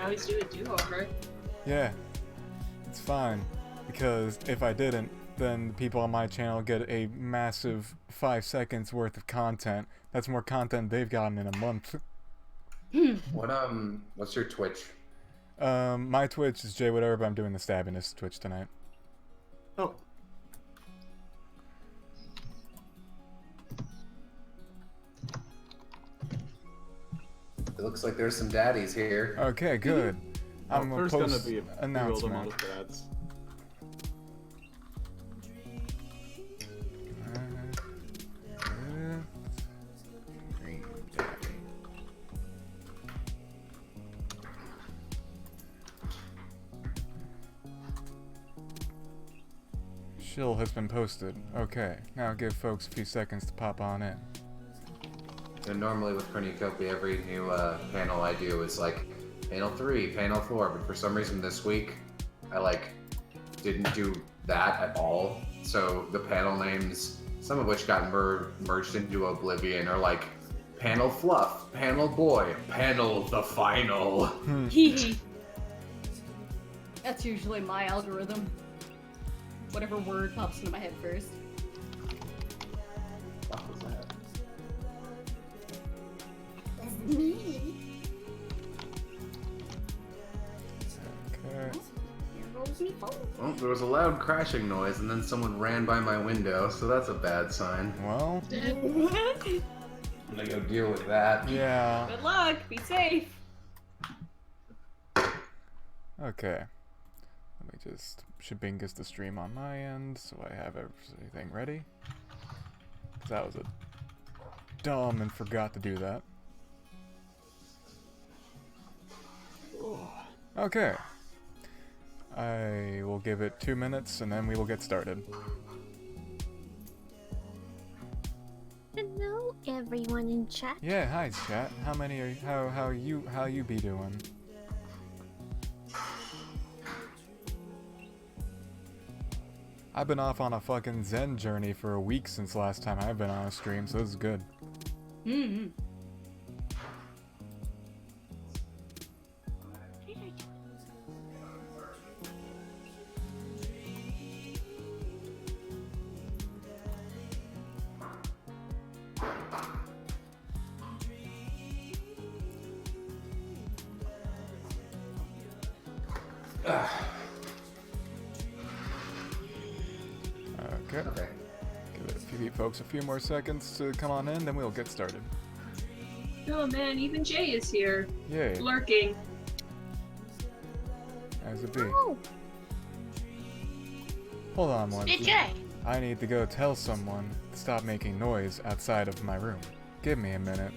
I always do a do-over. Yeah, it's fine. Because if I didn't, then the people on my channel get a massive 5 seconds worth of content. That's more content they've gotten in a month. What's your Twitch? My Twitch is Jay whatever, but I'm doing the Stabbiness Twitch tonight. Oh. It looks like there's some daddies here. Okay, good. I'm gonna there's post gonna be a announcement. amount of dads. Shill has been posted. Okay, now give folks a few seconds to pop on in. And normally with Cornucopia, every new panel I do is like panel 3, panel 4, but for some reason this week I didn't do that at all. So the panel names, some of which got merged into oblivion, are like panel fluff, panel boy, panel the final. That's usually my algorithm. Whatever word pops into my head first. What was that? That's me. Okay. Here goes me phone. Well, there was a loud crashing noise and then someone ran by my window, so that's a bad sign. Well, I'm gonna go deal with that. yeah. Good luck. Be safe. Okay. Let me just shabingus the stream on my end so I have everything ready. Because that was a dumb and forgot to do that. Okay. I will give it 2 minutes and then we will get started. Hello, everyone in chat. Yeah, hi chat. How many are you, how you be doing? I've been off on a fucking Zen journey for a week since last time I've been on a stream, so this is good. Mm-hmm. Okay. Give it a few folks a few more seconds to come on in, then we'll get started. Oh man, even Jay is here. Yay. Lurking. As it be. Oh, Hold on one. Hey, Jay. I need to go tell someone to stop making noise outside of my room. Give me a minute.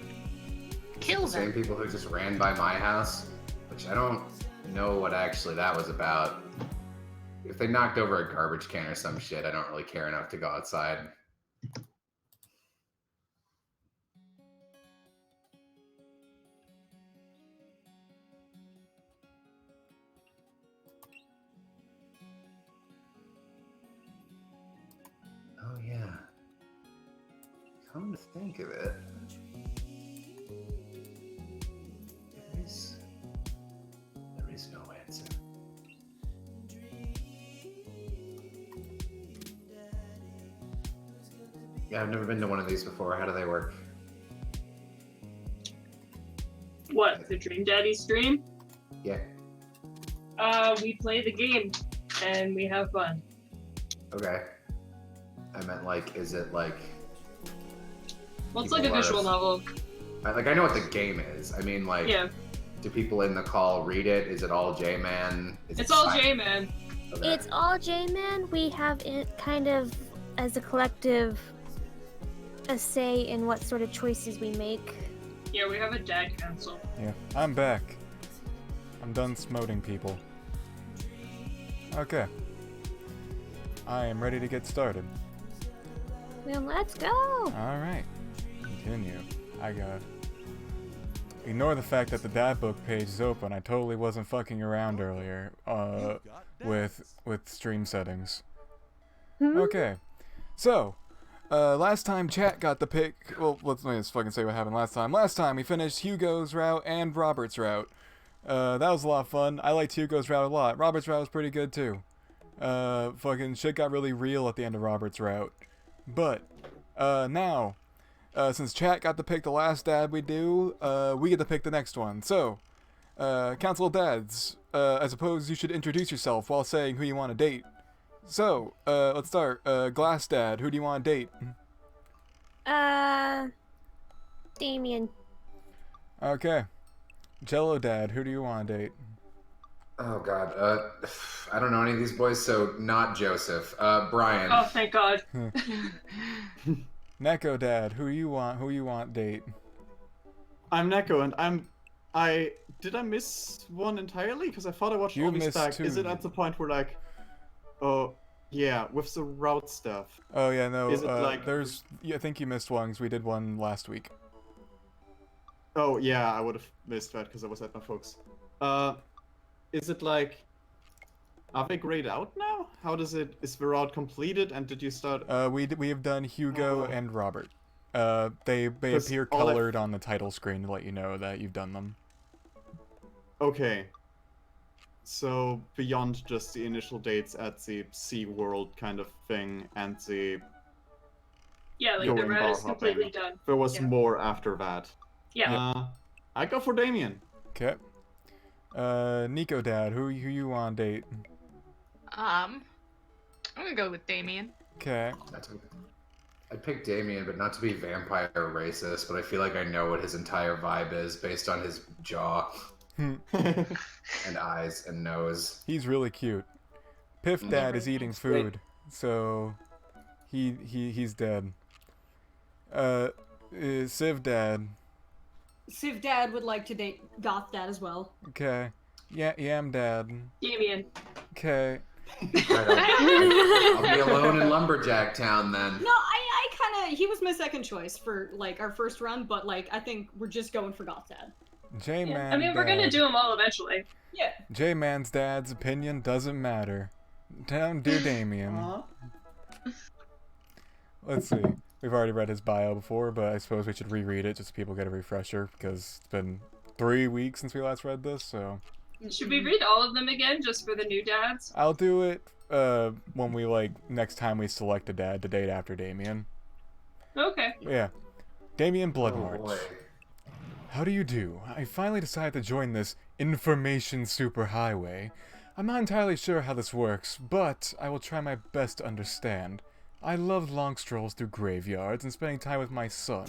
Kill The same them. people who just ran by my house, which I don't know what actually that was about. If they knocked over a garbage can or some shit, I don't really care enough to go outside. Oh yeah. Come to think of it. There is no answer. Yeah, I've never been to one of these before. How do they work? What, the Dream Daddy stream? Yeah. We play the game, and we have fun. Okay. I meant is it like... Well, it's like a people are- visual novel. I know what the game is. I mean, Yeah, do people in the call read it? Is it all J-Man? it's all J-Man. Okay. it's all J-Man. We have it kind of, as a collective, a say in what sort of choices we make. Yeah, we have a dad council. Yeah, I'm back. I'm done smoting people. Okay. I am ready to get started. Then let's go. Alright. Continue. I got... Ignore the fact that the dad book page is open. I totally wasn't fucking around earlier, with stream settings. Okay. So, last time chat got the pick. Well, let me just fucking say what happened last time. Last time we finished Hugo's route and Robert's route. That was a lot of fun. I liked Hugo's route a lot. Robert's route was pretty good too. Fucking shit got really real at the end of Robert's route. But, now, since chat got to pick the last dad we do, we get to pick the next one. So, Council of Dads, I suppose you should introduce yourself while saying who you want to date. So, let's start. Glass Dad, who do you want to date? Damien. Okay. Jello Dad, who do you want to date? Oh god, I don't know any of these boys, so not Joseph. Brian. Oh, thank God. Neko Dad, who you want date? I'm Neko, and did I miss one entirely? Because I thought I watched You all these missed back. two. Is it at the point where like, oh yeah, with the route stuff? Oh yeah, no. Is it like- I think you missed one because we did one last week. Oh yeah, I would have missed that because I was at my folks. Is it like, are they grayed out now? How does it? Is the route completed? And did you start? We have done Hugo Oh. and Robert. They 'Cause appear all I- colored on the title screen to let you know that you've done them. Okay. So beyond just the initial dates at the Sea World kind of thing and the Yeah, like Going the route bar is completely hopping. done. there was Yeah. more after that. Yeah. I go for Damien. Okay. Nico Dad, who you want date? I'm gonna go with Damien. Okay. I picked Damien, but not to be vampire racist, but I feel like I know what his entire vibe is based on his jaw and eyes and nose. He's really cute. Piff Dad is eating food, so he's dead. Civ Dad. Civ Dad would like to date Goth Dad as well. Okay. Yeah, Yam Dad. Damien. Okay. I'll be alone in Lumberjack Town then. No, I kind of, he was my second choice for like our first run, but like I think we're just going for Goth Dad. J-Man I mean, we're gonna do them all eventually. Yeah. J-Man's dad's opinion doesn't matter. Down, dear Damien. Let's see. We've already read his bio before, but I suppose we should reread it just so people get a refresher, because it's been 3 weeks since we last read this, so... Should we read all of them again, just for the new dads? I'll do it, when we, like, next time we select a dad to date after Damien. Okay. Yeah. Damien Bloodmarch. Oh boy. How do you do? I finally decided to join this information superhighway. I'm not entirely sure how this works, but I will try my best to understand. I love long strolls through graveyards and spending time with my son.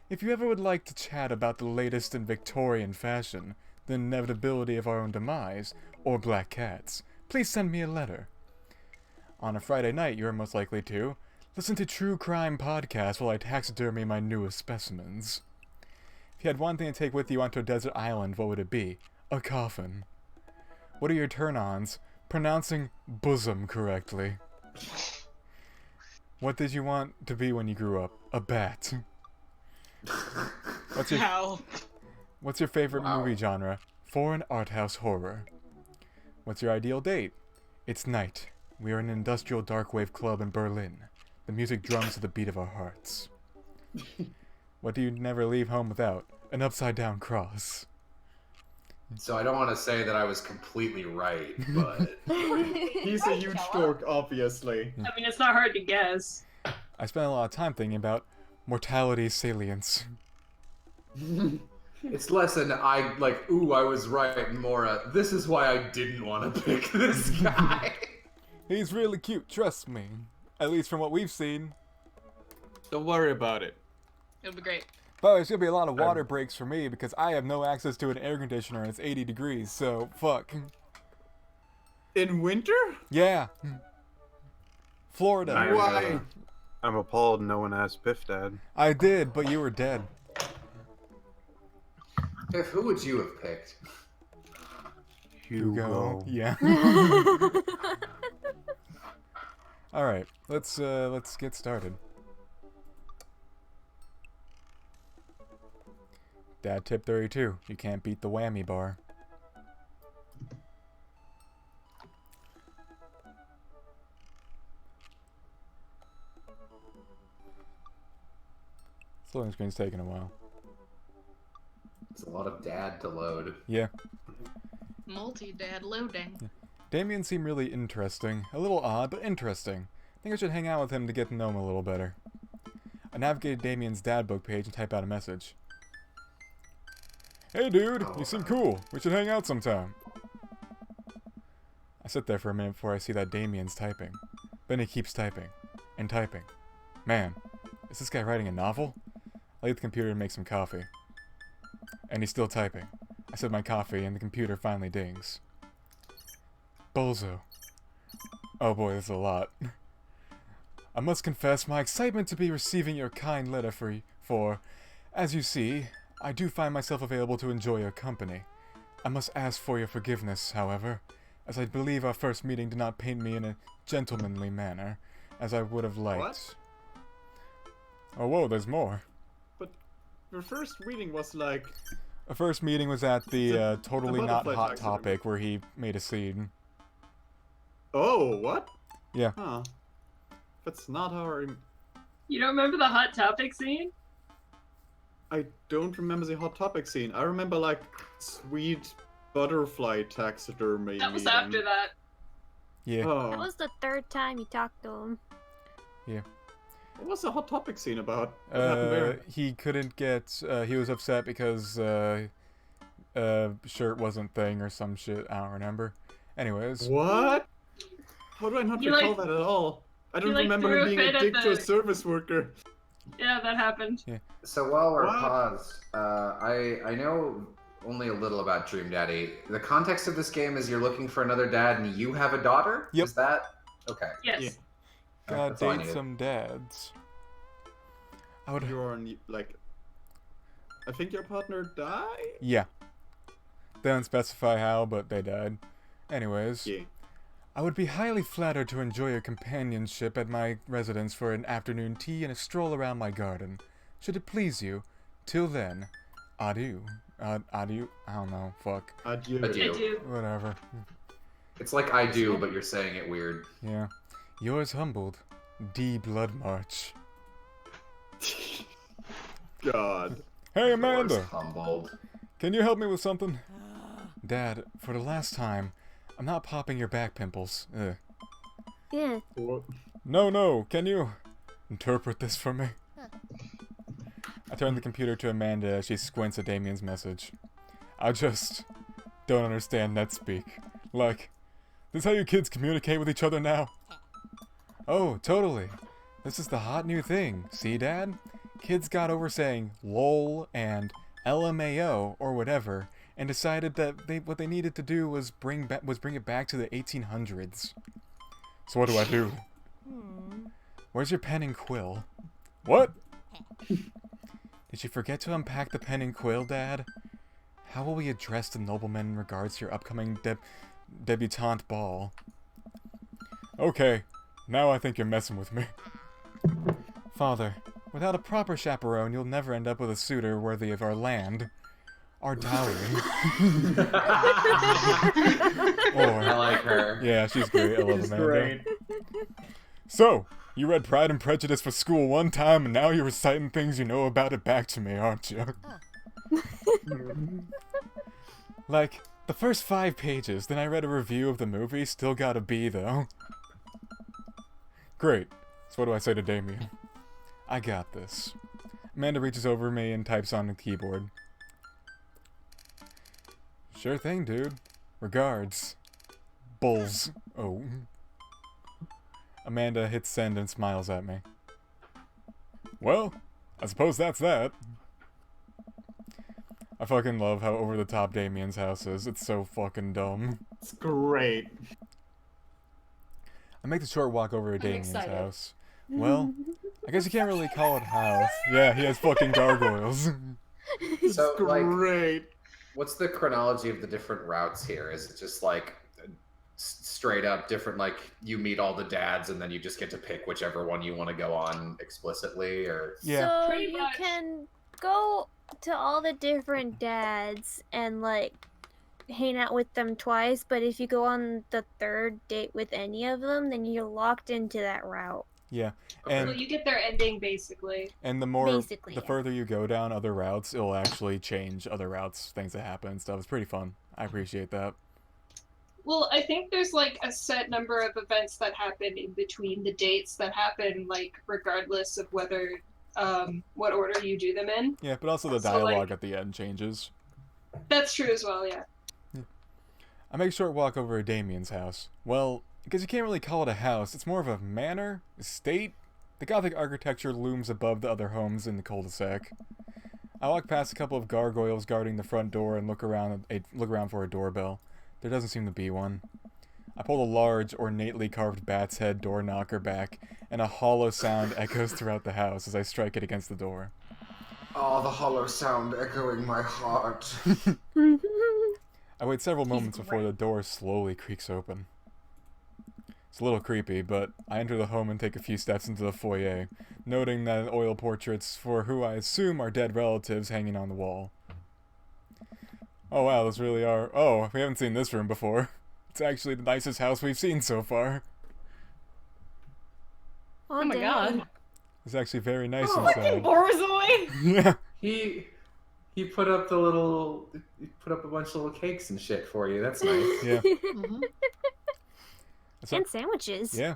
If you ever would like to chat about the latest in Victorian fashion, the inevitability of our own demise, or black cats, please send me a letter. On a Friday night, you are most likely to listen to true crime podcasts while I taxidermy my newest specimens. If you had one thing to take with you onto a desert island, what would it be? A coffin. What are your turn-ons? Pronouncing bosom correctly. What did you want to be when you grew up? A bat. What's your favorite movie genre? Foreign art house horror. What's your ideal date? It's night. We are in an industrial dark wave club in Berlin. The music drums to the beat of our hearts. What do you never leave home without? An upside down cross. So I don't want to say that I was completely right, but He's a huge dork, obviously. I mean, it's not hard to guess. I spent a lot of time thinking about mortality salience. it's less an I was right, and more this is why I didn't want to pick this guy. He's really cute, trust me. At least from what we've seen. Don't worry about it. It'll be great. But there's gonna be a lot of water breaks for me because I have no access to an air conditioner and it's 80 degrees, so fuck. In winter? Yeah. Florida. Why? I'm appalled no one asked Biff Dad. I did, but you were dead. If who would you have picked? Hugo. Yeah. Alright, let's get started. Dad tip 32. You can't beat the whammy bar. This loading screen's taking a while. It's a lot of dad to load. Yeah. Multi-dad loading. Damien seemed really interesting. A little odd, but interesting. I think I should hang out with him to get to know him a little better. I navigated Damien's dad book page and typed out a message. Hey dude, you seem cool. We should hang out sometime. I sit there for a minute before I see that Damien's typing. Then he keeps typing. And typing. Man, is this guy writing a novel? I leave the computer and make some coffee. And he's still typing. I sip my coffee and the computer finally dings. Bulso. Oh boy, this is a lot. I must confess my excitement to be receiving your kind letter for, as you see, I do find myself available to enjoy your company. I must ask for your forgiveness, however, as I believe our first meeting did not paint me in a gentlemanly manner, as I would have liked. What? Oh whoa, there's more. But the first reading was like... Our first meeting was at the totally the not butterfly hot taxidermy. topic where he made a scene. Oh, what? Yeah. Huh. That's not our... You don't remember the Hot Topic scene? I don't remember the Hot Topic scene. I remember, like, sweet butterfly taxidermy That was meeting. after that. Yeah. Oh. That was the third time you talked to him. What was the Hot Topic scene about? What happened there? He couldn't get, he was upset because, shirt wasn't thing or some shit, I don't remember. Anyways. What? How do I not You, recall like- that at all? I don't you, like, remember threw him a being a fit at dick to a the- service worker. Yeah, that happened. So while we're What? paused, I know only a little about Dream Daddy. The context of this game is you're looking for another dad and you have a daughter? Yep. Is that? Okay. Yes. Yeah. Gotta That's all I date needed. some dads. I would... You're on, like... I think your partner died? Yeah. They don't specify how, but they died. Anyways. Yeah. I would be highly flattered to enjoy your companionship at my residence for an afternoon tea and a stroll around my garden. Should it please you, till then, adieu. Adieu? I don't know, fuck. Adieu. Adieu. I do. Whatever. It's like I do, but you're saying it weird. Yeah. Yours humbled, D. Blood March. God. Hey, Yours Amanda! humbled. Can you help me with something? Dad, for the last time, I'm not popping your back pimples. Ugh. Yeah. What? No, can you interpret this for me? I turn the computer to Amanda as she squints at Damien's message. I just don't understand NetSpeak. Like, this how you kids communicate with each other now? Oh, totally. This is the hot new thing. See, Dad? Kids got over saying LOL and LMAO or whatever, and decided that what they needed to do was bring it back to the 1800s. So what do I do? Where's your pen and quill? What? Did you forget to unpack the pen and quill, Dad? How will we address the noblemen in regards to your upcoming debutante ball? Okay, now I think you're messing with me. Father, without a proper chaperone, you'll never end up with a suitor worthy of our land. Our dowry. I like her. Yeah, she's great. I love He's Amanda. great. So, you read Pride and Prejudice for school one time, and now you're reciting things you know about it back to me, aren't you? Like, the first 5 pages, then I read a review of the movie, still got a B, though. Great. So what do I say to Damien? I got this. Amanda reaches over me and types on the keyboard. Sure thing, dude. Regards. Bulls. Oh. Amanda hits send and smiles at me. Well, I suppose that's that. I fucking love how over the top Damiens House is. It's so fucking dumb. It's great. I make the short walk over to Damiens excited. House. Well, I guess you can't really call it house. Yeah, he has fucking gargoyles. So, like, Great. what's the chronology of the different routes here? Is it just like straight up different, like you meet all the dads and then you just get to pick whichever one you want to go on explicitly, or Yeah. So Pretty you much. can go to all the different dads and like hang out with them twice, but if you go on the third date with any of them, then you're locked into that route. Yeah. Okay. Well, And you get their ending basically. and the more Basically, the yeah. further you go down other routes, it'll actually change other routes, things that happen and stuff. It's pretty fun. I appreciate that. Well, I think there's like a set number of events that happen in between the dates that happen, like regardless of whether what order you do them in. Yeah, but also the So, dialogue like- at the end changes. That's true as well, yeah. I make a short walk over to Damien's house. Well, because you can't really call it a house, it's more of a manor, estate. The Gothic architecture looms above the other homes in the cul-de-sac. I walk past a couple of gargoyles guarding the front door and look around for a doorbell. There doesn't seem to be one. I pull the large, ornately carved bat's head door knocker back, and a hollow sound echoes throughout the house as I strike it against the door. Oh, the hollow sound echoing my heart. I wait several moments before the door slowly creaks open. It's a little creepy, but I enter the home and take a few steps into the foyer, noting that oil portraits for who I assume are dead relatives hanging on the wall. Oh wow, those really are... Oh, we haven't seen this room before. It's actually the nicest house we've seen so far. Oh my dang. god. It's actually very nice Fucking inside. Borzoi! Yeah. He put up a bunch of little cakes and shit for you. That's nice. Yeah. And sandwiches. Yeah.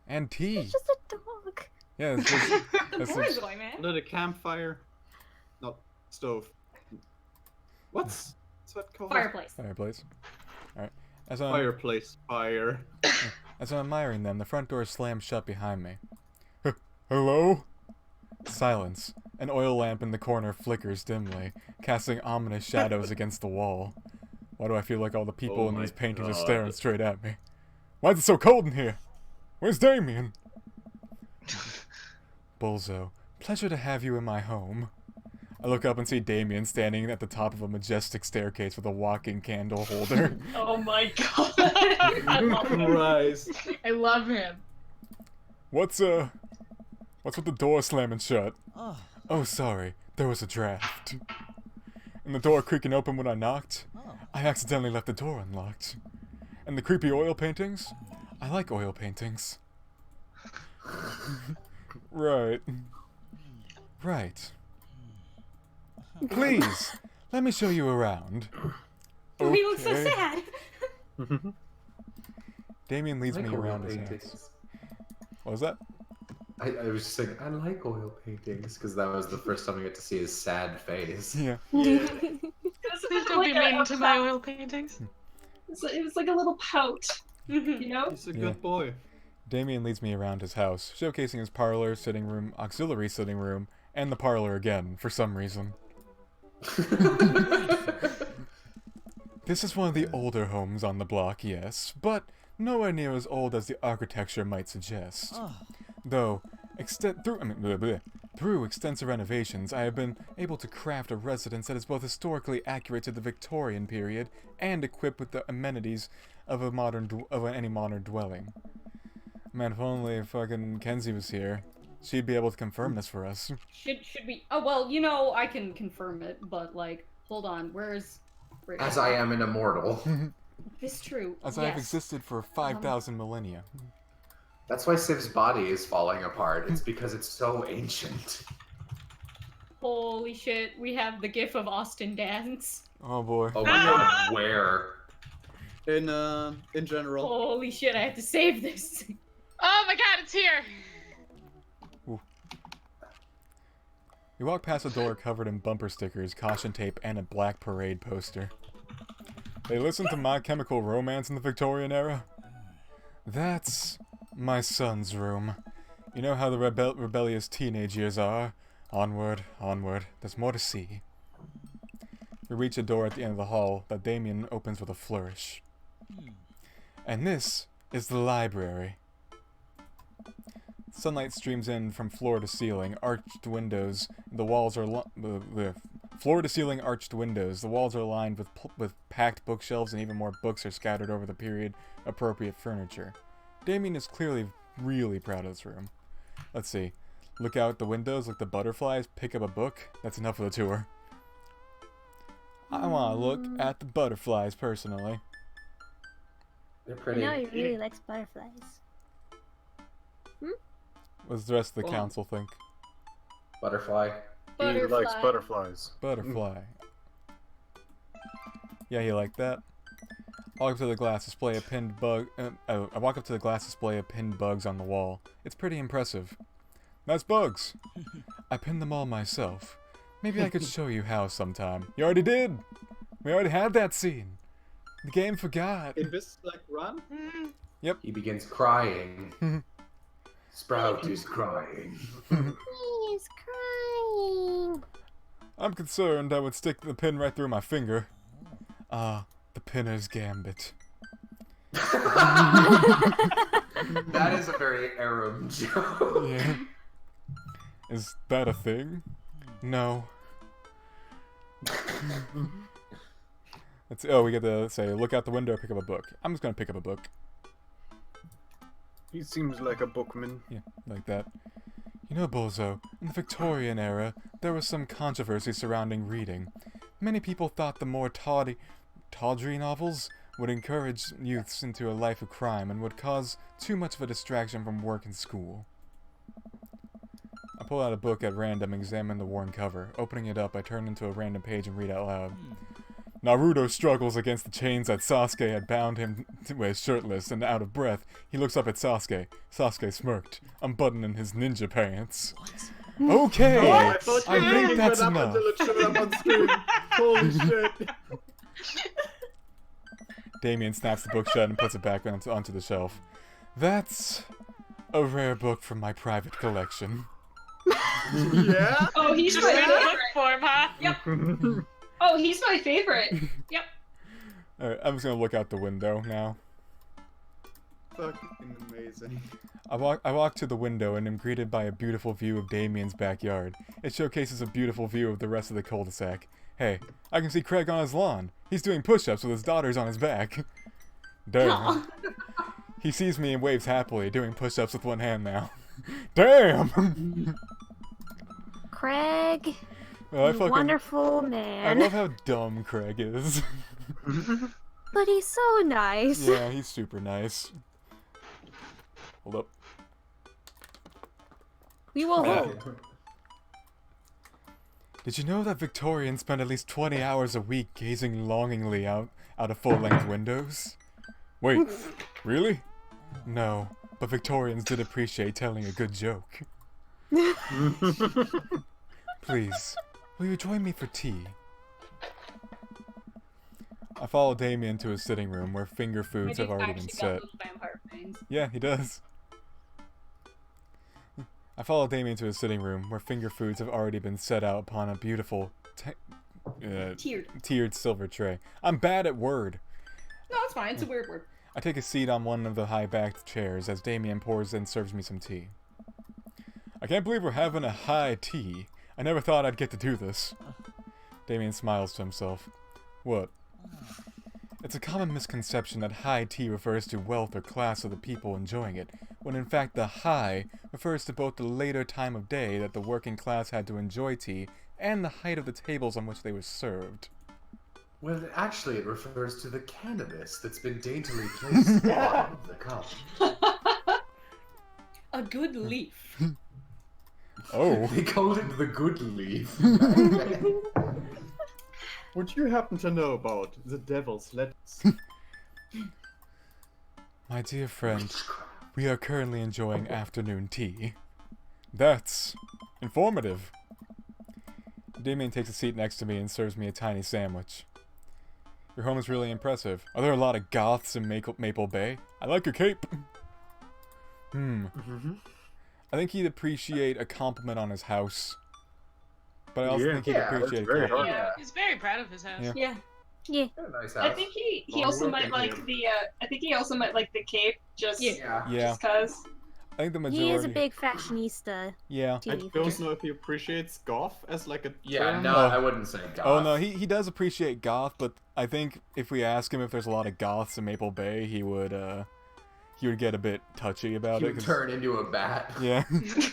And tea. It's just a dog. Yeah, it's just, The that's Borzoi, man. Lit a campfire. Not stove. What's that called? Fireplace. fireplace. Alright. As I'm, Fireplace. Fire. as I'm admiring them, the front door slams shut behind me. Hello? Silence. An oil lamp in the corner flickers dimly, casting ominous shadows against the wall. Why do I feel like all the people Oh in my these paintings are God. staring straight at me? Why is it so cold in here? Where's Damien? Bulso, pleasure to have you in my home. I look up and see Damien standing at the top of a majestic staircase with a walking candle holder. Oh my god. I love him. Christ. I love him. What's with the door slamming shut? Oh, sorry. There was a draft. And the door creaking open when I knocked? I accidentally left the door unlocked. And the creepy oil paintings? I like oil paintings. Right. Right. Please, let me show you around. Oh, he looks so Okay. sad. Damien leads I like me oil around his house. paintings. What was that? I was just saying, I like oil paintings because that was the first time I got to see his sad face. Yeah. Please It don't be was mean to my oil paintings. it was like a little pout, you know? He's a Yeah. good boy. Damien leads me around his house, showcasing his parlor, sitting room, auxiliary sitting room, and the parlor again, for some reason. This is one of the older homes on the block, yes, but nowhere near as old as the architecture might suggest. Though, through extensive renovations, I have been able to craft a residence that is both historically accurate to the Victorian period and equipped with the amenities of any modern dwelling. Man, if only fucking Kenzie was here, she'd be able to confirm this for us. Should we? Oh well, you know I can confirm it, but like, hold on, where's? As I am an immortal. It's true. As yes. I have existed for 5,000 millennia. That's why Siv's body is falling apart. It's because it's so ancient. Holy shit, we have the gif of Austin dance. Oh boy. Oh my god, where? In general. Holy shit, I have to save this. Oh my god, it's here! We walk past a door covered in bumper stickers, caution tape, and a black parade poster. They listened to My Chemical Romance in the Victorian era? That's my son's room. You know how the rebellious teenage years are. Onward, onward, there's more to see. We reach a door at the end of the hall that Damien opens with a flourish. And this is the library. Sunlight streams in from floor to ceiling, arched windows. The walls are floor to ceiling arched windows. The walls are lined with packed bookshelves, and even more books are scattered over the period-appropriate furniture. Damien is clearly really proud of this room. Let's see. Look out the windows, look the butterflies, pick up a book. That's enough of the tour. I want to look at the butterflies personally. They're I pretty. know he really likes butterflies. What does the rest of the Well- council think? Butterfly. He likes butterflies. Butterfly. Yeah, you like that? I walk up to the glass display of pinned bug. I walk up to the glass display of pinned bugs on the wall. It's pretty impressive. Nice bugs. I pinned them all myself. Maybe I could show you how sometime. You already did. We already had that scene. The game forgot. In this like run? Yep. He begins crying. Sprout is crying. He's crying. I'm concerned I would stick the pin right through my finger. Ah, the pinner's gambit. That is a very Arab joke. Yeah. Is that a thing? No. We get to say, look out the window, pick up a book. I'm just gonna pick up a book. He seems like a bookman. Yeah, like that. You know, Bulso, in the Victorian era, there was some controversy surrounding reading. Many people thought the more tawdry novels would encourage youths into a life of crime and would cause too much of a distraction from work and school. I pull out a book at random and examine the worn cover. Opening it up, I turn into a random page and read out loud. Naruto struggles against the chains that Sasuke had bound him with. Shirtless and out of breath, he looks up at Sasuke. Sasuke smirked, unbuttoning his ninja pants. Okay, Oh, I thought you I were think making that's that up enough. until it showed up on screen. Holy shit. Damien snaps the book shut and puts it back onto the shelf. That's a rare book from my private collection. Yeah? Oh, he's Just my in book favorite. form, huh? Oh, he's my favorite. Yep. Alright, I'm just gonna look out the window now. Fucking amazing. I walk to the window and am greeted by a beautiful view of Damien's backyard. It showcases a beautiful view of the rest of the cul-de-sac. Hey, I can see Craig on his lawn. He's doing push-ups with his daughters on his back. Damn. He sees me and waves happily, doing push-ups with one hand now. Damn! Craig, Well, you wonderful I man. love how dumb Craig is. But he's so nice. Yeah, he's super nice. Hold up. We will hope. Did you know that Victorians spend at least 20 hours a week gazing longingly out of full-length windows? Wait, really? No, but Victorians did appreciate telling a good joke. Please, will you join me for tea? I follow Damien to his sitting room where finger foods have already been set. Yeah, he does. I follow Damien to his sitting room where finger foods have already been set out upon a beautiful tiered silver tray. I'm bad at word. No, it's fine. It's a weird word. I take a seat on one of the high-backed chairs as Damien pours and serves me some tea. I can't believe we're having a high tea. I never thought I'd get to do this. Damien smiles to himself. What? It's a common misconception that high tea refers to wealth or class of the people enjoying it, when in fact the high refers to both the later time of day that the working class had to enjoy tea and the height of the tables on which they were served. Well, actually, it refers to the cannabis that's been daintily placed on the cup. A good leaf. Oh. They called it the good leaf. Would you happen to know about the devil's lettuce? My dear friend, we are currently enjoying afternoon tea. That's informative. Damien takes a seat next to me and serves me a tiny sandwich. Your home is really impressive. Are there a lot of goths in Maple Bay? I like your cape. I think he'd appreciate a compliment on his house. But I also think he'd appreciate a very compliment. hard. Yeah, he's very proud of his house. Yeah. Yeah. Yeah. Nice I house. think he Long also work might in like here. the I think he also might like the cape just Yeah. Yeah, just cause. I think the He is majority. a big fashionista. Yeah. Tea I fan. don't know if he appreciates goth as like a Yeah, term. no, Oh. I wouldn't say goth. Oh no, he does appreciate goth, but I think if we ask him if there's a lot of goths in Maple Bay, he would get a bit touchy about He it. would 'cause- turn into a bat. Yeah.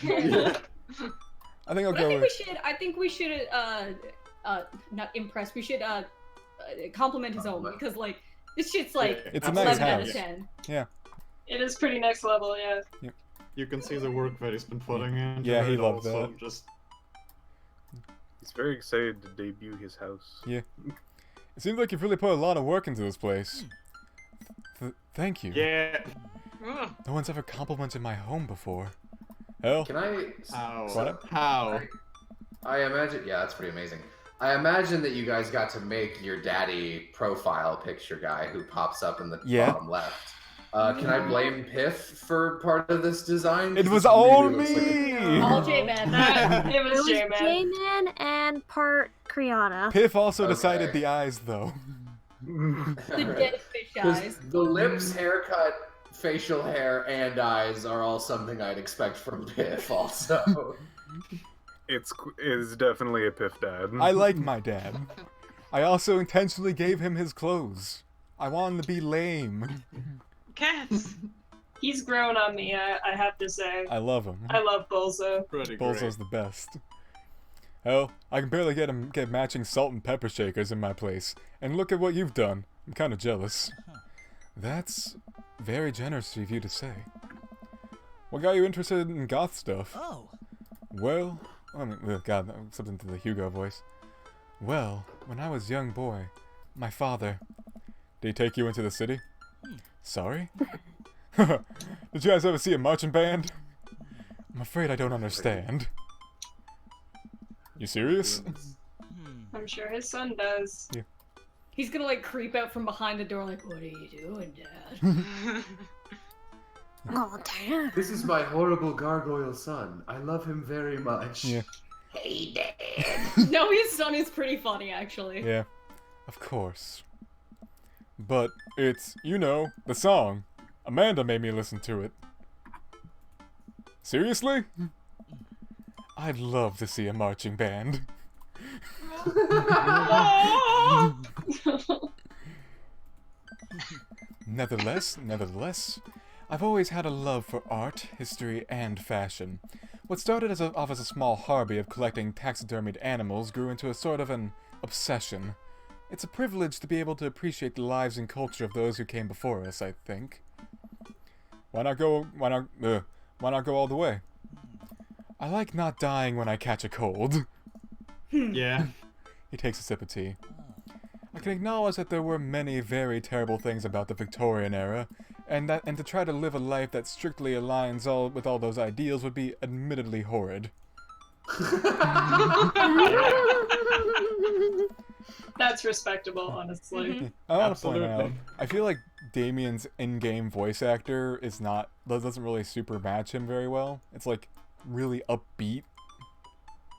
Yeah. I think I'll But go with. I think we should not impress. We should compliment his own because like this shit's like It's a nice 11 out house. of 10. It is pretty next level, yeah. You can see the work that he's been putting in. Yeah, he loved also that. Just He's very excited to debut his house. It seems like you've really put a lot of work into this place. Thank you. Yeah. Ugh. No one's ever complimented my home before. Hell, Can I? How? What? How? I imagine. Yeah, that's pretty amazing. I imagine that you guys got to make your daddy profile picture guy who pops up in the Yeah. bottom left. Can I blame Piff for part of this design? it 'Cause was this all really looks like me! All J-Man. It It was was J-Man. J-Man and part Kriana. Piff also Okay. decided the eyes, though. The dead fish 'Cause eyes. the lips, haircut, facial hair, and eyes are all something I'd expect from Piff. Also, It is definitely a Piff dad. I like my dad. I also intentionally gave him his clothes. I want him to be lame. Cats. He's grown on me, I have to say. I love him. I love Bulso. Pretty Bulso's the best. Hell, I can barely get matching salt and pepper shakers in my place. And look at what you've done. I'm kind of jealous. That's very generous of you to say. What got you interested in goth stuff? Oh. Well, I mean, God, something to the Hugo voice. Well, when I was a young boy, my father... Did he take you into the city? Sorry? Did you guys ever see a marching band? I'm afraid I don't understand. You serious? I'm sure his son does. He's gonna like creep out from behind the door like, what are you doing, Dad? Oh, damn. this is my horrible gargoyle son. I love him very much. Yeah. Hey, Dad. No, his son is pretty funny actually. Yeah, of course. But it's, you know, the song. Amanda made me listen to it. Seriously? I'd love to see a marching band. Nevertheless, I've always had a love for art, history, and fashion. What started off as a small hobby of collecting taxidermied animals grew into a sort of an obsession. It's a privilege to be able to appreciate the lives and culture of those who came before us, I think. Why not go all the way? I like not dying when I catch a cold. Yeah. He takes a sip of tea. I can acknowledge that there were many very terrible things about the Victorian era, and to try to live a life that strictly aligns with all those ideals would be admittedly horrid. That's respectable, honestly. I want to point Absolutely. out, I feel like Damien's in-game voice actor doesn't really super match him very well. It's like really upbeat.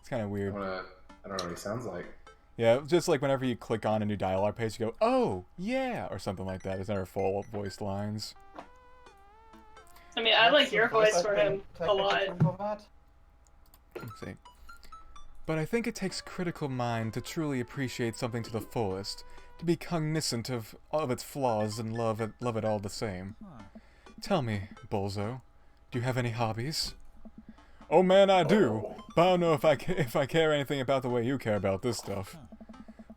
It's kind of weird. I don't know what he sounds like. Yeah, just like whenever you click on a new dialogue page, you go, "Oh, yeah," or something like that. There's never full voiced lines. I mean, I like your voice for him a lot. Let's see. But I think it takes critical mind to truly appreciate something to the fullest, to be cognizant of its flaws and love it all the same. Tell me, Bulso, do you have any hobbies? Oh man, I do, but I don't know if I care anything about the way you care about this stuff.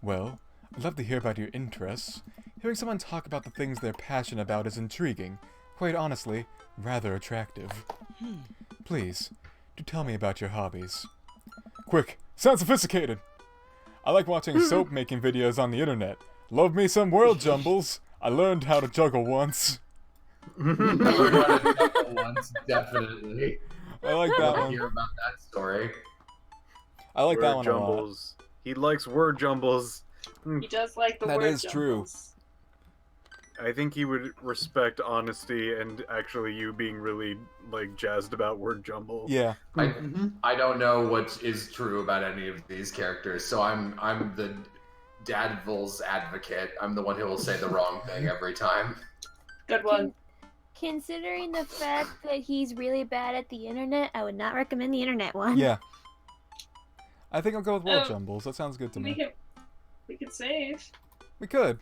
Well, I'd love to hear about your interests. Hearing someone talk about the things they're passionate about is intriguing, quite honestly, rather attractive. Please, do tell me about your hobbies. Quick, sound sophisticated! I like watching soap making videos on the internet. Love me some world jumbles. I learned how to juggle once. I learned how to juggle once, definitely. I like I that want to one. hear about that story. I like that Word one a lot. jumbles. He likes word jumbles. He does like the That word is true. jumbles. I think he would respect honesty and actually you being really like jazzed about word jumble. Yeah. I don't know what is true about any of these characters, so I'm the Dadville's advocate. I'm the one who will say the wrong thing every time. Good one. Considering the fact that he's really bad at the internet, I would not recommend the internet one. Yeah. I think I'll go with world Oh. jumbles. That sounds good to me. We could save. We could.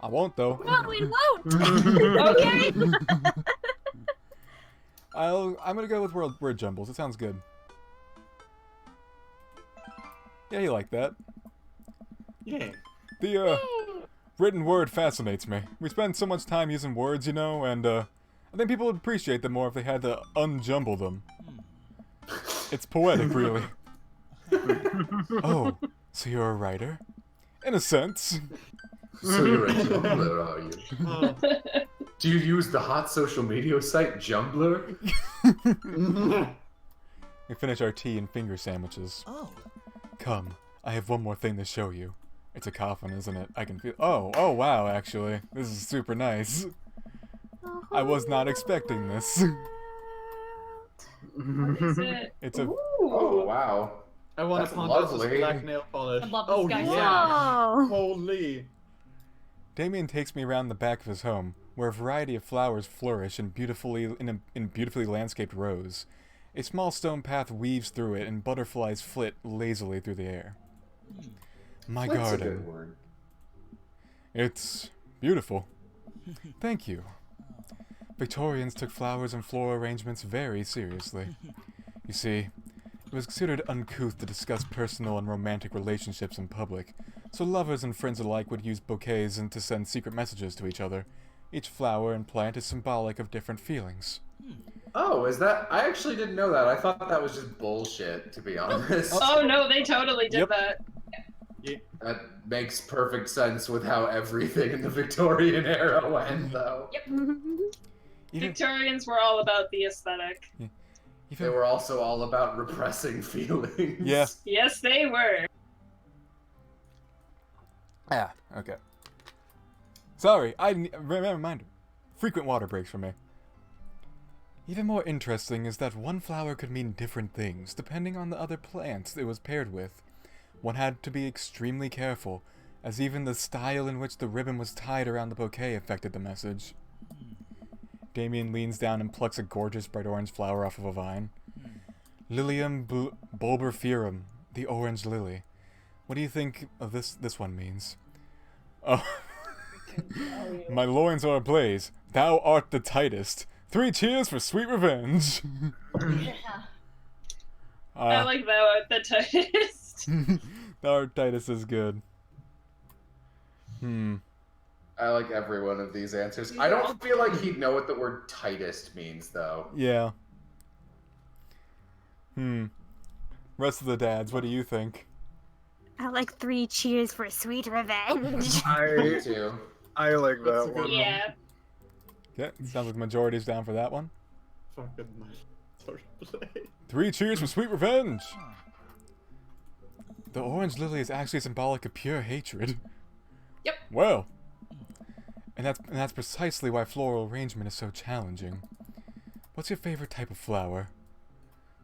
I won't though. No, we won't! Okay. I'm gonna go with word jumbles. It sounds good. Yeah, you like that. Yeah. The written word fascinates me. We spend so much time using words, you know, and I think people would appreciate them more if they had to unjumble them. It's poetic, really. Oh, so you're a writer? In a sense. So you're a Jumbler, are you? Oh. Do you use the hot social media site Jumbler? We finish our tea and finger sandwiches. Oh. Come, I have one more thing to show you. It's a coffin, isn't it? I can feel. Oh, wow, actually. This is super nice. I was not expecting this. What is it? It's a. Ooh. Oh, wow. I want That's to ponder this lovely. black nail polish. I love this Oh guy so yeah. Whoa. Holy. Damien takes me around the back of his home, where a variety of flowers flourish in beautifully landscaped rows. A small stone path weaves through it, and butterflies flit lazily through the air. My That's a garden. good word. It's beautiful. Thank you. Victorians took flowers and floral arrangements very seriously. You see, it was considered uncouth to discuss personal and romantic relationships in public, so lovers and friends alike would use bouquets and to send secret messages to each other. Each flower and plant is symbolic of different feelings. Oh, is that? I actually didn't know that. I thought that was just bullshit, to be honest. Oh no, they totally did Yep. that. That makes perfect sense with how everything in the Victorian era went, though. Even, Victorians were all about the aesthetic. They even were also all about repressing feelings. Yeah. Yes, they were. Ah, okay. Sorry, reminder. Frequent water breaks for me. Even more interesting is that one flower could mean different things, depending on the other plants it was paired with. One had to be extremely careful, as even the style in which the ribbon was tied around the bouquet affected the message. Damien leans down and plucks a gorgeous bright orange flower off of a vine. Lilium bulberferum, the orange lily. What do you think of this one means? Oh. My loins are ablaze. Thou art the tightest. 3 cheers for sweet revenge. I like that one, the tightest. Thou art Titus is good. I like every one of these answers. I don't feel like he'd know what the word tightest means, though. Yeah. Rest of the dads, what do you think? I like 3 cheers for sweet revenge. Me too. I like That's that a good one. Yeah. Okay, sounds like the majority's down for that one. Fucking my sorry play. 3 cheers for sweet revenge! The orange lily is actually symbolic of pure hatred. Yep. Well. And that's precisely why floral arrangement is so challenging. What's your favorite type of flower?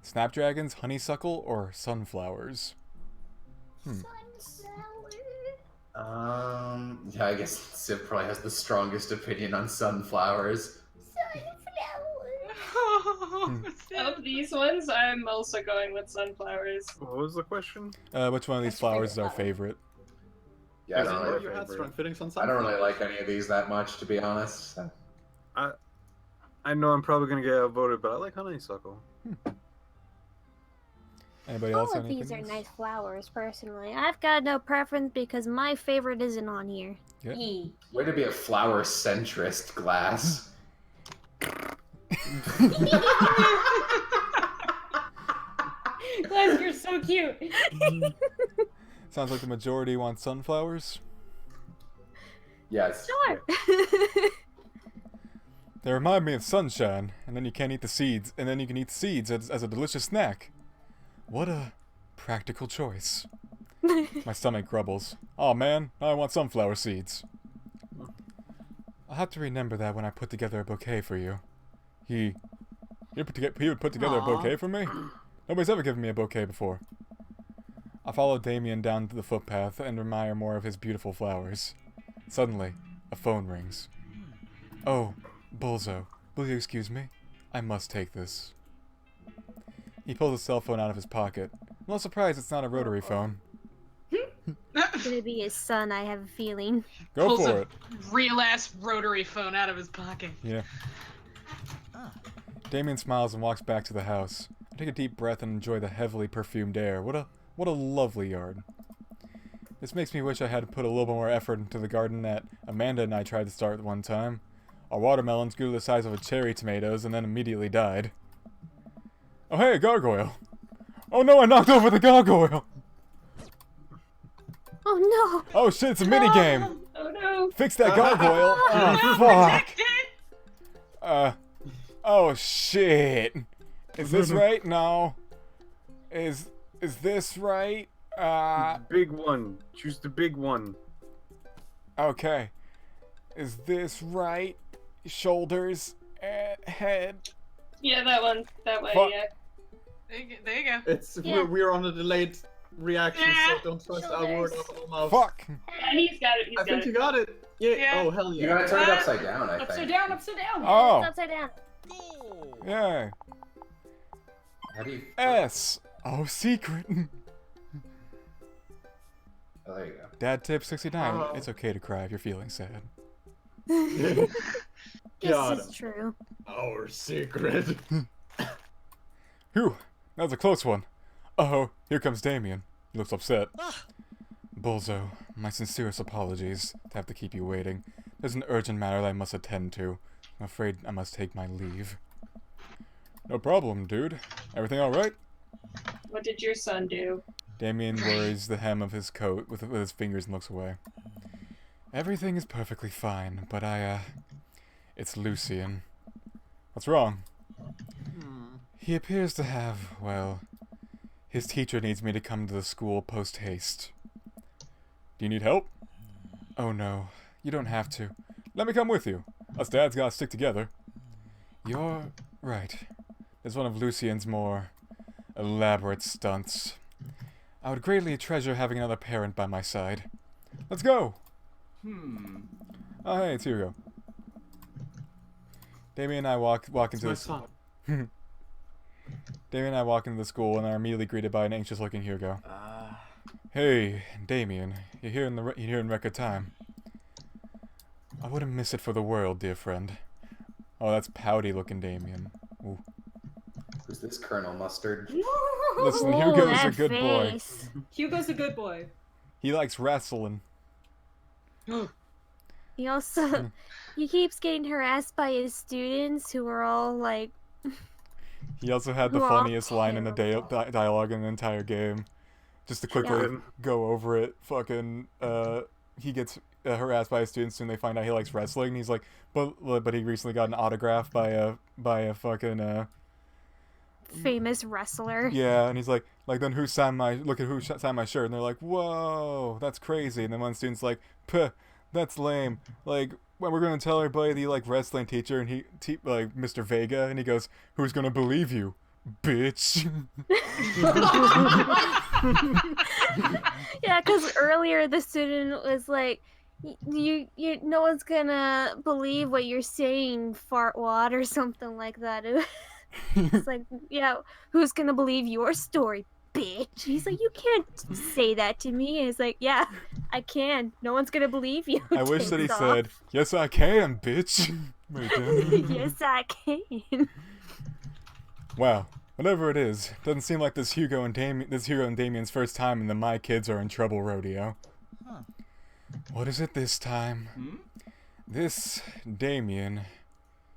Snapdragons, honeysuckle, or sunflowers? Yeah, I guess Civ probably has the strongest opinion on sunflowers. Of these ones, I'm also going with sunflowers. What was the question? Which one of these What's your flowers is favorite our flower? favorite? Yeah, I Is it don't one of really, your hat strong fittings on I don't really sunflowers? like any of these that much, to be honest. So. I know I'm probably gonna get outvoted, but I like honeysuckle. Anybody All else have of any these are opinions? nice flowers, personally. I've got no preference because my favorite isn't on here. Yeah. Way to be a flower centrist, Glass. Glass, you're so cute. Sounds like the majority want sunflowers. Yes. Sure. They remind me of sunshine, and then you can't eat the seeds, and then you can eat seeds as a delicious snack. What a practical choice. My stomach grumbles. Aw man, now I want sunflower seeds. I'll have to remember that when I put together a bouquet for you. He would put together a Aw. bouquet for me? Nobody's ever given me a bouquet before. I follow Damien down the footpath and admire more of his beautiful flowers. Suddenly, a phone rings. Oh, Bulso, will you excuse me? I must take this. He pulls his cell phone out of his pocket. I'm a little surprised it's not a rotary phone. It's gonna be his son, I have a feeling. Go Pulls for a it. real ass rotary phone out of his pocket. Yeah. Damien smiles and walks back to the house. I take a deep breath and enjoy the heavily perfumed air. What a lovely yard. This makes me wish I had put a little more effort into the garden that Amanda and I tried to start one time. Our watermelons grew to the size of a cherry tomatoes and then immediately died. Oh hey, a gargoyle! Oh no, I knocked over the gargoyle! Oh no! Oh shit, it's a minigame! Oh no! Fix that gargoyle! Oh fuck! Oh shit! Is this right? No. Is this right? Big one. Choose the big one. Okay. Is this right? Shoulders, head. Yeah, that one. That way, Fuck. yeah. There you go. It's Yeah. we're on a delayed reaction, Yeah. so don't trust our word of our mouth. Fuck! Yeah, he's got it. He's I got think it. you got it. Yeah. Yeah. Oh hell yeah. You gotta turn it upside down, I think. Upside down, upside down. Oh. It's upside down. Yeah. How do you... S. Oh, secret. Oh, there you go. Dad tip 69. Oh. It's okay to cry if you're feeling sad. This God. is true. Our secret. Whew, that was a close one. Uh-oh, here comes Damien. He looks upset. Bulso, my sincerest apologies to have to keep you waiting. There's an urgent matter that I must attend to. I'm afraid I must take my leave. No problem, dude. Everything alright? What did your son do? Damien worries the hem of his coat with his fingers and looks away. Everything is perfectly fine, but it's Lucien. What's wrong? He appears to have, well, his teacher needs me to come to the school post-haste. Do you need help? Oh no, you don't have to. Let me come with you. Us dads gotta stick together. You're right. It's one of Lucien's more elaborate stunts. I would greatly treasure having another parent by my side. Let's go! Oh hey, it's Hugo. Damien and I walk into My the son. Damien and I walk into the school and are immediately greeted by an anxious-looking Hugo. Hey, Damien, you're here in record time. I wouldn't miss it for the world, dear friend. Oh, that's pouty-looking Damien. Ooh. Who's this Colonel Mustard? Listen, Ooh, Hugo's a that good boy. face. Hugo's a good boy. He likes wrestling. He also he keeps getting harassed by his students who are all like He also had the Aw, funniest line in the terrible. dialogue in the entire game. Just to quickly Yeah. go over it, fucking, he gets harassed by his students and they find out he likes wrestling. And he's like, but he recently got an autograph by a fucking, famous wrestler. yeah, and he's like then who signed look at who signed my shirt, and they're like, whoa, that's crazy. And then one student's like, puh, that's lame. Like, when we're gonna tell everybody that you like wrestling, teacher, and like Mr. Vega, and he goes, who's gonna believe you, bitch? Yeah, because earlier the student was like, you no one's gonna believe what you're saying, fartwad, or something like that. It's like, yeah, who's gonna believe your story, bitch? He's like, you can't say that to me. And it's like, yeah, I can. No one's gonna believe you. I wish that he Takes said, yes I can, bitch. But he didn't. off. Yes, I can. Wow. Whatever it is, doesn't seem like this Hugo and Damien's first time in the My Kids Are in Trouble rodeo. What is it this time? This Damien,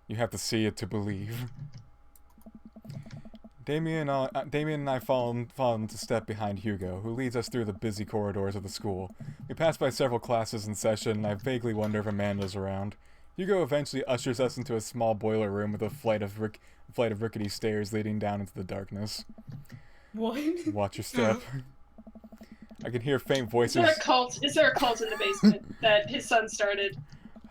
you have to see it to believe. Damien and I fall into step behind Hugo, who leads us through the busy corridors of the school. We pass by several classes in session, and I vaguely wonder if Amanda's around. Hugo eventually ushers us into a small boiler room with a flight of rickety stairs leading down into the darkness. What? Watch your step. I can hear faint Is voices. there a cult? Is there a cult in the basement that his son started?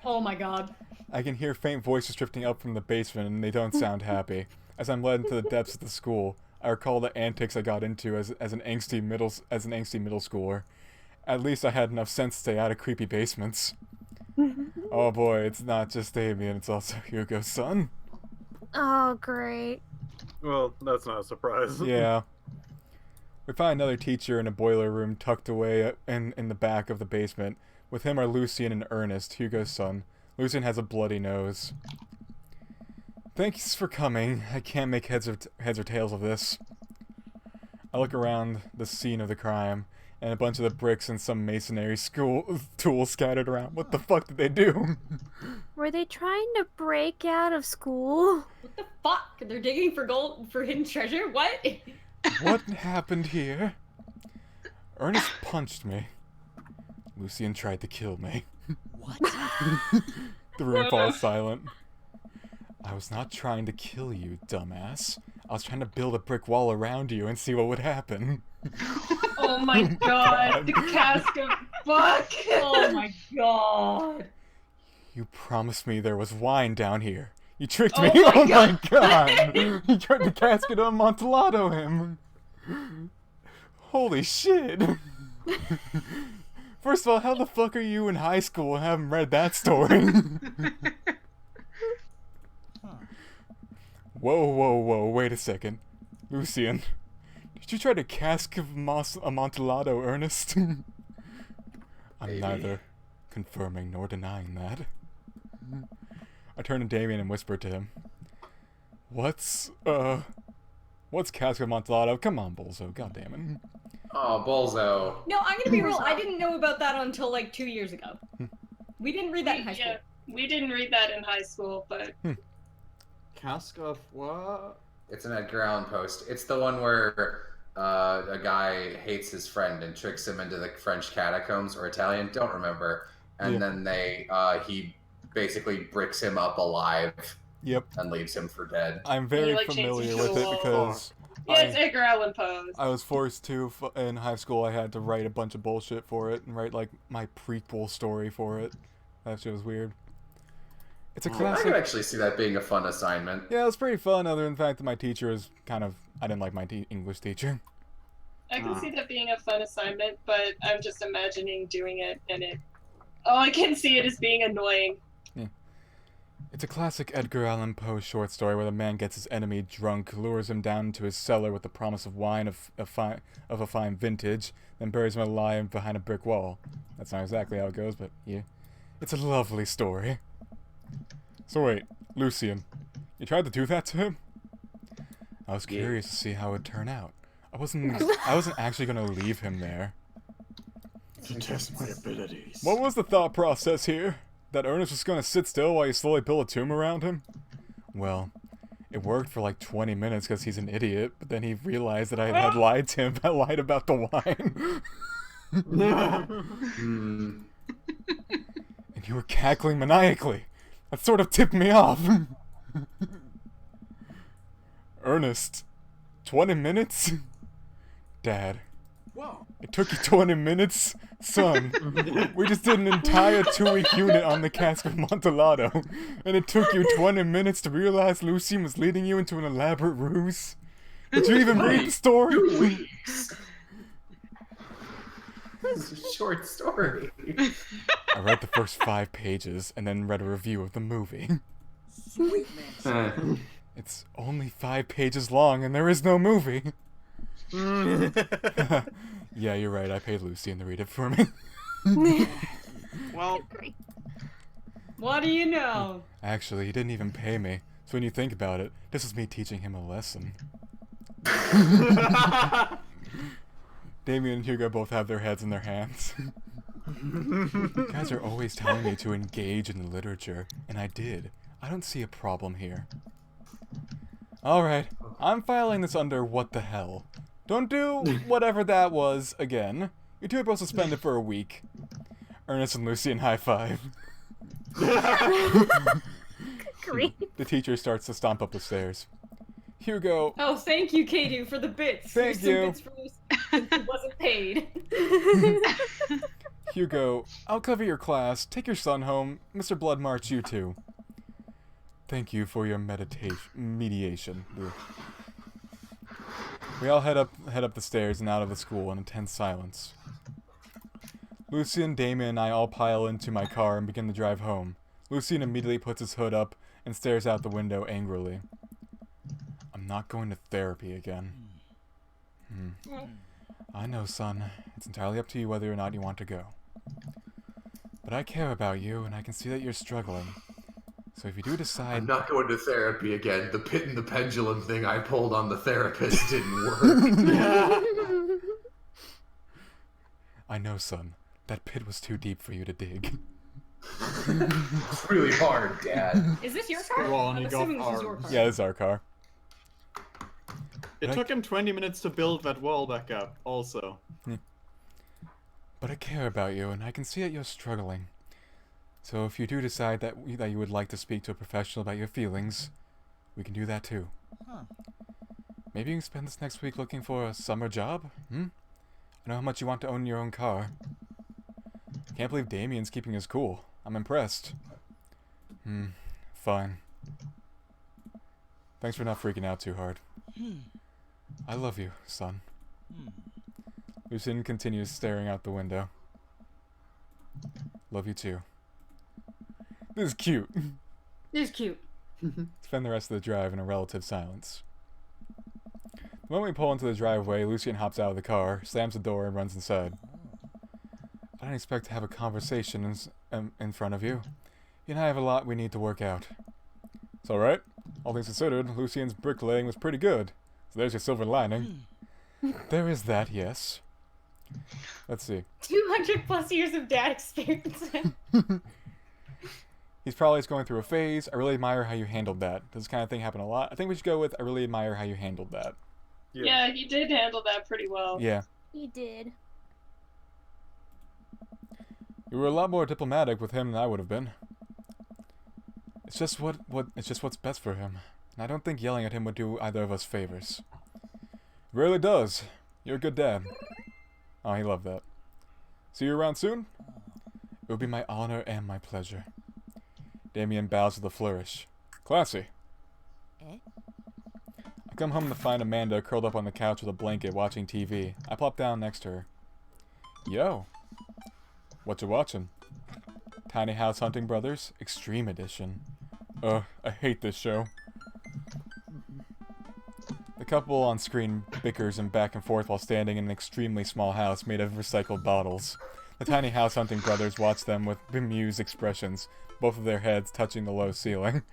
Oh my god. I can hear faint voices drifting up from the basement, and they don't sound happy. As I'm led into the depths of the school, I recall the antics I got into as an angsty middle schooler. At least I had enough sense to stay out of creepy basements. Oh boy, it's not just Damien, it's also Hugo's son. Oh, great. Well, that's not a surprise. Yeah. We find another teacher in a boiler room tucked away in the back of the basement. With him are Lucien and Ernest, Hugo's son. Lucien has a bloody nose. Thanks for coming. I can't make heads or tails of this. I look around the scene of the crime, and a bunch of the bricks and some masonry school tools scattered around. What the fuck did they do? Were they trying to break out of school? What the fuck? They're digging for gold, for hidden treasure? What? What happened here? Ernest punched me. Lucien tried to kill me. What? The room falls silent. I was not trying to kill you, dumbass. I was trying to build a brick wall around you and see what would happen. Oh my god, the cask of fuck! Oh my god. You promised me there was wine down here. You tricked Oh me. my Oh my God. god! You tried to cask it on Amontillado him. Holy shit! First of all, how the fuck are you in high school and haven't read that story? Whoa, wait a second. Lucien, did you try to cask of Amontillado, Ernest? I'm Maybe. neither confirming nor denying that. I turned to Damien and whispered to him, What's cask of Amontillado? Come on, Bulso, goddammit. Oh, Bulso. No, I'm gonna be real. I didn't know about that until like 2 years ago. We didn't read that in high school. Yeah, we didn't read that in high school, but Cask of what? It's an Edgar Allan post. It's the one where a guy hates his friend and tricks him into the French catacombs or Italian, don't remember. And then he basically bricks him up alive. Yep. And leaves him for dead. I'm very like, chains familiar him with to it a wall. because yeah, it's Edgar Allan Poe. I was forced to, in high school, I had to write a bunch of bullshit for it and write, like, my prequel story for it. That shit was weird. It's a I classic. could actually see that being a fun assignment. Yeah, it was pretty fun, other than the fact that my teacher is kind of... I didn't like my English teacher. I can see that being a fun assignment, but I'm just imagining doing it, and all I can see it as being annoying. Yeah. It's a classic Edgar Allan Poe short story where the man gets his enemy drunk, lures him down into his cellar with the promise of wine of a fine vintage, then buries him alive behind a brick wall. That's not exactly how it goes, but yeah. It's a lovely story. So wait, Lucien, you tried to do that to him? I was curious to see how it would turn out. I wasn't actually gonna leave him there. To test my abilities. What was the thought process here? That Ernest was gonna sit still while you slowly build a tomb around him? Well, it worked for like 20 minutes because he's an idiot, but then he realized that I had lied to him. I lied about the wine. And you were cackling maniacally. That sort of tipped me off. Ernest, 20 minutes? Dad, it took you 20 minutes? Son, we just did an entire 2-week unit on the cask of Amontillado, and it took you 20 minutes to realize Lucien was leading you into an elaborate ruse? Did you even read the story? 2 weeks. This is a short story. I read the first 5 pages, and then read a review of the movie. It's only 5 pages long, and there is no movie. Yeah, you're right. I paid Lucien to read it for me. Well, What do you know? Actually, he didn't even pay me. So when you think about it, this is me teaching him a lesson. Damien and Hugo both have their heads in their hands. You guys are always telling me to engage in the literature, and I did. I don't see a problem here. Alright, I'm filing this under what the hell. Don't do whatever that was again. You two are both suspended for a week. Ernest and Lucien high five. Great. The teacher starts to stomp up the stairs. Hugo. Oh, thank you, Katie, for the bits. Thank Here's some you. bits for Lucy who wasn't paid. Hugo, I'll cover your class. Take your son home. Mr. Bloodmarch, you too. Thank you for your mediation. Ugh. We all head up the stairs and out of the school in a tense silence. Lucien, Damien, and I all pile into my car and begin to drive home. Lucien immediately puts his hood up and stares out the window angrily. I'm not going to therapy again. I know, son. It's entirely up to you whether or not you want to go. But I care about you, and I can see that you're struggling. So if you do decide... I'm not going to therapy again. The pit and the pendulum thing I pulled on the therapist didn't work. I know, son. That pit was too deep for you to dig. It's really hard, Dad. Is this your car? Ron, I'm you got assuming this is your arms. car. Yeah, this is our car. It took him 20 minutes to build that wall back up, also. But I care about you, and I can see that you're struggling. So if you do decide that you would like to speak to a professional about your feelings, we can do that too. Huh. Maybe you can spend this next week looking for a summer job? I know how much you want to own your own car. Can't believe Damien's keeping his cool. I'm impressed. Fine. Thanks for not freaking out too hard. I love you, son. Lucien continues staring out the window. Love you too. This is cute. This is cute. Spend the rest of the drive in a relative silence. The moment we pull into the driveway, Lucien hops out of the car, slams the door, and runs inside. I don't expect to have a conversation in front of you. You and I have a lot we need to work out. It's alright. All things considered, Lucien's bricklaying was pretty good. So there's your silver lining. There is that, yes. Let's see. 200 plus years of dad experience. He's probably just going through a phase. I really admire how you handled that. This kind of thing happened a lot. I think we should go with I really admire how you handled that. Yeah, he did handle that pretty well. Yeah. He did. You were a lot more diplomatic with him than I would have been. It's just what's best for him. And I don't think yelling at him would do either of us favors. It really does. You're a good dad. Oh, he loved that. See you around soon? It would be my honor and my pleasure. Damien bows with a flourish. Classy. I come home to find Amanda curled up on the couch with a blanket watching TV. I plop down next to her. Yo. What you watching? Tiny House Hunting Brothers, Extreme Edition. Ugh, I hate this show. The couple on screen bickers and back and forth while standing in an extremely small house made of recycled bottles. The Tiny House Hunting Brothers watch them with bemused expressions, both of their heads touching the low ceiling.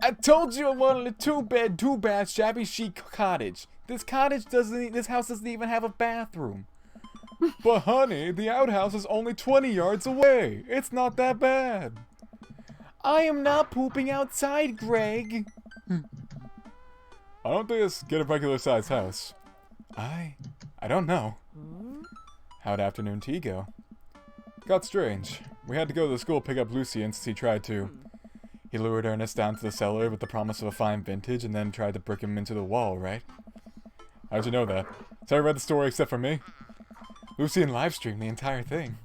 I told you I wanted a two-bed, two-bath, shabby chic cottage. This house doesn't even have a bathroom. But honey, the outhouse is only 20 yards away. It's not that bad. I am not pooping outside, Greg. I don't think let's get a regular sized house. I don't know. How'd afternoon tea go? Got strange. We had to go to the school pick up Lucien since he tried to. He lured Ernest down to the cellar with the promise of a fine vintage and then tried to brick him into the wall, right? How'd you know that? Has everyone read the story except for me? Lucien livestreamed the entire thing.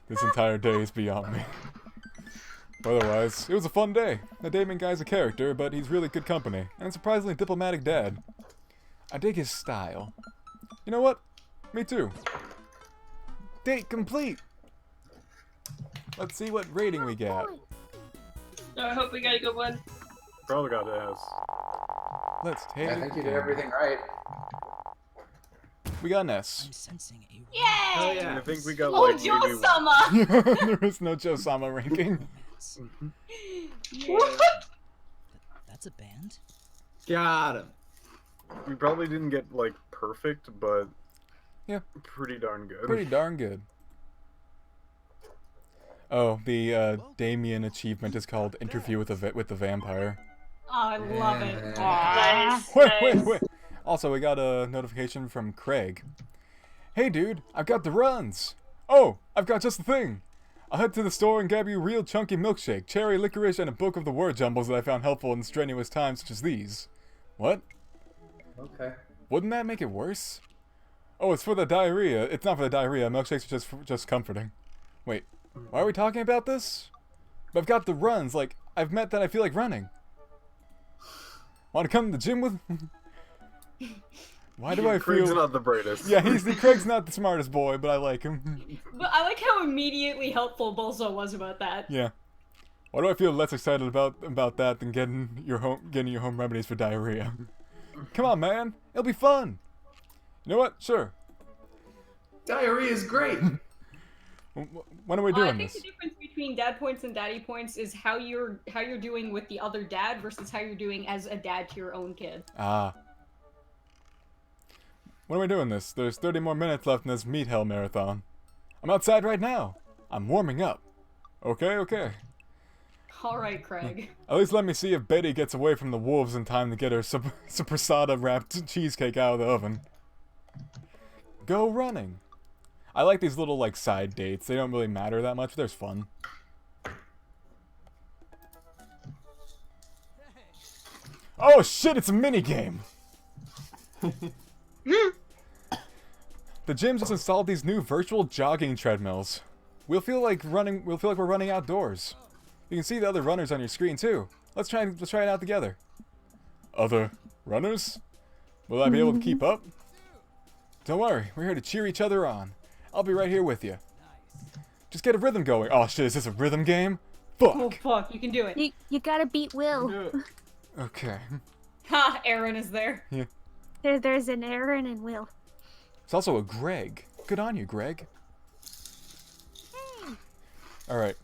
This entire day is beyond me. Otherwise, it was a fun day. The Damien guy's a character, but he's really good company, and surprisingly diplomatic dad. I dig his style. You know what? Me too. Date complete! Let's see what rating we get. I hope we got a good one. Probably got an S. Let's take I think you did everything right. We got an S. I'm sensing a Yay! Oh And yeah. I think we got Oh, like Joe maybe Sama! There is no Joe-sama ranking. That's a band. Got him. we probably didn't get like perfect, but Yeah. pretty darn good. Pretty darn good. Oh, the Damien Achievement is called Interview with the Vampire. Oh, I love it. Nice. Wait. Also, we got a notification from Craig. Hey dude, I've got the runs! Oh, I've got just the thing! I'll head to the store and grab you a real chunky milkshake, cherry licorice, and a book of the word jumbles that I found helpful in strenuous times such as these. What? Okay. Wouldn't that make it worse? Oh, it's for the diarrhea. It's not for the diarrhea. Milkshakes are just comforting. Wait, why are we talking about this? But I've got the runs. Like, I've met that I feel like running. Want to come to the gym with? Why do I Craig's feel? not the brightest. Yeah, Craig's not the smartest boy, but I like him. But I like how immediately helpful Bulso was about that. Yeah. Why do I feel less excited about that than getting your home remedies for diarrhea? Come on, man. It'll be fun. You know what? Sure. Diarrhea is great. When are we I doing think this? the difference between dad points and daddy points is how you're doing with the other dad versus how you're doing as a dad to your own kid. Ah. When are we doing this? There's 30 more minutes left in this Meat Hell marathon. I'm outside right now. I'm warming up. Okay. All right, Craig. At least let me see if Betty gets away from the wolves in time to get her Suprasada wrapped cheesecake out of the oven. Go running. I like these little, like, side dates. They don't really matter that much, but there's fun. Oh shit, it's a minigame! The gym just installed these new virtual jogging treadmills. We'll feel like we're running outdoors. You can see the other runners on your screen too. Let's try it out together. Other runners? Will I be able to keep up? Don't worry, we're here to cheer each other on. I'll be right here with you. Just get a rhythm going. Oh shit, is this a rhythm game? Fuck! Oh fuck, you can do it. You gotta beat Will. Okay. Ha, Aaron is there. Yeah. There's an Aaron and Will. It's also a Greg. Good on you, Greg. Alright.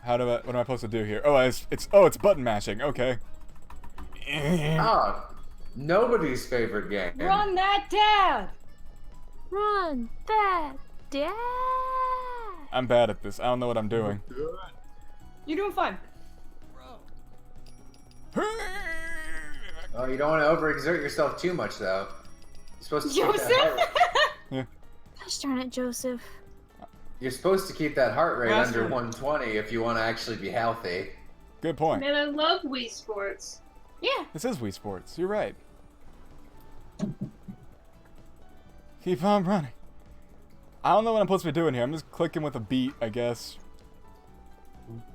What am I supposed to do here? Oh, it's button mashing. Okay. Ah, nobody's favorite game. Run that dad! Run that dad! I'm bad at this. I don't know what I'm doing. You're doing fine. Oh, you don't want to overexert yourself too much, though. You're supposed to keep that Joseph? Yeah. Gosh darn it, Joseph. You're supposed to keep that heart rate Master. under 120 if you want to actually be healthy. Good point. Man, I love Wii Sports. Yeah. This is Wii Sports. You're right. Keep on running. I don't know what I'm supposed to be doing here. I'm just clicking with a beat, I guess.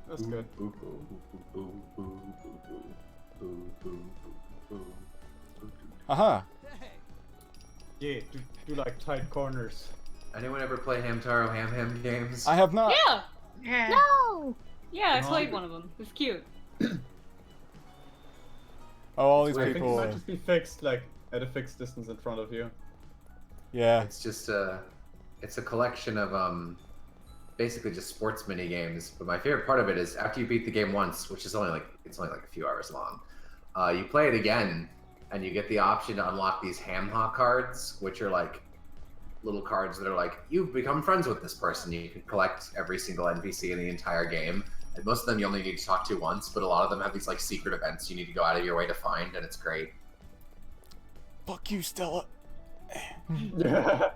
That's good. Aha. Yeah, do like tight corners. Anyone ever play Hamtaro Ham games? I have not. Yeah! Yeah. No! Yeah, I played one of them. It was cute. Oh, all these I think it people. might just be fixed, like, at a fixed distance in front of you. Yeah. It's just it's a collection of basically just sports mini games. But my favorite part of it is after you beat the game once, which is only like a few hours long, you play it again, and you get the option to unlock these ham hock cards, which are like little cards that are like, you've become friends with this person. You can collect every single NPC in the entire game. And most of them you only need to talk to once, but a lot of them have these like secret events you need to go out of your way to find, and it's great. Fuck you, Stella. Yeah.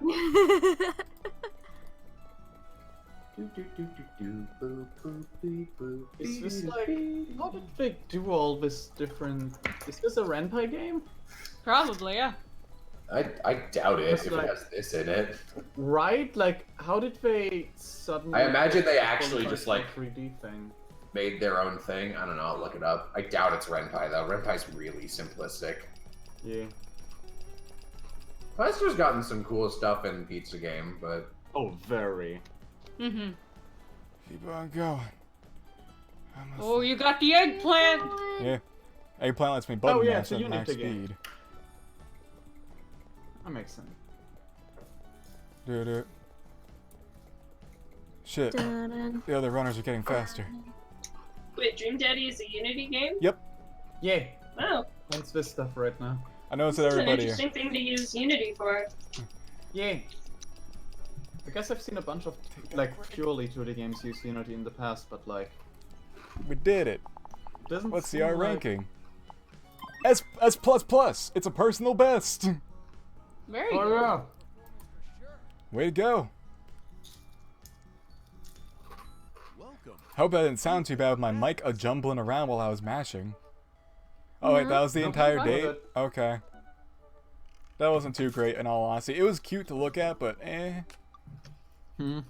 Is this like, how did they do all this different? Is this a Renpai game? Probably, yeah. I doubt it It's if like- it has this in it. Right? Like, how did they suddenly? I imagine they actually just like 3D thing. made their own thing. I don't know. I'll look it up. I doubt it's Renpai though. Renpai's really simplistic. Yeah. Lester's gotten some cool stuff in Pizza Game, but Oh, very. Mm-hmm. Keep on going. Oh, you got the eggplant! Yeah. Eggplant lets me button Oh, yeah, mash it's a at Unity max game. speed. That makes sense. Dude. Shit. Dun-dun. The other runners are getting faster. Wait, Dream Daddy is a Unity game? Yeah. Wow, Hence this stuff right now. I noticed that that's an everybody. interesting thing to use Unity for. Yeah. I guess I've seen a bunch of like purely 2D games use Unity in the past, but like We did it. it doesn't. Let's see seem our like... ranking. S plus plus. It's a personal best. Very Oh good. yeah. Way to go. Hope that didn't sound too bad with my mic a-jumbling around while I was mashing. Oh wait, that was the No, entire I'm fine with date? it. Okay. That wasn't too great in all honesty. It was cute to look at, but eh. I'm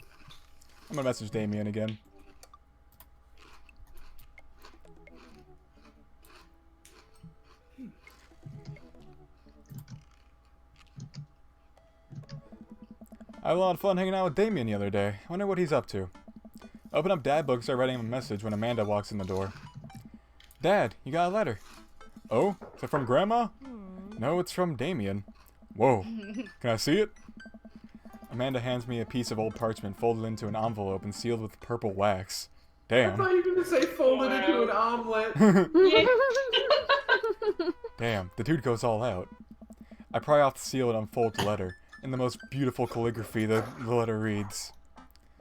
gonna message Damien again. I had a lot of fun hanging out with Damien the other day. I wonder what he's up to. Open up Dad book and start writing him a message when Amanda walks in the door. Dad, you got a letter. Oh? Is it from Grandma? No, it's from Damien. Whoa. Can I see it? Amanda hands me a piece of old parchment folded into an envelope and sealed with purple wax. I Damn. thought you were gonna say folded into an omelet. Damn, the dude goes all out. I pry off the seal and unfold the letter. In the most beautiful calligraphy, the letter reads,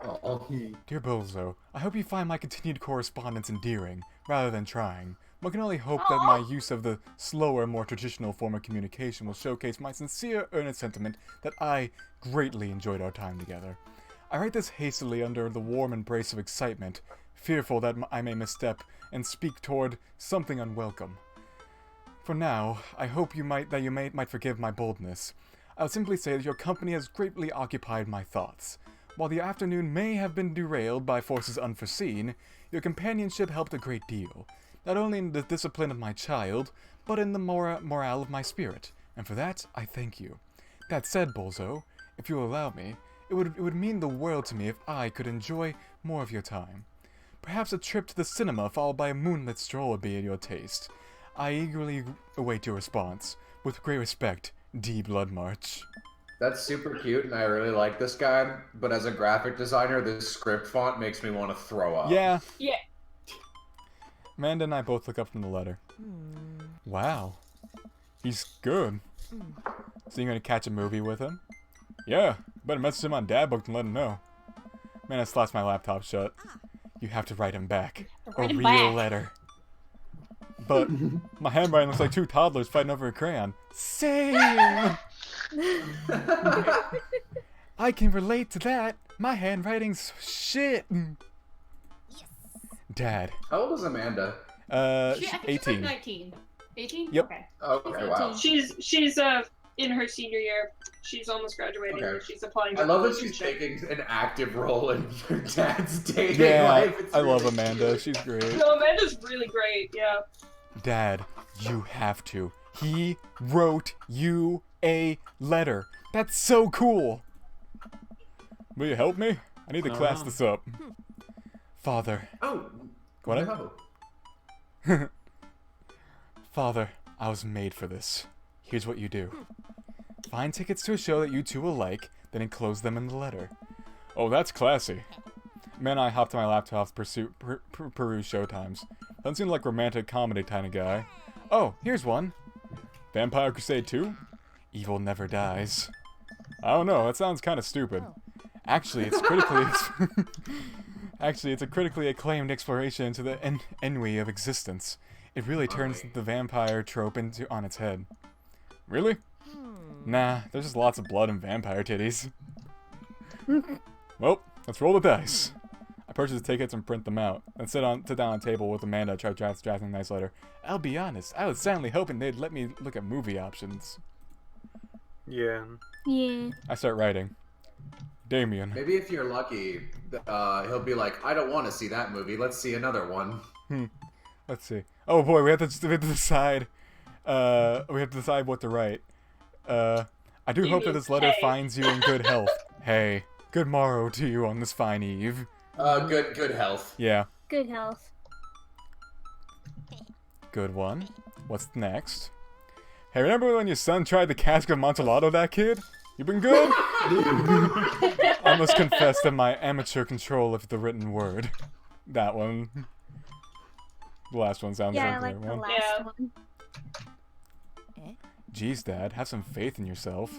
Oh, Dear Bulso, I hope you find my continued correspondence endearing, rather than trying. One can only hope that my use of the slower, more traditional form of communication will showcase my sincere, earnest sentiment that I greatly enjoyed our time together. I write this hastily under the warm embrace of excitement, fearful that I may misstep and speak toward something unwelcome. For now, I hope you might forgive my boldness. I would simply say that your company has greatly occupied my thoughts. While the afternoon may have been derailed by forces unforeseen, your companionship helped a great deal, not only in the discipline of my child, but in the morale of my spirit, and for that, I thank you. That said, Bulso, if you will allow me, it would mean the world to me if I could enjoy more of your time. Perhaps a trip to the cinema followed by a moonlit stroll would be in your taste. I eagerly await your response. With great respect, D. Bloodmarch. That's super cute, and I really like this guy, but as a graphic designer, this script font makes me want to throw up. Yeah. Yeah. Amanda and I both look up from the letter. Wow. He's good. So you're gonna catch a movie with him? Yeah. Better message him on Dadbook and let him know. Man, I slapped my laptop shut. You have to write him back. A real letter. But my handwriting looks like two toddlers fighting over a crayon. Same! I can relate to that. My handwriting's shit. Dad. How old is Amanda? She's 18. like 19. 18? Yep. Okay. Okay, wow. She's in her senior year. She's almost graduating. Okay. She's applying. I love that college she's and shit. taking an active role in her dad's dating Yeah, life. It's I love really Amanda. cute. She's great. No, Amanda's really great. Yeah. Dad, you have to. He wrote you a letter. That's so cool. Will you help me? I need to class this up. Father. Oh, What? no. Father, I was made for this. Here's what you do. Find tickets to a show that you two will like, then enclose them in the letter. Oh, that's classy. Man, I hopped on my laptop to peruse showtimes. Doesn't seem like romantic comedy kind of guy. Oh, here's one. Vampire Crusade 2? Evil never dies. I don't know, that sounds kind of stupid. Actually, it's critically... Actually, it's a critically acclaimed exploration into the ennui of existence. It really turns the vampire trope on its head. Really? Nah, there's just lots of blood and vampire titties. Well, let's roll the dice. I purchased the tickets and print them out, then sit down on a table with Amanda, try drafting a nice letter. I'll be honest, I was sadly hoping they'd let me look at movie options. Yeah. Yeah. I start writing. Damien. Maybe if you're lucky, he'll be like, I don't want to see that movie. Let's see another one. Let's see. Oh boy, we have to decide. We have to decide what to write. I do hope that this letter finds you in good health. Hey, good morrow to you on this fine eve. Good health. Yeah. Good health. Good one. What's next? Hey, remember when your son tried the cask of Amontillado, that kid? You been good? I must confess that my amateur control of the written word. That one. The last one sounds Yeah, I like like the the one. last one. Geez, Dad, have some faith in yourself.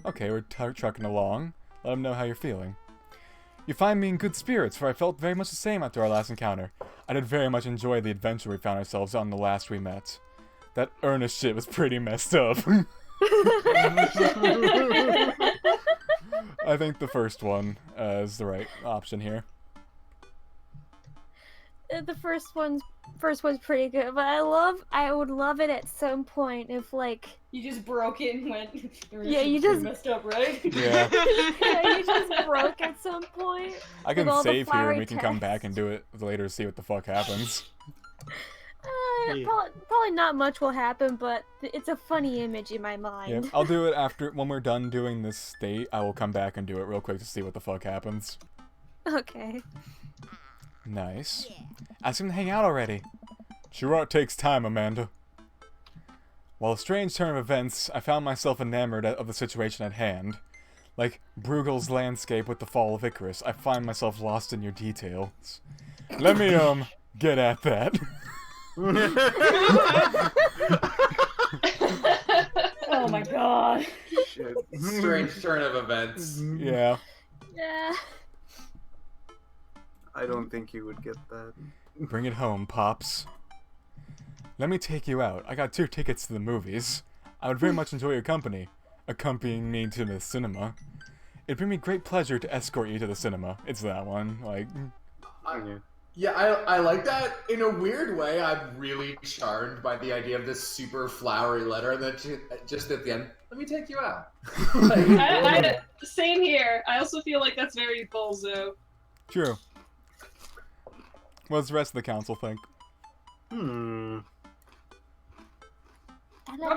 Okay, we're trucking along. Let him know how you're feeling. You find me in good spirits, for I felt very much the same after our last encounter. I did very much enjoy the adventure we found ourselves on the last we met. That earnest shit was pretty messed up. I think the first one is the right option here. The first one's pretty good, but I would love it at some point if like You just broke it and went. Yeah, you just messed up, right? Yeah. yeah, you just broke at some point. I can with all the save here and flowery we can come text. back and do it later to see what the fuck happens. Yeah. Probably not much will happen, but it's a funny image in my mind. Yeah, I'll do it after, when we're done doing this state, I will come back and do it real quick to see what the fuck happens. Okay. Nice. Ask him to hang out already. Sure, it takes time, Amanda. While a strange turn of events, I found myself enamored of the situation at hand. Like Bruegel's landscape with the fall of Icarus, I find myself lost in your details. Let me, get at that. Oh my god. Shit. Strange turn of events. Yeah. Yeah. I don't think you would get that. Bring it home, Pops. Let me take you out. I got 2 tickets to the movies. I would very much enjoy your company, accompanying me to the cinema. It'd bring me great pleasure to escort you to the cinema. It's that one, like... Yeah, I like that. In a weird way, I'm really charmed by the idea of this super flowery letter, and then just at the end, let me take you out. I, same here. I also feel like that's very Bulso. True. What does the rest of the council think? Probably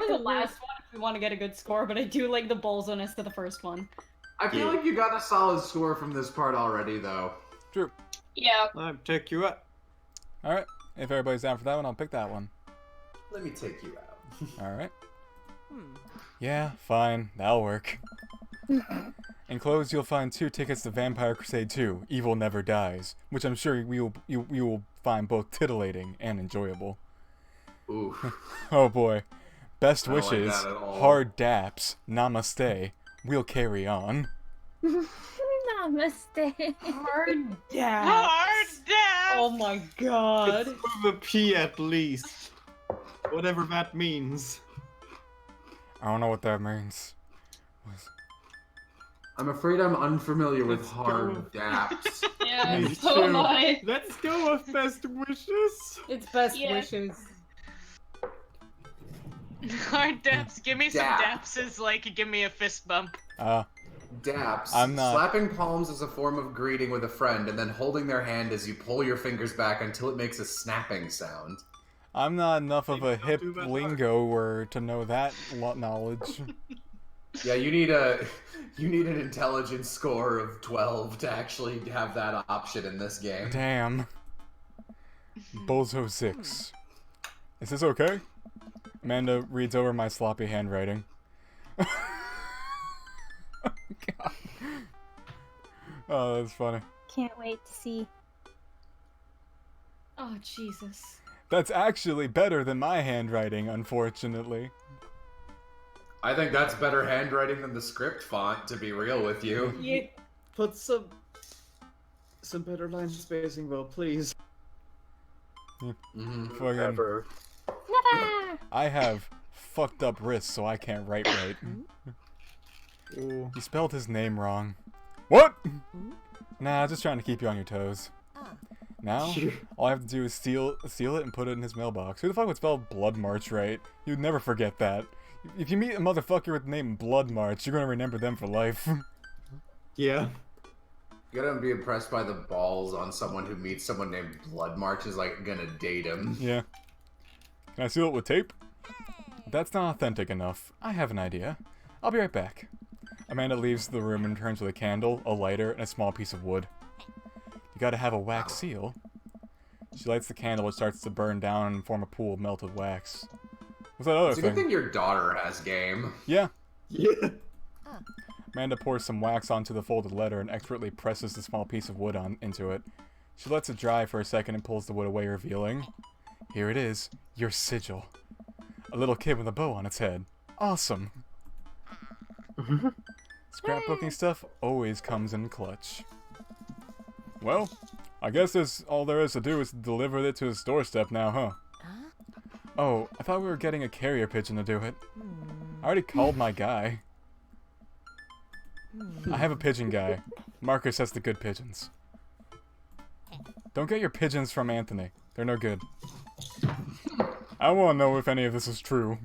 the last one if we want to get a good score, but I do like the Bulso-ness to the first one. I feel like you got a solid score from this part already, though. True. Yeah. I'll take you out. Alright, if everybody's down for that one, I'll pick that one. Let me take you out. Alright. Yeah, fine. That'll work. Enclosed, you'll find 2 tickets to Vampire Crusade 2, Evil Never Dies, which I'm sure you will find both tittillating and enjoyable. Ooh. Oh boy. Best I don't like wishes, that at all. hard daps, namaste. We'll carry on. Namaste. Hard dab. Hard dab! Oh my god. It's with a P at least. Whatever that means. I don't know what that means. I'm afraid I'm unfamiliar with Let's hard go. daps. Yeah, Me so am too. I. Let's go with best wishes. It's best Yeah. wishes. Hard daps. Give me some Dap. dapses, like give me a fist bump. Daps. I'm not- Slapping palms is a form of greeting with a friend, and then holding their hand as you pull your fingers back until it makes a snapping sound. I'm not enough of a Don't hip do that lingo word to know that knowledge. Yeah, you need an intelligence score of 12 to actually have that option in this game. Damn. Bulso Zikz. Is this okay? Amanda reads over my sloppy handwriting. Oh, God. Oh, that's funny. Can't wait to see. Oh, Jesus. That's actually better than my handwriting, unfortunately. I think that's better handwriting than the script font, to be real with you. Yeah. Put some better line spacing, though, please. Mm-hmm. Fucking, Ever. I have fucked up wrists, so I can't write right. Ooh. You spelled his name wrong. What? Nah, just trying to keep you on your toes. Now, all I have to do is seal it and put it in his mailbox. Who the fuck would spell Blood March right? You'd never forget that. If you meet a motherfucker with the name Blood March, you're gonna remember them for life. Yeah. You gotta be impressed by the balls on someone who meets someone named Blood March is like gonna date him. Yeah. Can I seal it with tape? That's not authentic enough. I have an idea. I'll be right back. Amanda leaves the room and returns with a candle, a lighter, and a small piece of wood. You gotta have a wax seal. She lights the candle, which starts to burn down and form a pool of melted wax. What's that other It's a good thing? thing your daughter has game. Yeah. Yeah. Amanda pours some wax onto the folded letter and expertly presses the small piece of wood into it. She lets it dry for a second and pulls the wood away, revealing... Here it is, your sigil. A little kid with a bow on its head. Awesome. Scrapbooking stuff always comes in clutch. Well, I guess that's all there is to do is deliver it to his doorstep now, huh? Oh, I thought we were getting a carrier pigeon to do it. I already called my guy. I have a pigeon guy. Marcus has the good pigeons. Don't get your pigeons from Anthony. They're no good. I want to know if any of this is true.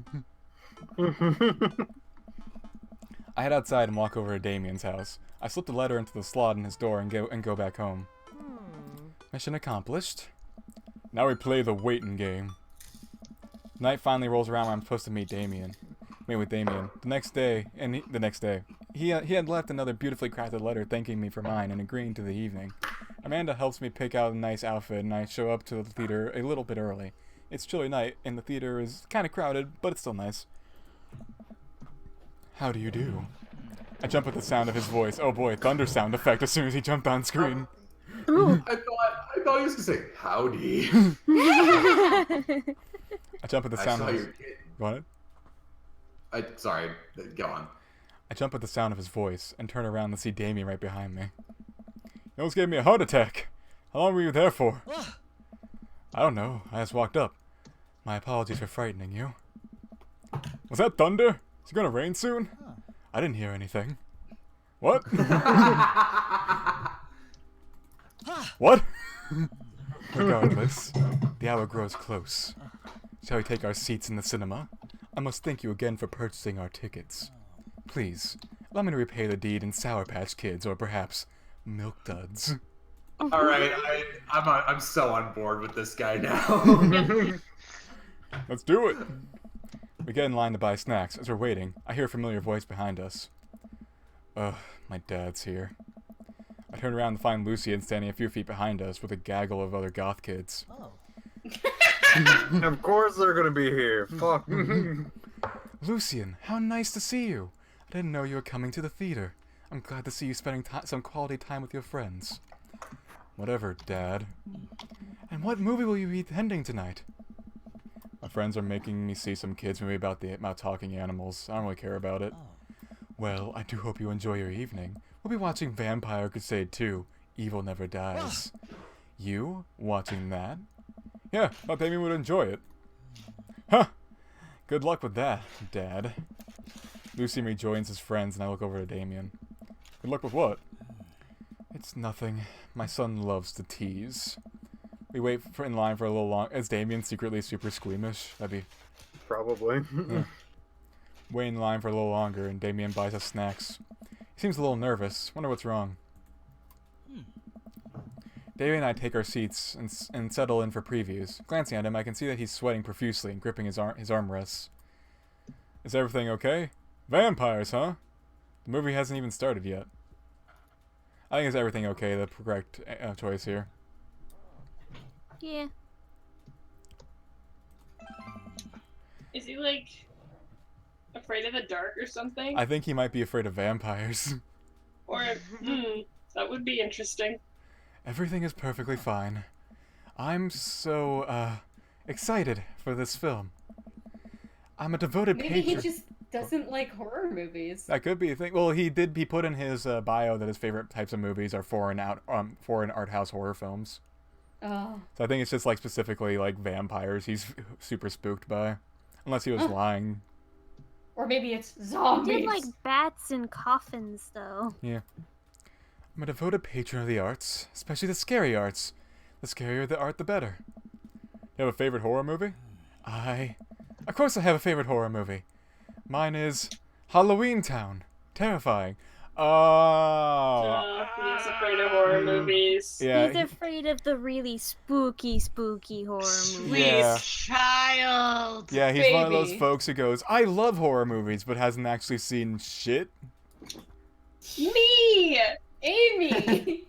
I head outside and walk over to Damiens House. I slip the letter into the slot in his door and go back home. Mission accomplished. Now we play the waiting game. Night finally rolls around when I'm supposed to meet Damien. Meet with Damien. The next day, he had left another beautifully crafted letter thanking me for mine and agreeing to the evening. Amanda helps me pick out a nice outfit and I show up to the theater a little bit early. It's chilly night and the theater is kind of crowded, but it's still nice. How do you do? I jump at the sound of his voice. Oh boy, thunder sound effect as soon as he jumped on screen. I thought he was gonna say howdy. I jump at the I sound saw of his... your kid. Go on. Sorry, go on. I jump at the sound of his voice and turn around to see Damien right behind me. You almost gave me a heart attack. How long were you there for? I don't know. I just walked up. My apologies for frightening you. Was that thunder? Is it gonna rain soon? Huh. I didn't hear anything. What? What? Regardless, the hour grows close. Shall we take our seats in the cinema? I must thank you again for purchasing our tickets. Please, allow me to repay the deed in Sour Patch Kids, or perhaps Milk Duds. All right, I'm so on board with this guy now. Let's do it! We get in line to buy snacks. As we're waiting, I hear a familiar voice behind us. Ugh, my dad's here. I turn around to find Lucien standing a few feet behind us with a gaggle of other goth kids. Oh. Of course they're gonna be here. Fuck. Lucien, how nice to see you. I didn't know you were coming to the theater. I'm glad to see you spending some quality time with your friends. Whatever, Dad. And what movie will you be attending tonight? My friends are making me see some kids movie about talking animals. I don't really care about it. Oh. Well, I do hope you enjoy your evening. We'll be watching Vampire Crusade 2, Evil Never Dies. You? Watching that? Yeah, thought Damien would enjoy it. Huh! Good luck with that, Dad. Lucien rejoins his friends and I look over to Damien. Good luck with what? It's nothing. My son loves to tease. We wait in line for a little long. Is Damien secretly super squeamish? That'd be... Probably. Yeah. Wait in line for a little longer, and Damien buys us snacks. He seems a little nervous. Wonder what's wrong. Damien and I take our seats and settle in for previews. Glancing at him, I can see that he's sweating profusely and gripping his armrests. Is everything okay? Vampires, huh? The movie hasn't even started yet. I think it's everything okay, the correct choice here. Yeah. Is he like afraid of the dark or something? I think he might be afraid of vampires. Or that would be interesting. Everything is perfectly fine. I'm so excited for this film. I'm a devoted Maybe he patron. just doesn't like horror movies. That could be a thing. Well, he put in his bio that his favorite types of movies are foreign art house horror films. Oh. So I think it's just like specifically like vampires he's super spooked by. Unless he was lying. Or maybe it's I zombies. did like bats and coffins, though. Yeah. I'm a devoted patron of the arts, especially the scary arts. The scarier the art, the better. You have a favorite horror movie? Of course I have a favorite horror movie. Mine is Halloween Town. Terrifying. Oh. He's afraid of horror movies. Yeah. He's afraid of the really spooky horror movies. Yeah. Child. Yeah, he's one of those Baby. folks who goes, I love horror movies, but hasn't actually seen shit. Me! Amy!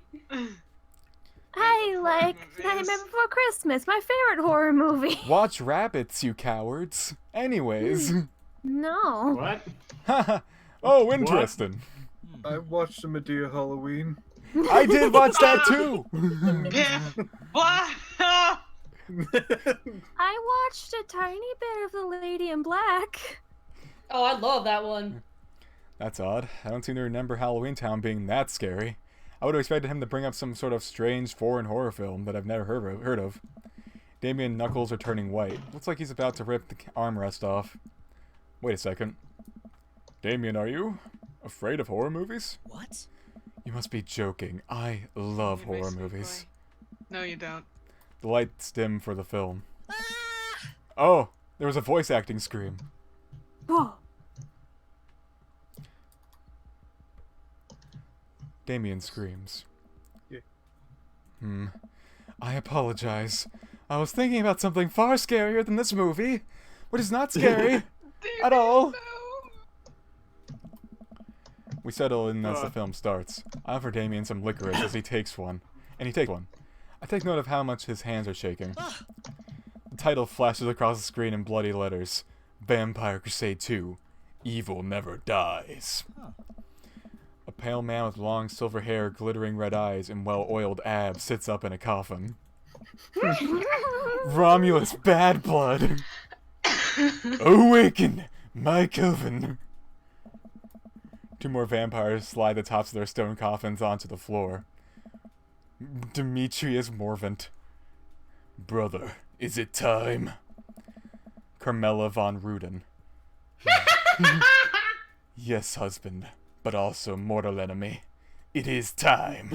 I like Nightmare Before Christmas, my favorite horror movie. Watch rabbits, you cowards. Anyways. No. What? Haha. Oh, interesting. I watched a Medea Halloween. I did watch that too. What? I watched a tiny bit of The Lady in Black. Oh, I love that one. That's odd. I don't seem to remember Halloween Town being that scary. I would have expected him to bring up some sort of strange foreign horror film that I've never heard of. Damien's knuckles are turning white. Looks like he's about to rip the armrest off. Wait a second. Damien, are you afraid of horror movies? What? You must be joking. I love You horror basically- movies. No, you don't. The lights dim for the film. Oh, there was a voice acting scream. Oh. Damien screams. Yeah. I apologize. I was thinking about something far scarier than this movie, which is not scary at all. We settle in as the film starts. I offer Damien some licorice as he takes one. And he takes one. I take note of how much his hands are shaking. The title flashes across the screen in bloody letters. Vampire Crusade 2. Evil Never Dies. A pale man with long silver hair, glittering red eyes, and well-oiled abs sits up in a coffin. Romulus Bad Blood! Awaken, my coven! Two more vampires slide the tops of their stone coffins onto the floor. Demetrius Morvant. Brother, is it time? Carmela von Ruden. Yes, husband, but also mortal enemy. It is time.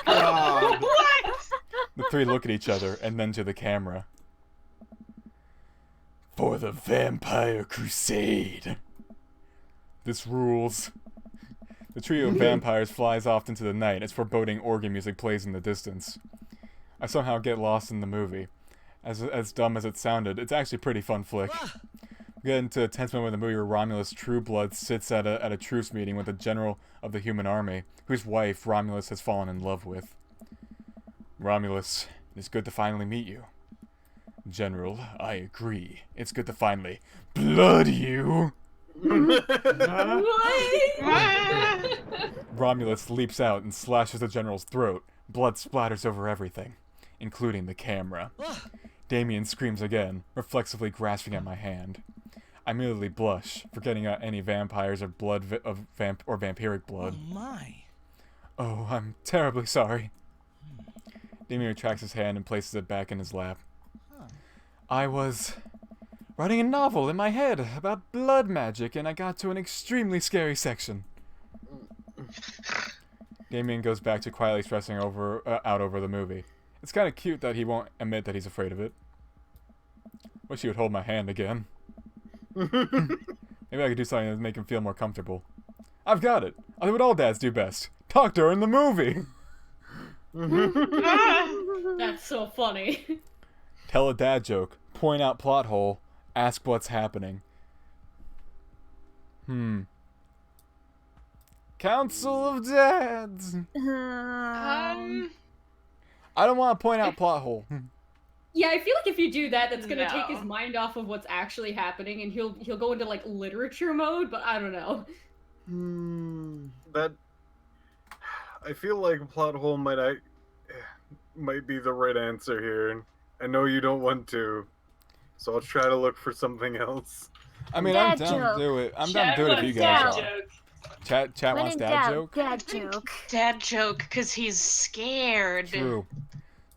God. The three look at each other and then to the camera. For the Vampire Crusade. This rules. The trio of vampires flies off into the night as foreboding organ music plays in the distance. I somehow get lost in the movie. As dumb as it sounded, it's actually a pretty fun flick. We get into a tense moment in the movie where Romulus Trueblood sits at a truce meeting with a general of the human army, whose wife Romulus has fallen in love with. Romulus, it's good to finally meet you. General, I agree. It's good to finally blood you. Romulus leaps out and slashes the general's throat. Blood splatters over everything, including the camera. Damien screams again, reflexively grasping at my hand. I immediately blush, forgetting any vampires or vampiric blood. Oh my. Oh, I'm terribly sorry. Damien retracts his hand and places it back in his lap. I was writing a novel in my head about blood magic, and I got to an extremely scary section. Damien goes back to quietly stressing out over the movie. It's kind of cute that he won't admit that he's afraid of it. Wish he would hold my hand again. Maybe I could do something to make him feel more comfortable. I've got it. I'll do what all dads do best. Talk during the movie. That's so funny. Tell a dad joke. Point out plot hole. Ask what's happening. Council of Dads. I don't want to point out plot hole. Yeah, I feel like if you do that, that's gonna take his No. mind off of what's actually happening, and he'll go into like literature mode. But I don't know. That I feel like plot hole might be the right answer here. I know you don't want to, so I'll try to look for something else. I mean, I'm Dad down joke. to do it. I'm down to do it if you Dad guys are. joke. Chat When wants in dad doubt, joke? dad joke. Dad joke, because he's scared. True.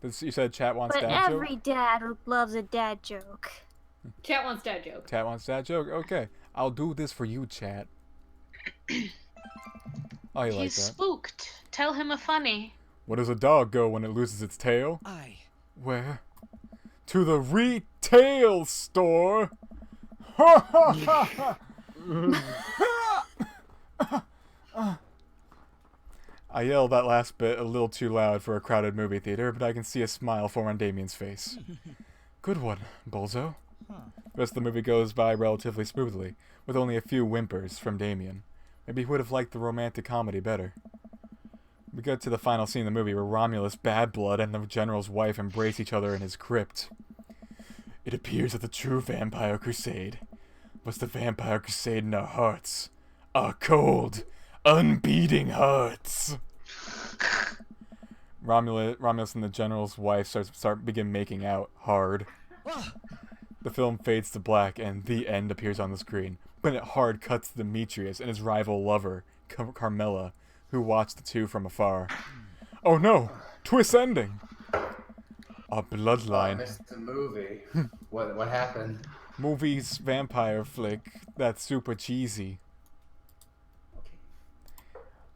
You said chat wants But dad every joke? dad loves a dad joke. Chat wants dad joke. Chat wants dad joke? Okay. I'll do this for you, chat. Oh, you like He's that. spooked. Tell him a funny. Where does a dog go when it loses its tail? I. Where? To the retail store. Ha ha ha ha. I yelled that last bit a little too loud for a crowded movie theater, but I can see a smile form on Damien's face. Good one, Bulso. The rest of the movie goes by relatively smoothly, with only a few whimpers from Damien. Maybe he would have liked the romantic comedy better. We get to the final scene of the movie where Romulus Bad Blood and the General's wife embrace each other in his crypt. It appears that the true Vampire Crusade was the Vampire Crusade in our hearts. Our cold, unbeating hearts. Romulus and the General's wife begin making out hard. The film fades to black and the end appears on the screen, but it hard cuts to Demetrius and his rival lover, Carmela, who watch the two from afar. Oh no! Twist ending! Our I bloodline. missed the movie. What happened? Movie's vampire flick that's super cheesy.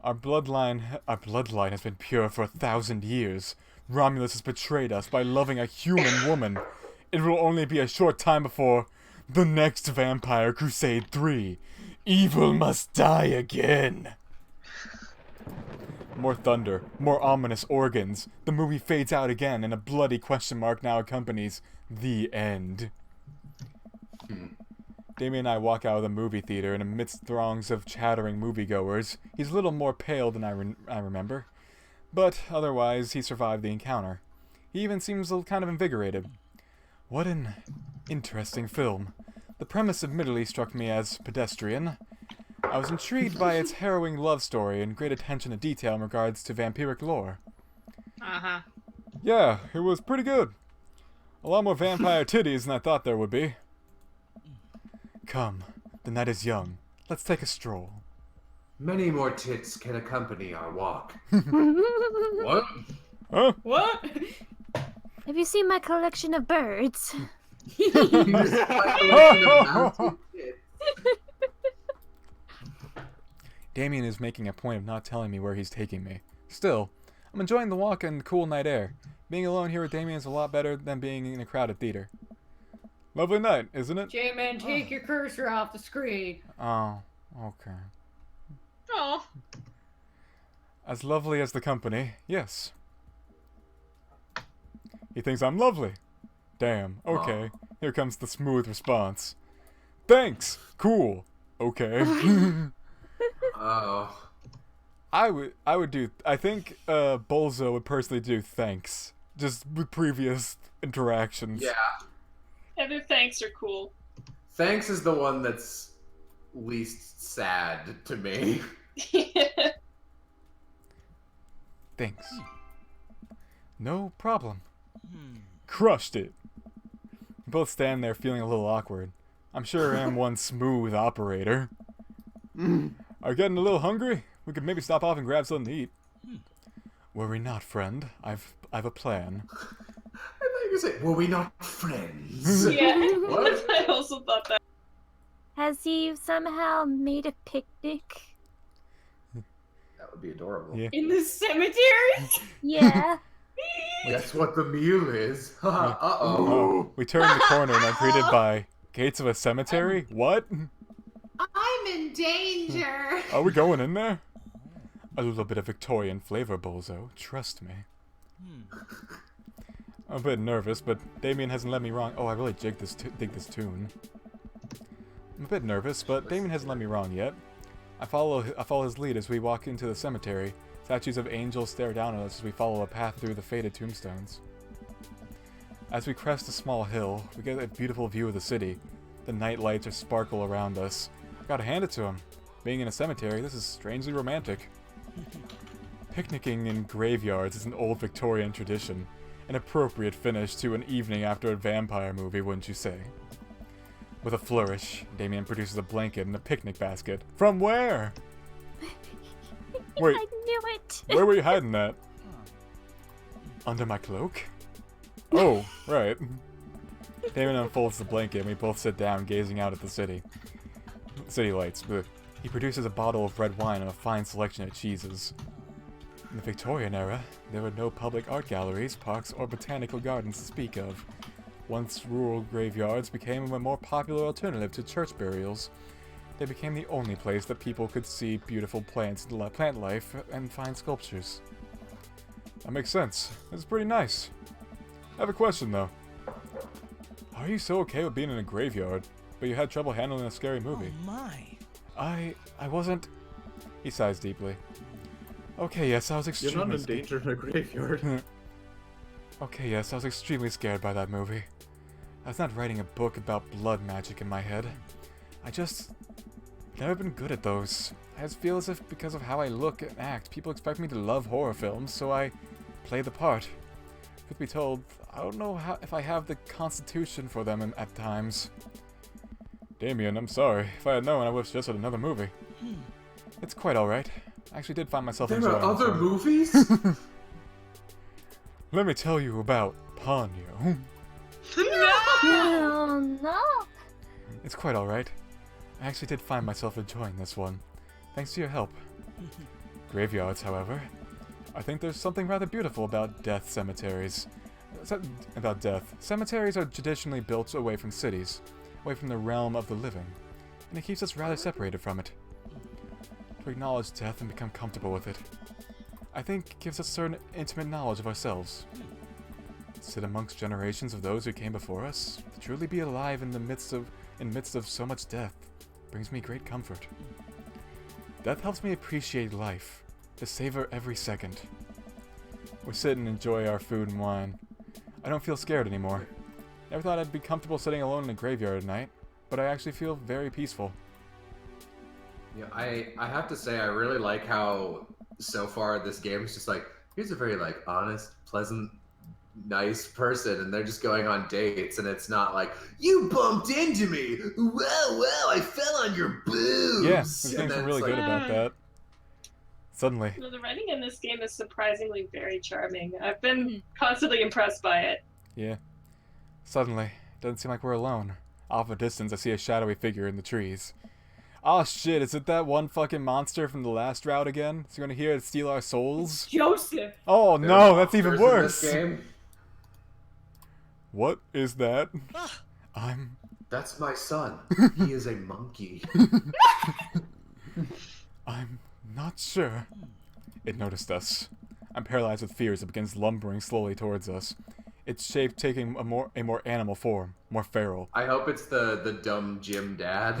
Our bloodline has been pure for 1,000 years. Romulus has betrayed us by loving a human woman. It will only be a short time before the next Vampire Crusade 3. Evil must die again. More thunder, more ominous organs. The movie fades out again, and a bloody question mark now accompanies the end. Damien and I walk out of the movie theater, and amidst throngs of chattering moviegoers, he's a little more pale than I remember. But otherwise, he survived the encounter. He even seems kind of invigorated. What an interesting film. The premise admittedly struck me as pedestrian. I was intrigued by its harrowing love story and great attention to detail in regards to vampiric lore. Uh-huh. Yeah, it was pretty good. A lot more vampire titties than I thought there would be. Come, the night is young. Let's take a stroll. Many more tits can accompany our walk. What? Huh? What? Have you seen my collection of birds? Damien is making a point of not telling me where he's taking me. Still, I'm enjoying the walk and the cool night air. Being alone here with Damien is a lot better than being in a crowded theater. Lovely night, isn't it? J-Man, take your cursor off the screen. Oh, okay. Oh. As lovely as the company, yes. He thinks I'm lovely. Damn, okay. Here comes the smooth response. Thanks! Cool. Okay. Oh. I would do, I think Bulso would personally do thanks. Just with previous interactions. Yeah. Yeah, their thanks are cool. Thanks is the one that's least sad to me. Thanks. No problem. Hmm. Crushed it. We both stand there feeling a little awkward. I'm sure I am one smooth operator. Are you getting a little hungry? We could maybe stop off and grab something to eat. Worry not, friend. I've a plan. I thought you were saying, were we not friends? Yeah, What? I also thought that. Has he somehow made a picnic? That would be adorable. Yeah. In the cemetery? Yeah. Guess what the meal is? Uh-oh. Oh, we turn the corner and are greeted by gates of a cemetery? What? I'm in danger. Are we going in there? A little bit of Victorian flavor, Bulso. Trust me. I'm a bit nervous, but Damien hasn't led me wrong. Oh, I really dig this tune. I'm a bit nervous, but Damien hasn't led me wrong yet. I follow his lead as we walk into the cemetery. Statues of angels stare down at us as we follow a path through the faded tombstones. As we crest a small hill, we get a beautiful view of the city. The night lights are sparkle around us. I gotta hand it to him. Being in a cemetery, this is strangely romantic. Picnicking in graveyards is an old Victorian tradition. An appropriate finish to an evening after a vampire movie, wouldn't you say? With a flourish, Damien produces a blanket and a picnic basket. From where? Wait, I knew it. where were you hiding that? Under my cloak? Oh, right. Damien unfolds the blanket and we both sit down, gazing out at the city. City lights, but he produces a bottle of red wine and a fine selection of cheeses. In the Victorian era, there were no public art galleries, parks, or botanical gardens to speak of. Once rural graveyards became a more popular alternative to church burials, they became the only place that people could see beautiful plant life and fine sculptures. That makes sense. It's pretty nice. I have a question though. How are you so okay with being in a graveyard, but you had trouble handling a scary movie? Oh my. I wasn't... He sighs deeply. Okay, yes, I was extremely... You're not in danger in a graveyard. Okay, yes, I was extremely scared by that movie. I was not writing a book about blood magic in my head. I've never been good at those. I just feel as if because of how I look and act, people expect me to love horror films, so I play the part. Truth be told, I don't know if I have the constitution for them at times. Damien, I'm sorry. If I had known, I would have suggested another movie. It's quite alright. I actually did find myself There enjoying are other this one. movies? Let me tell you about Ponyo. Oh no. It's quite alright. I actually did find myself enjoying this one. Thanks to your help. Graveyards, however. I think there's something rather beautiful about death cemeteries. About death. Cemeteries are traditionally built away from cities, away from the realm of the living, and it keeps us rather separated from it. To acknowledge death and become comfortable with it, I think it gives us a certain intimate knowledge of ourselves. To sit amongst generations of those who came before us, to truly be alive in the midst of so much death, brings me great comfort. Death helps me appreciate life, to savor every second. We sit and enjoy our food and wine. I don't feel scared anymore. Never thought I'd be comfortable sitting alone in a graveyard at night, but I actually feel very peaceful. Yeah, I have to say I really like how so far this game is just like, here's a very like honest, pleasant, nice person, and they're just going on dates, and it's not like, you bumped into me, well, I fell on your boobs. Yeah, this game's really good about that. Suddenly. No, the writing in this game is surprisingly very charming. I've been constantly impressed by it. Yeah. Suddenly, doesn't seem like we're alone. Off a distance, I see a shadowy figure in the trees. Oh shit, is it that one fucking monster from the last route again? Is he gonna here to steal our souls? Joseph! Oh no, that's even Monsters in worse! this game? What is that? That's my son. He is a monkey. I'm not sure. It noticed us. I'm paralyzed with fear as it begins lumbering slowly towards us. Its shape taking a more animal form, more feral. I hope it's the dumb gym dad.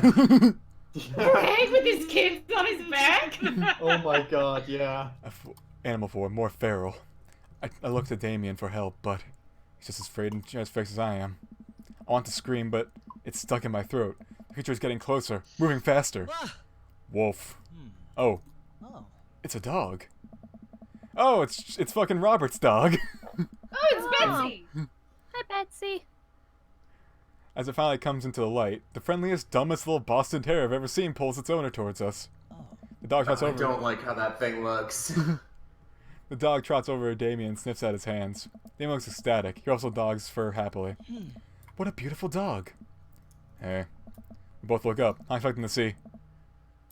Hang with his kids on his back? Oh my god, yeah. Animal form, more feral. I looked at Damien for help, but he's just as afraid and as fixed as I am. I want to scream, but it's stuck in my throat. The creature is getting closer, moving faster. Wolf. Oh. It's a dog. Oh, it's fucking Robert's dog. Oh, it's Betsy! Hi, Betsy. As it finally comes into the light, the friendliest, dumbest little Boston Terrier I've ever seen pulls its owner towards us. The dog trots over. I don't like how that thing looks. The dog trots over to Damien and sniffs at his hands. Damien looks ecstatic. He also dogs fur happily. What a beautiful dog. Hey. We both look up, not expecting to see.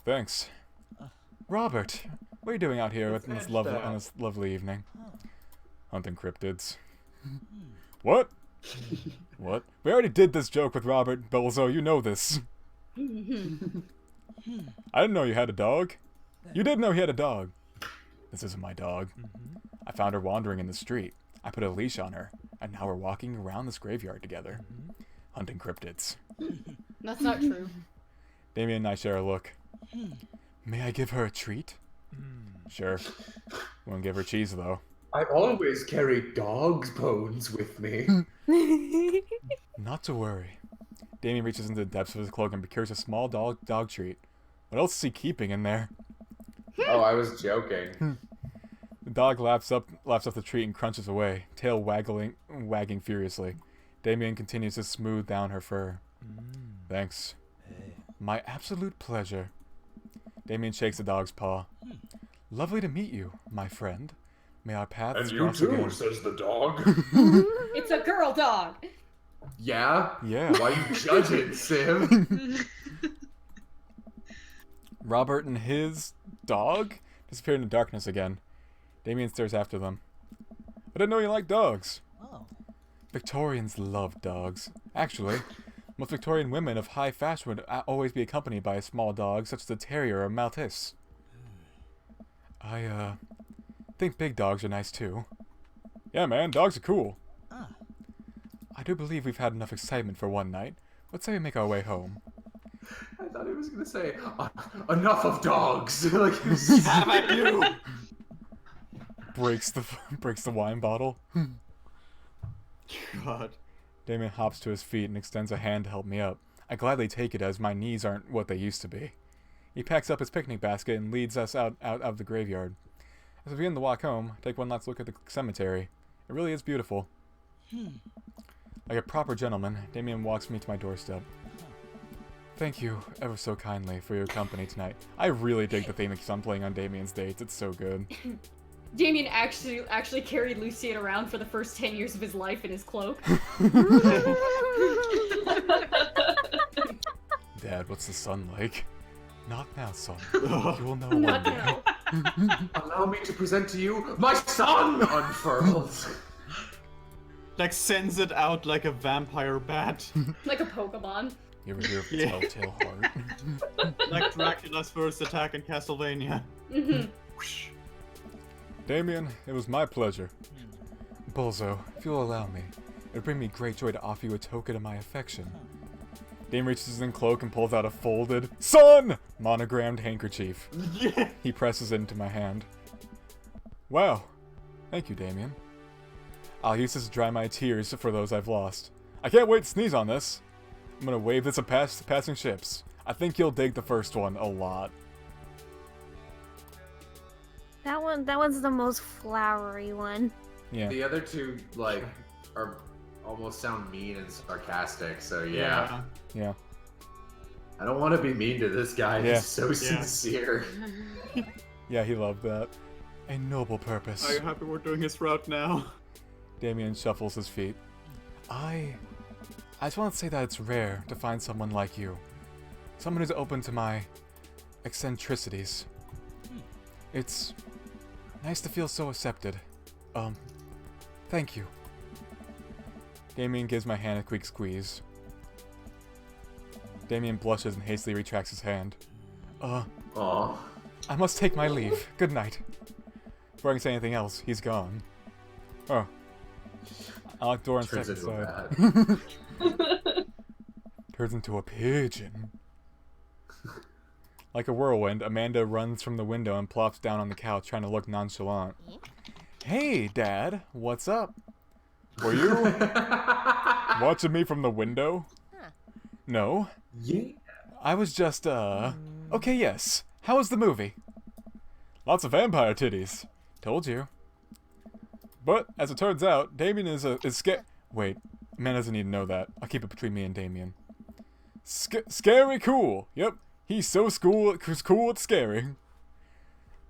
Thanks. Robert, what are you doing out here on this lovely evening? Hunting cryptids. What? What? We already did this joke with Robert, Bulso, you know this. I didn't know you had a dog. You did know he had a dog. This isn't my dog. I found her wandering in the street. I put a leash on her, and now we're walking around this graveyard together. Hunting cryptids. That's not true. Damien and I share a look. May I give her a treat? Sure. Won't give her cheese, though. I always carry dog's bones with me. Not to worry. Damien reaches into the depths of his cloak and procures a small dog treat. What else is he keeping in there? Oh, I was joking. The dog laps up the treat and crunches away, tail wagging furiously. Damien continues to smooth down her fur. Thanks. My absolute pleasure. Damien shakes the dog's paw. Lovely to meet you, my friend. May our paths cross again. And you too, says the dog. It's a girl dog. Yeah? Yeah. Why you judging, Sim? Robert and his dog disappear in the darkness again. Damien stares after them. I didn't know you liked dogs. Victorians love dogs. Actually, most Victorian women of high fashion would always be accompanied by a small dog such as a terrier or maltese. I think big dogs are nice too. Yeah, man, dogs are cool. I do believe we've had enough excitement for one night. Let's say we make our way home. I thought he was gonna say, enough of dogs. Like, Have at you! Breaks the wine bottle. God. Damien hops to his feet and extends a hand to help me up. I gladly take it as my knees aren't what they used to be. He packs up his picnic basket and leads us out of the graveyard. As we begin the walk home, I take one last look at the cemetery. It really is beautiful. Like a proper gentleman, Damien walks me to my doorstep. Thank you ever so kindly for your company tonight. I really dig the theme that I'm playing on Damien's dates. It's so good. Damien actually carried Lucien around for the first 10 years of his life in his cloak. Dad, what's the sun like? Not now, son. You will know one Not day. now. allow me to present to you my son unfurls. Like sends it out like a vampire bat. Like a Pokemon. You ever hear of Yeah. Telltale Heart? Like Dracula's first attack in Castlevania. Whoosh. Damien, it was my pleasure. Bulso, if you'll allow me, it would bring me great joy to offer you a token of my affection. Damien reaches his cloak and pulls out a folded, Son! Monogrammed handkerchief. Yeah. He presses it into my hand. Wow. Thank you, Damien. I'll use this to dry my tears for those I've lost. I can't wait to sneeze on this. I'm gonna wave this at passing ships. I think you'll dig the first one a lot. That one's the most flowery one. Yeah. The other two, like, are almost sound mean and sarcastic, so yeah. Yeah. I don't want to be mean to this guy. Yeah. He's so sincere. Yeah, he loved that. A noble purpose. Are you happy we're doing his route now? Damien shuffles his feet. I just want to say that it's rare to find someone like you. Someone who's open to my eccentricities. It's nice to feel so accepted. Thank you. Damien gives my hand a quick squeeze. Damien blushes and hastily retracts his hand. Aw. I must take my leave. Good night. Before I can say anything else, he's gone. Oh. I lock the door and step Turns into aside. a bat. Turns into a pigeon. Like a whirlwind, Amanda runs from the window and plops down on the couch, trying to look nonchalant. Hey, Dad. What's up? Were you watching me from the window? No. Yeah. I was just, Okay, yes. How was the movie? Lots of vampire titties. Told you. But, as it turns out, Damien is Wait, man doesn't need to know that. I'll keep it between me and Damien. Scary cool. Yep. He's so cool it's scary.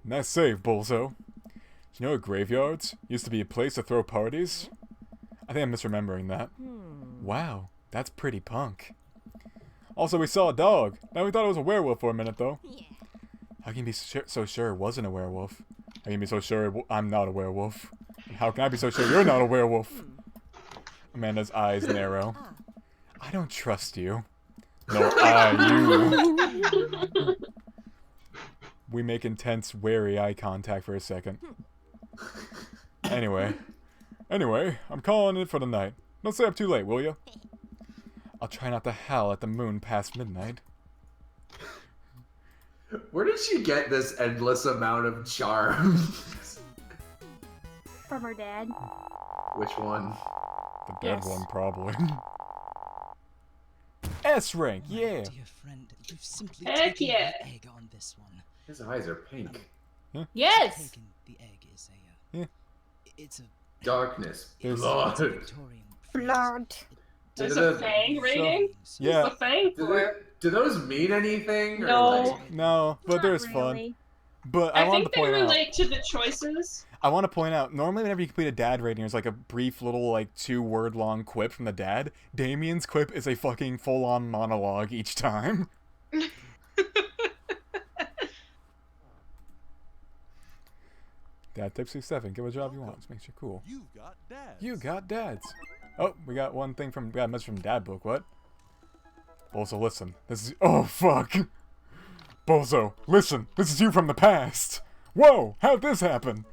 Nice save, Bulso. You know graveyards used to be a place to throw parties? I think I'm misremembering that. Wow, that's pretty punk. Also, we saw a dog. Now we thought it was a werewolf for a minute, though. How can you be so sure it wasn't a werewolf? How can you be so sure I'm not a werewolf? And how can I be so sure you're not a werewolf? Amanda's eyes narrow. I don't trust you. No, you. We make intense, wary eye contact for a second. Anyway, I'm calling it for the night. Don't stay up too late, will you? I'll try not to howl at the moon past midnight. Where did she get this endless amount of charm? From her dad. Which one? The dead Yes. one, probably. S rank, yeah. Dear friend, you've simply Heck taken yeah. the egg on this one. His eyes are pink. Yes! Taken the egg is Yeah. It's a Darkness. There's- Blood. Victorian phrase. Blood. There's Do a the- fang rating? Yeah. What's the fang for? Do those mean anything? Or No. like- No, but Not there's fun. really. But I I wanted think to they point out. relate to the choices. I want to point out, normally whenever you complete a dad rating, there's like a brief little, like, 2-word long quip from the dad. Damien's quip is a fucking full-on monologue each time. Dad tips you 7. Give a job you want. Just makes you cool. You got dads. You got dads. Oh, we got one thing from, we got a message from Dad Book. What? Bolso, listen. This is, oh, fuck. Bolso, listen. This is you from the past. Whoa, how'd this happen?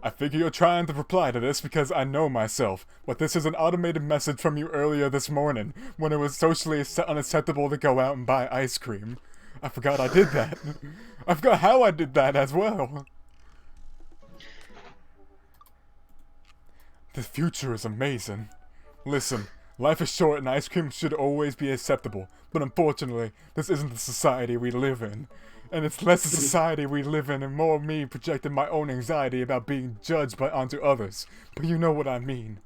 I figure you're trying to reply to this because I know myself, but this is an automated message from you earlier this morning, when it was socially unacceptable to go out and buy ice cream. I forgot I did that. I forgot how I did that as well. The future is amazing. Listen, life is short and ice cream should always be acceptable, but unfortunately, this isn't the society we live in. And it's less the society we live in and more me projecting my own anxiety about being judged onto others. But you know what I mean.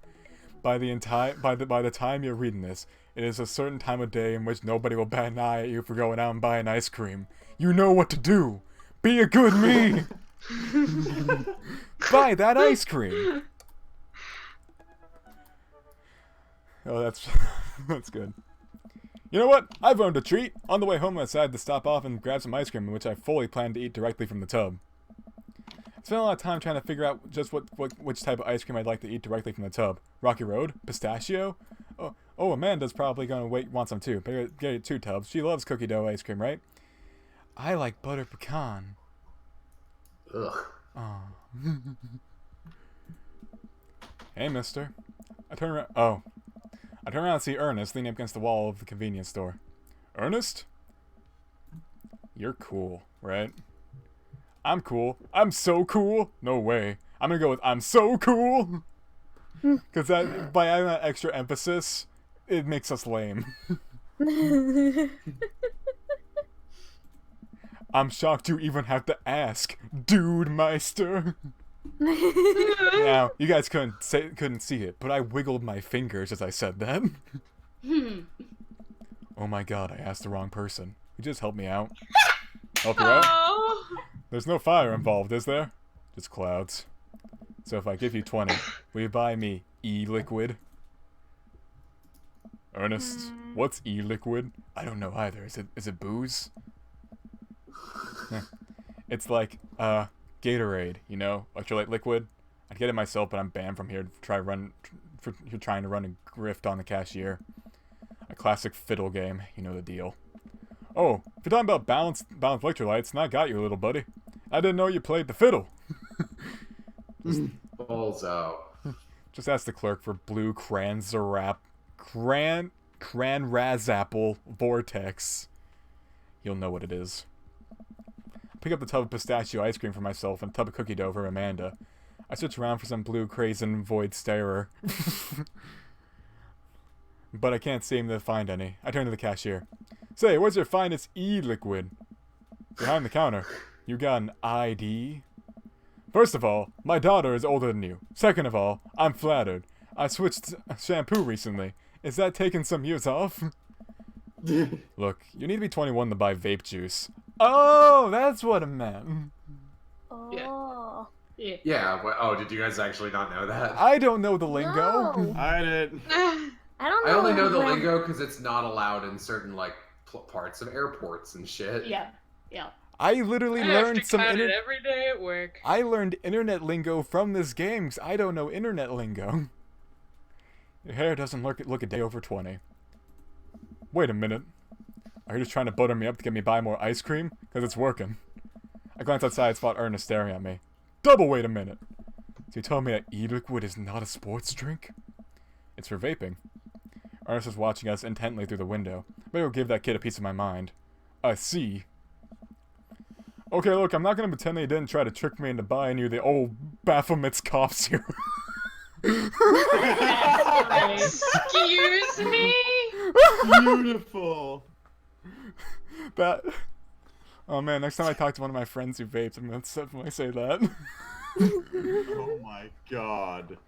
By the time you're reading this, it is a certain time of day in which nobody will bat an eye at you for going out and buying ice cream. You know what to do. Be a good me. Buy that ice cream. Oh, that's that's good. You know what? I've earned a treat. On the way home, I decided to stop off and grab some ice cream, which I fully planned to eat directly from the tub. I spent a lot of time trying to figure out just which type of ice cream I'd like to eat directly from the tub. Rocky Road? Pistachio? Oh, Amanda's probably gonna want some too. Better get 2 tubs. She loves cookie dough ice cream, right? I like butter pecan. Ugh. Oh. Hey, mister. I turn around. Oh. I turn around and see Ernest leaning up against the wall of the convenience store. Ernest? You're cool, right? I'm cool. I'm so cool. No way. I'm gonna go with I'm so cool. Because that, by adding that extra emphasis, it makes us lame. I'm shocked you even have to ask, Dude Meister. Now, you guys couldn't see it, but I wiggled my fingers as I said that. Oh my god, I asked the wrong person. You just help me out. Help you out? Oh. There's no fire involved, is there? Just clouds. So if I give you 20, will you buy me e-liquid? Ernest, what's e-liquid? I don't know either. Is it booze? It's like, Gatorade, you know? Electrolyte liquid. I'd get it myself, but I'm banned from here for trying to run a grift on the cashier. A classic fiddle game, you know the deal. Oh, if you're talking about balanced electrolytes, then I got you, little buddy. I didn't know you played the fiddle. Bulso. Just ask the clerk for blue cranrazapple vortex. You'll know what it is. Pick up the tub of pistachio ice cream for myself and a tub of cookie dough for Amanda. I search around for some blue crazen void starer. But I can't seem to find any. I turn to the cashier. Say, where's your finest e-liquid? Behind the counter. You got an ID? First of all, my daughter is older than you. Second of all, I'm flattered. I switched shampoo recently. Is that taking some years off? Look, you need to be 21 to buy vape juice. Oh, that's what it meant. Oh. Yeah. Oh, did you guys actually not know that? I don't know the lingo. No. I did. I don't know. I only know the when- lingo because it's not allowed in certain like parts of airports and shit. Yeah. I literally I have learned to some cut it every day at work. I learned internet lingo from this game because I don't know internet lingo. Your hair doesn't look a day over 20. Wait a minute. Are you just trying to butter me up to get me buy more ice cream? Because it's working. I glance outside and spot Ernest staring at me. Double wait a minute. So you told me that e-liquid is not a sports drink? It's for vaping. Ernest is watching us intently through the window. Maybe I'll give that kid a piece of my mind. I see. Okay, look, I'm not gonna pretend that you didn't try to trick me into buying you the old Baphomet's cough syrup. Excuse me? Beautiful. That... Oh man, next time I talk to one of my friends who vapes, I'm gonna definitely say that. Oh my god.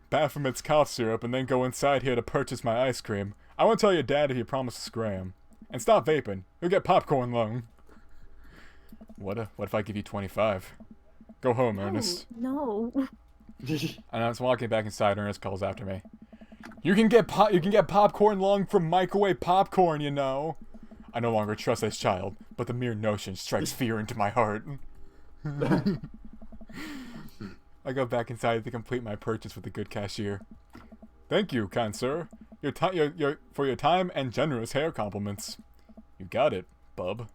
Baphomet's cough syrup, and then go inside here to purchase my ice cream. I won't tell your dad if you promise to scram. And stop vaping. You'll get popcorn loan. What if I give you 25? Go home, Ernest. No. And I was walking back inside, Ernest calls after me. You can get popcorn lung from microwave popcorn, you know. I no longer trust this child, but the mere notion strikes fear into my heart. I go back inside to complete my purchase with the good cashier. Thank you, kind sir. For your time and generous hair compliments. You got it, bub.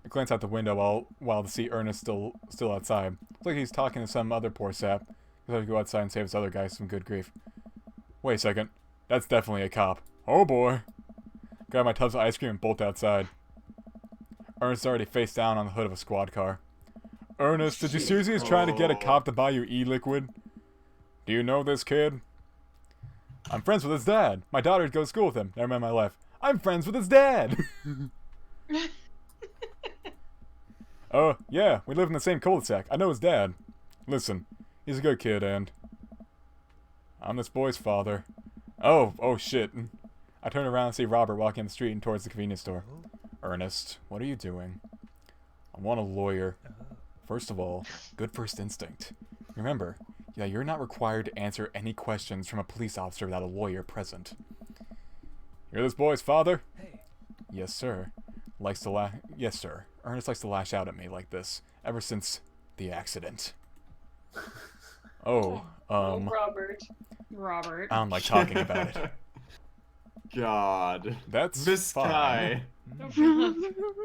I glance out the window while to see Ernest still outside. Looks like he's talking to some other poor sap. He'll have to go outside and save this other guy some good grief. Wait a second. That's definitely a cop. Oh boy. Grab my tubs of ice cream and bolt outside. Ernest already face down on the hood of a squad car. Ernest, did you seriously just try to get a cop to buy you e-liquid? Do you know this kid? I'm friends with his dad. My daughter goes to school with him. Never mind my life. I'm friends with his dad. Oh, yeah, we live in the same cul-de-sac. I know his dad. Listen, he's a good kid, and... I'm this boy's father. Oh shit. I turn around and see Robert walking down the street and towards the convenience store. Ernest, what are you doing? I want a lawyer. First of all, good first instinct. Remember, yeah, you're not required to answer any questions from a police officer without a lawyer present. You're this boy's father? Yes, sir. Yes, sir. Ernest likes to lash out at me like this, ever since the accident. Oh, Robert. I don't like talking about it. God. That's this fine. guy.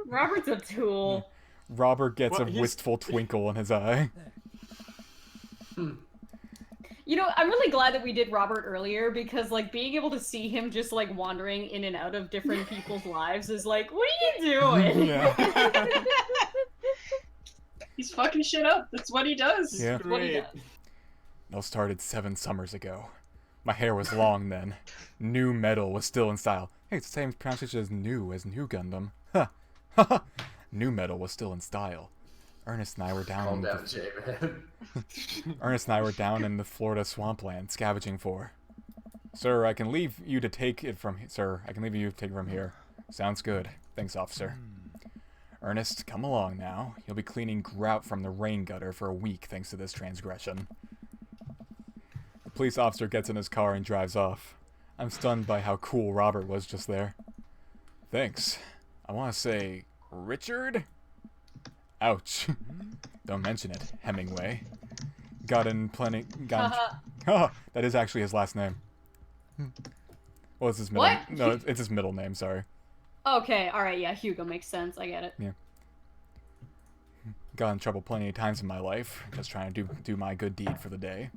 Robert's a tool. Robert gets Well, a he's- wistful twinkle in his eye. You know, I'm really glad that we did Robert earlier because, like, being able to see him just, like, wandering in and out of different people's lives is like, what are you doing? Yeah. He's fucking shit up. That's what he does. Yeah. That's what he does. It all started 7 summers ago. My hair was long then. New metal was still in style. Hey, it's the same pronunciation as New Gundam. Ha! New metal was still in style. Ernest and I were down. Calm down, J-Man. Ernest and I were down in the Florida swampland scavenging for. Sir, I can leave you to take it from here. Sounds good. Thanks, officer. Ernest, come along now. You'll be cleaning grout from the rain gutter for a week thanks to this transgression. The police officer gets in his car and drives off. I'm stunned by how cool Robert was just there. Thanks. I want to say Richard? Ouch. Don't mention it, Hemingway. Got in. That is actually his last name. Well, it's his middle. What? No, it's his middle name. Sorry. Okay, alright, yeah, Hugo makes sense. I get it. Yeah. Got in trouble plenty of times in my life, just trying to do my good deed for the day.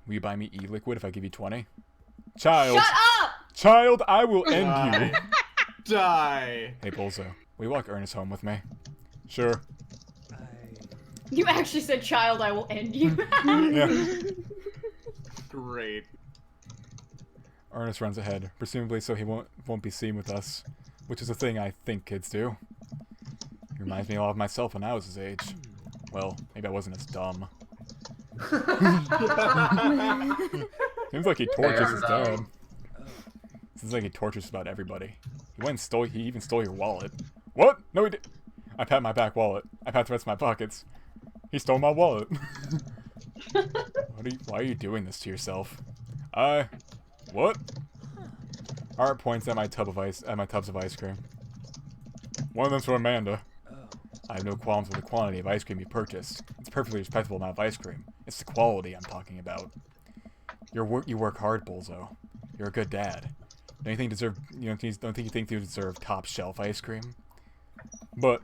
Will you buy me e-liquid if I give you 20? Child! Shut up! Child, I will end you! Die! Hey, Bulso, will you walk Ernest home with me? Sure. You actually said, child, I will end you. Yeah. Great. Ernest runs ahead, presumably so he won't be seen with us, which is a thing I think kids do. He reminds me a lot of myself when I was his age. Well, maybe I wasn't as dumb. Seems like he tortures his dad. Seems like he tortures about everybody. He even stole your wallet. What? No, he did. I pat my back wallet. I pat the rest of my pockets. He stole my wallet. Why are you doing this to yourself? What? Art points at my tubs of ice cream. One of them's for Amanda. I have no qualms with the quantity of ice cream you purchased. It's a perfectly respectable amount of ice cream. It's the quality I'm talking about. You work hard, Bulso. You're a good dad. Don't think you think you deserve top shelf ice cream? But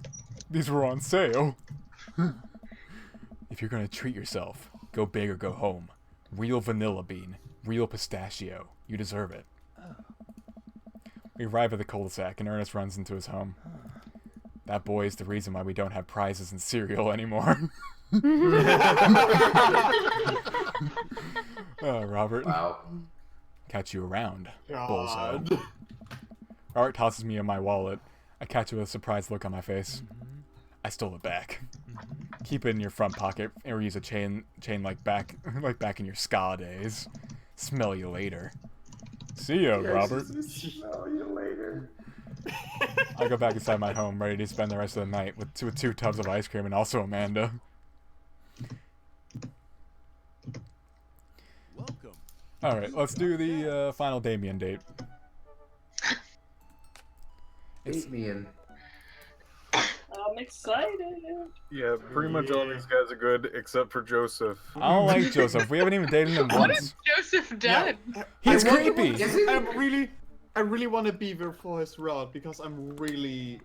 these were on sale. If you're gonna treat yourself, go big or go home. Real vanilla bean, real pistachio. You deserve it. We arrive at the cul-de-sac and Ernest runs into his home. That boy is the reason why we don't have prizes in cereal anymore. Robert. Wow. Catch you around, God. Bulso. Robert tosses me in my wallet. I catch you with a surprised look on my face. I stole it back. Keep it in your front pocket or use a chain like back in your ska days. Smell you later. See ya, Robert. Smell you later. I go back inside my home, ready to spend the rest of the night with two tubs of ice cream and also Amanda. Welcome. Alright, let's do the final Damien date. Damien. I'm excited. Yeah, pretty much all these guys are good except for Joseph. I don't like Joseph. We haven't even dated him What once. has Joseph done? He's I wonder creepy. what- I really want to be there for his route because I'm really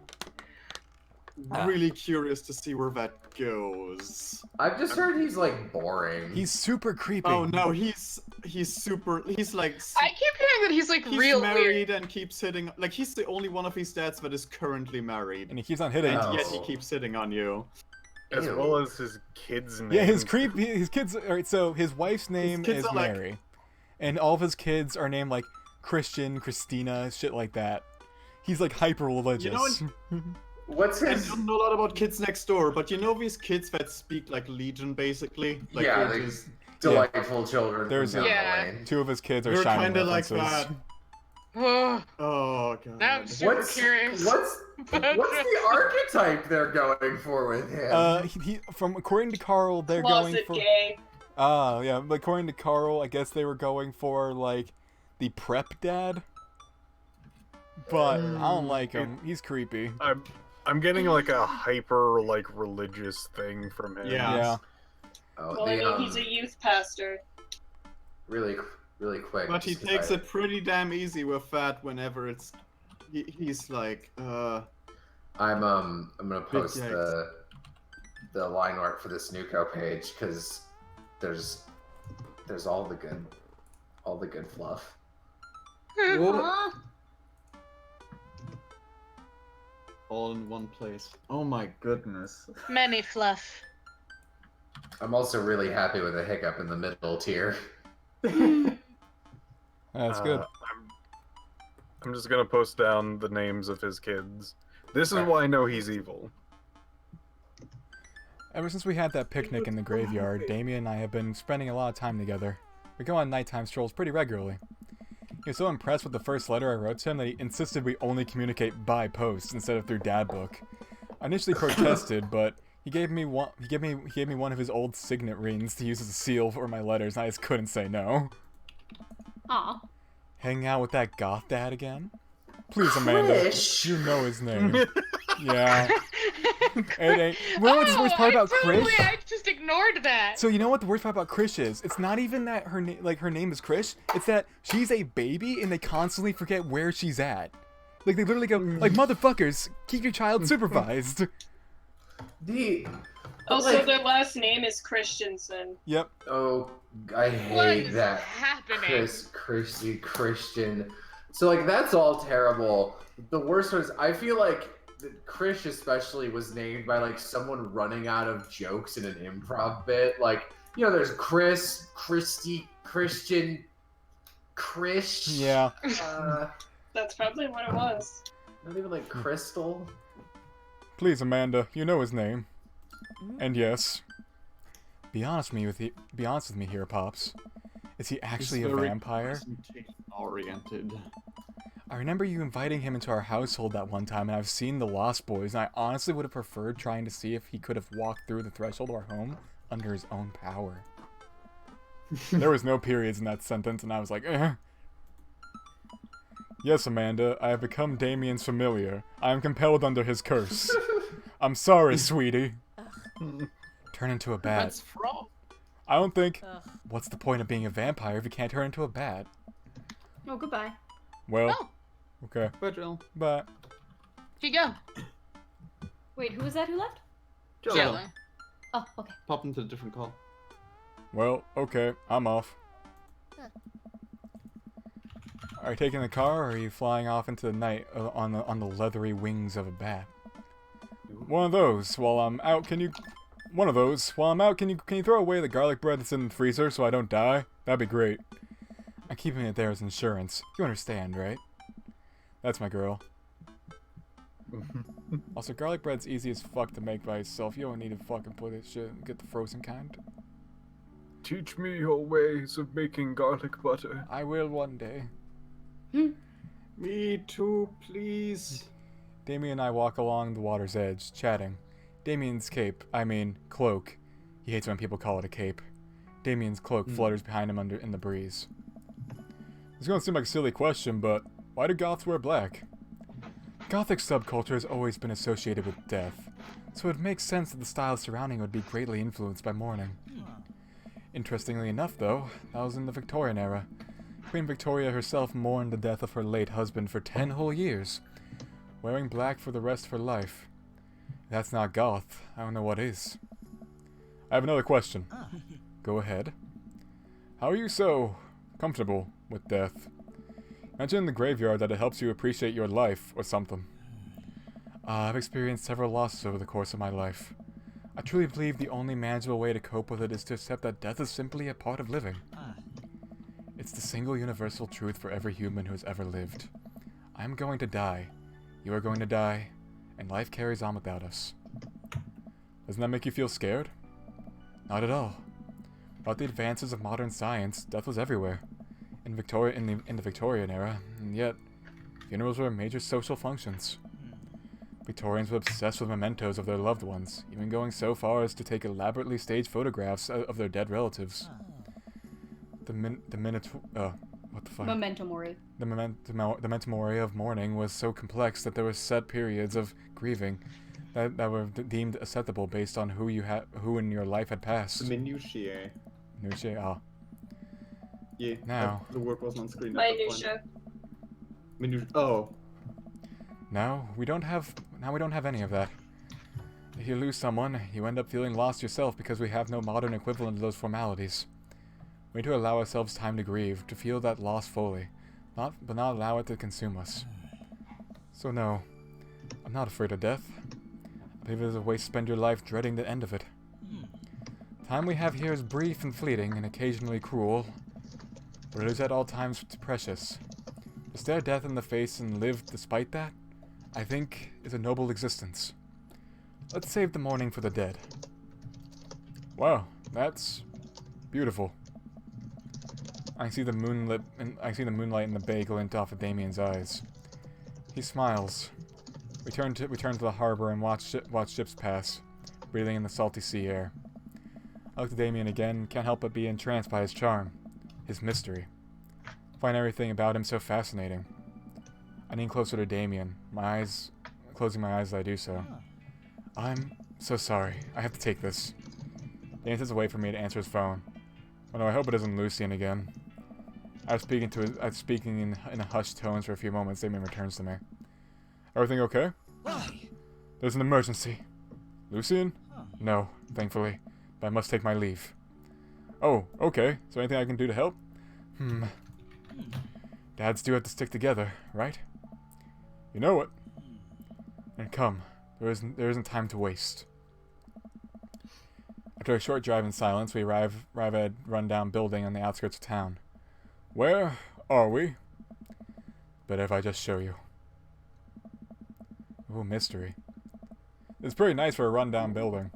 curious to see where that goes. I've just heard he's like boring. He's super creepy. Oh no, he's super. He's like. I keep hearing that he's like He's real married weird. and keeps hitting. Like he's the only one of his dads that is currently married, And he keeps on hitting. and Oh. yet he keeps hitting on you. As Ew. well as his kids' names. Yeah, his kids. Alright, so his wife's name kids is are like- Mary, and all of his kids are named like Christian, Christina, shit like that. He's like hyper religious. What's I his? don't know a lot about Kids Next Door, but you know these kids that speak like Legion, basically. Like Yeah, they're these just- delightful children. There's from down Yeah. the lane. Two of his kids are They're shining kind of like references. that. Oh, Oh god. now I'm super What's curious. what's the archetype they're going for with him? From according to Carl, they're going Closet for. gay. Yeah, but according to Carl, I guess they were going for like the prep dad. But I don't like him. He's creepy. I'm getting like a hyper like religious thing from him. Yeah. Yeah. Oh, Well, I mean, he's a youth pastor. really quick. But he just 'cause takes I- it pretty damn easy with that whenever it's. He's like, I'm gonna post yikes. the line art for this Nuko page because there's all the good fluff. Huh? all in one place. Oh my goodness. Many fluff. I'm also really happy with a hiccup in the middle tier. That's good. I'm just gonna post down the names of his kids. This is Okay. why I know he's evil. Ever since we had that picnic in the graveyard, Damien and I have been spending a lot of time together. We go on nighttime strolls pretty regularly. He was so impressed with the first letter I wrote to him that he insisted we only communicate by post instead of through dad book. I initially protested, but he gave me one of his old signet rings to use as a seal for my letters, and I just couldn't say no. Aw. Hanging out with that goth dad again? Please, Amanda. Krish. You know his name. Yeah. It ain't. Well, what's the worst part about Krish? I just ignored that. So you know what the worst part about Krish is? It's not even that her name is Krish. It's that she's a baby and they constantly forget where she's at. Like they literally go like motherfuckers, keep your child supervised. Also, their last name is Christensen. Yep. Oh, I What hate is that. happening? Christian. So like that's all terrible. The worst was I feel like Krish especially was named by like someone running out of jokes in an improv bit. Like, you know, there's Chris, Christy, Christian, Krish. Yeah. That's probably what it was. Not even like Crystal. Please, Amanda, you know his name. And yes. Be honest with me here, Pops. Is he actually a vampire? Oriented. I remember you inviting him into our household that one time, and I've seen The Lost Boys, and I honestly would have preferred trying to see if he could have walked through the threshold of our home under his own power. There was no periods in that sentence, and I was like, eh. Yes, Amanda, I have become Damien's familiar. I am compelled under his curse. I'm sorry, sweetie. Turn into a bat. That's from. I don't think... What's the point of being a vampire if you can't turn into a bat? Oh, goodbye. Well... Oh. Okay. Bye, Jill. Bye. Here you go. Wait, who was that who left? Jello. Oh, okay. Pop into a different call. Well, okay. I'm off. Are you taking the car, or are you flying off into the night on the leathery wings of a bat? One of those. While I'm out, can you... One of those. While I'm out, can you throw away the garlic bread that's in the freezer so I don't die? That'd be great. I'm keeping it there as insurance. You understand, right? That's my girl. Also, garlic bread's easy as fuck to make by itself. You don't need to fucking put it shit. Get the frozen kind. Teach me your ways of making garlic butter. I will one day. Me too, please. Damien and I walk along the water's edge, chatting. Damien's cloak. He hates when people call it a cape. Damien's cloak flutters behind him in the breeze. It's gonna seem like a silly question, but why do goths wear black? Gothic subculture has always been associated with death, so it makes sense that the style surrounding would be greatly influenced by mourning. Interestingly enough, though, that was in the Victorian era. Queen Victoria herself mourned the death of her late husband for 10 whole years, wearing black for the rest of her life. If that's not goth, I don't know what is. I have another question. Go ahead. How are you so comfortable with death? Mention in the graveyard that it helps you appreciate your life, or something. I've experienced several losses over the course of my life. I truly believe the only manageable way to cope with it is to accept that death is simply a part of living. It's the single universal truth for every human who has ever lived. I'm going to die, you are going to die, and life carries on without us. Doesn't that make you feel scared? Not at all. Without the advances of modern science, death was everywhere. In the Victorian era, and yet, funerals were major social functions. Victorians were obsessed with mementos of their loved ones, even going so far as to take elaborately staged photographs of their dead relatives. The Memento mori. The memento mori of mourning was so complex that there were set periods of grieving that were deemed acceptable based on who in your life had passed. Minutiae. Minutiae, ah. Yeah. Now. The word wasn't on screen. Minutia. Oh. Now we don't have any of that. If you lose someone, you end up feeling lost yourself because we have no modern equivalent of those formalities. We need to allow ourselves time to grieve, to feel that loss fully, but not allow it to consume us. So no, I'm not afraid of death. I believe it is a way to spend your life dreading the end of it. The time we have here is brief and fleeting and occasionally cruel, but it is at all times precious. To stare death in the face and live despite that, I think, is a noble existence. Let's save the mourning for the dead. Wow, that's beautiful. I see the moonlight in the bay glint off of Damien's eyes. He smiles. We turn to the harbor and watch ships pass, breathing in the salty sea air. I look at Damien again, can't help but be entranced by his charm, his mystery. find everything about him so fascinating. I lean closer to Damien, closing my eyes as I do so. I'm so sorry. I have to take this. Damien sits away from me to answer his phone. Oh no, I hope it isn't Lucien again. I was speaking in a hushed tones for a few moments. Damien returns to me. Everything okay? There's an emergency. Lucien? No, thankfully. But I must take my leave. Oh, okay. Is there anything I can do to help? Dads do have to stick together, right? You know it. And come. There isn't time to waste. After a short drive in silence, we arrive at a rundown building on the outskirts of town. Where are we? Better if I just show you. Ooh, mystery. It's pretty nice for a rundown building.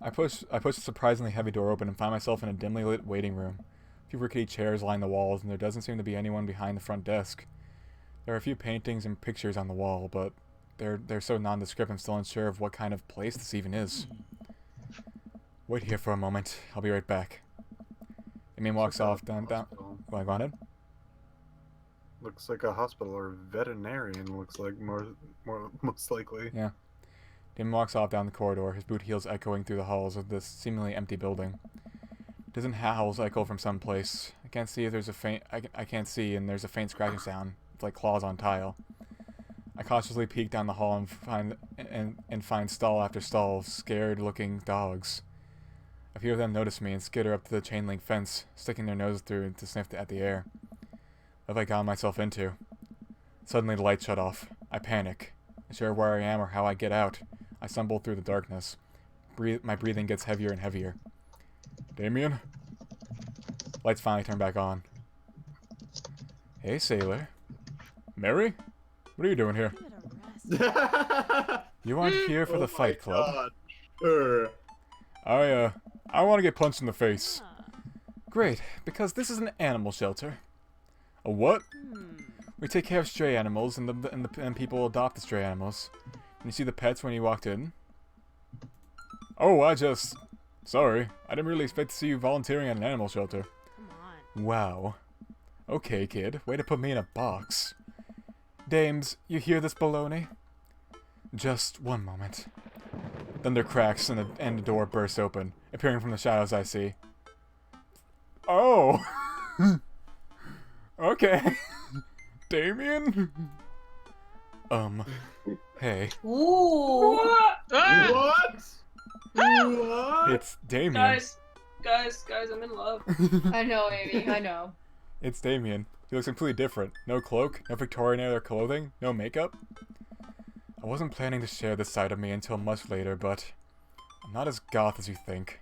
I push a surprisingly heavy door open and find myself in a dimly lit waiting room. A few rickety chairs line the walls, and there doesn't seem to be anyone behind the front desk. There are a few paintings and pictures on the wall, but they're so nondescript I'm still unsure of what kind of place this even is. Wait here for a moment. I'll be right back. Damien walks off down. Go ahead. Looks like a hospital or veterinarian. Looks like most likely. Yeah. Damien walks off down the corridor, his boot heels echoing through the halls of this seemingly empty building. Doesn't howls echo from someplace? I can't see if there's a faint. I can't see, and there's a faint scratching sound. It's like claws on tile. I cautiously peek down the hall and find stall after stall of scared-looking dogs. A few of them notice me and skitter up to the chain-link fence, sticking their noses through to sniff at the air. What have I gotten myself into? Suddenly the lights shut off. I panic. Unsure where I am or how I get out. I stumble through the darkness. My breathing gets heavier and heavier. Damien? Lights finally turn back on. Hey, sailor. Mary? What are you doing here? You aren't here for the fight club. I want to get punched in the face. Great, because this is an animal shelter. A what? We take care of stray animals, and people adopt the stray animals. Can you see the pets when you walked in? Oh, sorry. I didn't really expect to see you volunteering at an animal shelter. Come on. Wow. Okay, kid. Way to put me in a box. Dames, you hear this baloney? Just one moment. Thunder cracks and the door bursts open, appearing from the shadows I see. Oh! Okay. Damien? Hey. Ooh. What? It's Damien. Guys, I'm in love. I know, Amy, I know. It's Damien. He looks completely different. No cloak, no Victorian-era clothing, no makeup. I wasn't planning to share this side of me until much later, but I'm not as goth as you think.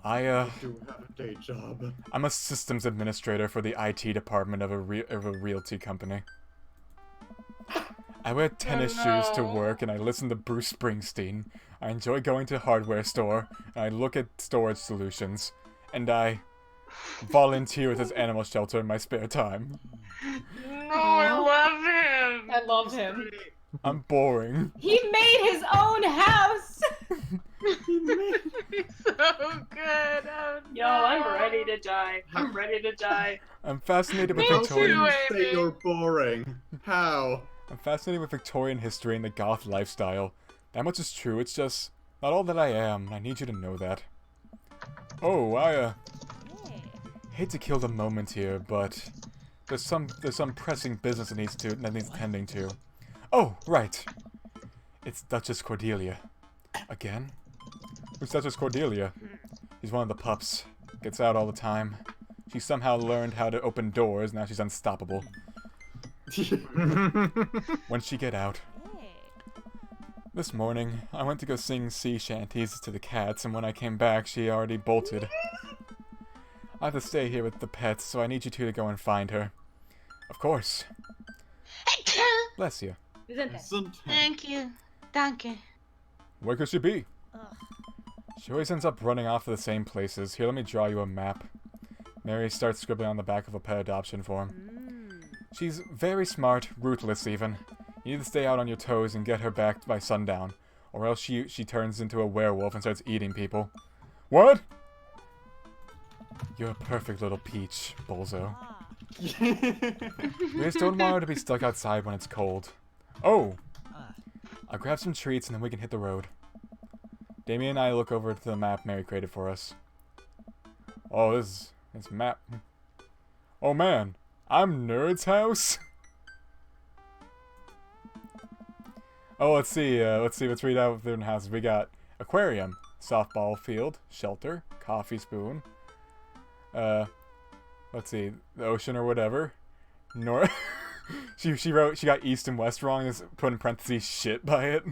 I do have a day job. I'm a systems administrator for the IT department of a realty company. I wear tennis shoes to work and I listen to Bruce Springsteen. I enjoy going to a hardware store and I look at storage solutions. And I volunteer with this animal shelter in my spare time. No, I love him. I love him. I'm boring. He made his own house! He's so good. Oh, Yo, I'm ready to die. I'm ready to die. I'm fascinated with Me Victorian. too, Say Amy. you're boring. How? I'm fascinated with Victorian history and the goth lifestyle. That much is true. It's just not all that I am. I need you to know that. Oh, I hate to kill the moment here, but there's some pressing business that needs tending to. Oh, right. It's Duchess Cordelia. Again? Who's Duchess Cordelia? She's one of the pups. Gets out all the time. She somehow learned how to open doors, now she's unstoppable. When'd she get out? This morning, I went to go sing sea shanties to the cats, and when I came back, she already bolted. I have to stay here with the pets, so I need you two to go and find her. Of course. Bless you. Thank you. Danke. Where could she be? She always ends up running off to the same places. Here, let me draw you a map. Mary starts scribbling on the back of a pet adoption form. She's very smart, ruthless even. You need to stay out on your toes and get her back by sundown, or else she turns into a werewolf and starts eating people. What? You're a perfect little peach, Bulso. We just don't want her to be stuck outside when it's cold. Oh! I'll grab some treats and then we can hit the road. Damien and I look over to the map Mary created for us. Oh, this map. Oh man, I'm Nerd's house? Oh, let's see, let's read out different houses. We got aquarium, softball field, shelter, coffee spoon, let's see, the ocean or whatever. North. she got east and west wrong and just put in parentheses shit by it.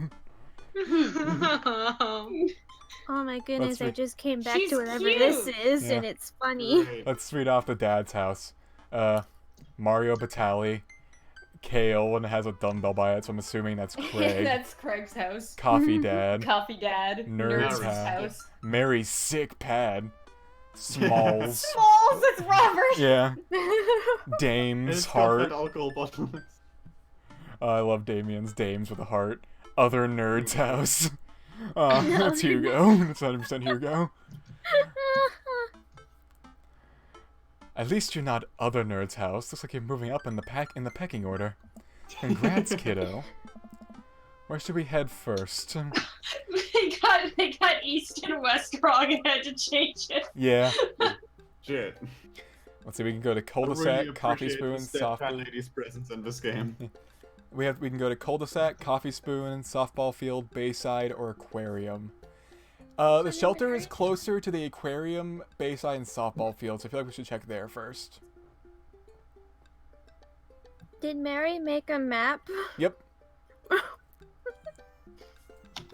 Oh my goodness, I just came back She's to whatever cute. this is, Yeah. and it's funny. Right. Let's read off the dad's house. Mario Batali, Kale, and it has a dumbbell by it, so I'm assuming that's Craig. That's Craig's house. Coffee Dad. Coffee Dad. Nerd's house. Mary's sick pad. Smalls. Smalls, it's Robert. Yeah. And Dame's it's got heart. that alcohol bottle. I love Damien's Dames with a heart. Other Nerd's house. That's Hugo. That's 100% Hugo. At least you're not Other Nerd's house. Looks like you're moving up in the pecking order. Congrats, kiddo. Where should we head first? They got east and west wrong and had to change it. Yeah. Shit. Let's see. We can go to I cul-de-sac, really coffee appreciate spoon, the step softball. lady's presence in this game. We can go to cul-de-sac, coffee spoon, softball field, bayside, or aquarium. The shelter is closer to the aquarium, bayside, and softball field, so I feel like we should check there first. Did Mary make a map? Yep.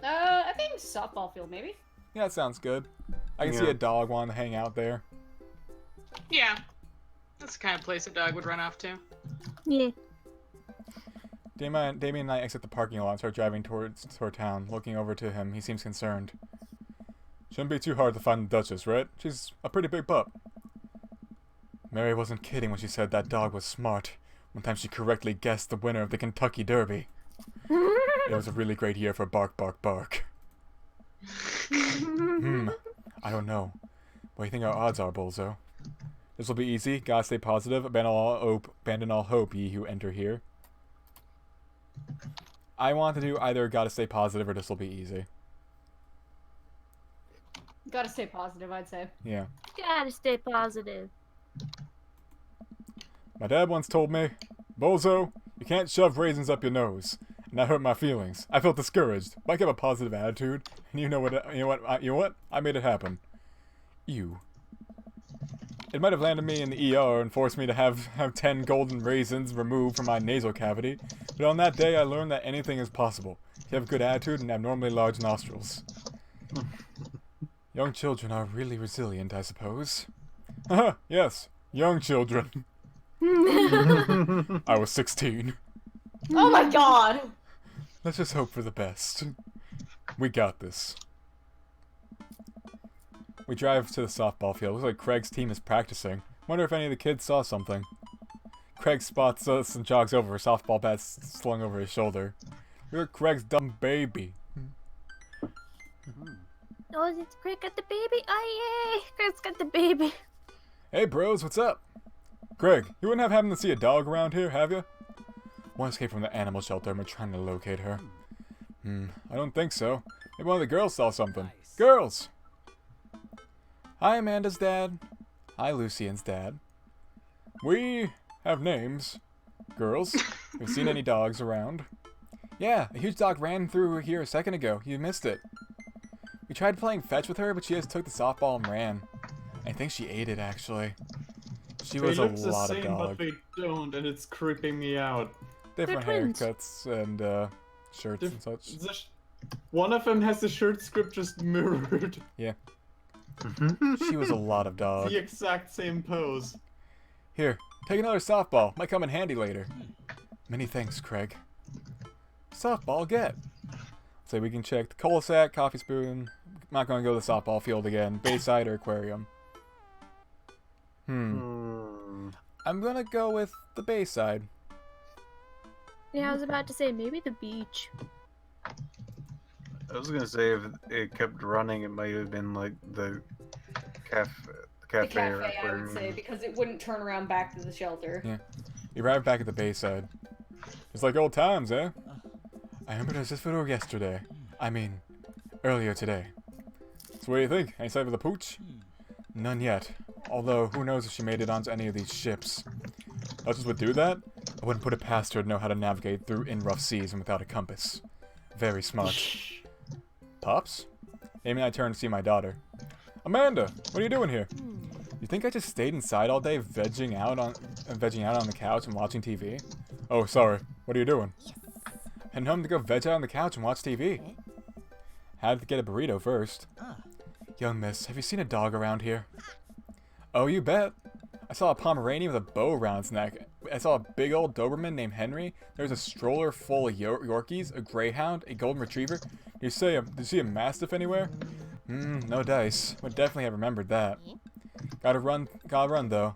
I think softball field, maybe. Yeah, that sounds good. I can see a dog wanting to hang out there. Yeah. That's the kind of place a dog would run off to. Yeah. Damien and I exit the parking lot and start driving toward town. Looking over to him, he seems concerned. Shouldn't be too hard to find the Duchess, right? She's a pretty big pup. Mary wasn't kidding when she said that dog was smart. One time she correctly guessed the winner of the Kentucky Derby. It was a really great year for Bark Bark Bark. I don't know. What do you think our odds are, Bulso? This will be easy. Gotta stay positive. Abandon all hope, ye who enter here. I want to do either gotta stay positive or this will be easy. Gotta stay positive, I'd say. Yeah. Gotta stay positive. My dad once told me, Bulso, you can't shove raisins up your nose. And that hurt my feelings. I felt discouraged, but I kept a positive attitude. And you know what? I made it happen. You. It might have landed me in the ER and forced me to have 10 golden raisins removed from my nasal cavity, but on that day I learned that anything is possible if you have a good attitude and abnormally large nostrils. Young children are really resilient, I suppose. Haha, yes, young children. I was 16. Oh my god! Let's just hope for the best. We got this. We drive to the softball field. Looks like Craig's team is practicing. Wonder if any of the kids saw something. Craig spots us and jogs over, softball bat slung over his shoulder. You're Craig's dumb baby. Oh, it's Craig got the baby? Oh, yay! Craig's got the baby. Hey bros, what's up? Craig, you wouldn't have happened to see a dog around here, have you? One escaped from the animal shelter and we're trying to locate her. I don't think so. Maybe one of the girls saw something. Girls! Hi, Amanda's dad. Hi, Lucien's dad. We have names. Girls, have you seen any dogs around? Yeah, a huge dog ran through here a second ago. You missed it. We tried playing fetch with her, but she just took the softball and ran. I think she ate it, actually. She was a lot of dog. But they don't, and it's creeping me out. Different They're twins. haircuts and shirts and such. One of them has the shirt script just mirrored. Yeah. She was a lot of dog. The exact same pose. Here, take another softball. Might come in handy later. Many thanks, Craig. Softball get. So we can check the cul-de-sac, coffee spoon. I'm not going to go to the softball field again. Bayside or aquarium. I'm going to go with the bayside. Yeah, I was about to say maybe the beach. I was gonna say if it kept running, it might have been like the The cafe, or cafe, I would aquarium. say, because it wouldn't turn around back to the shelter. Yeah. You arrive back at the Bayside. It's like old times, eh? I remember it as if it were yesterday. I mean, earlier today. So what do you think? Any sight of the pooch? None yet. Although, who knows if she made it onto any of these ships. Duchess would do that? I wouldn't put it past her to know how to navigate through in rough seas and without a compass. Very smart. Pops? Amy and I turned to see my daughter. Amanda, what are you doing here? You think I just stayed inside all day vegging out on the couch and watching TV? Oh, sorry. What are you doing? Heading home to go veg out on the couch and watch TV. Had to get a burrito first. Young miss, have you seen a dog around here? Oh, you bet. I saw a Pomeranian with a bow around its neck. I saw a big old Doberman named Henry. There was a stroller full of Yorkies, a Greyhound, a Golden Retriever. Did you see a Mastiff anywhere? No dice. Would definitely have remembered that. Gotta run though.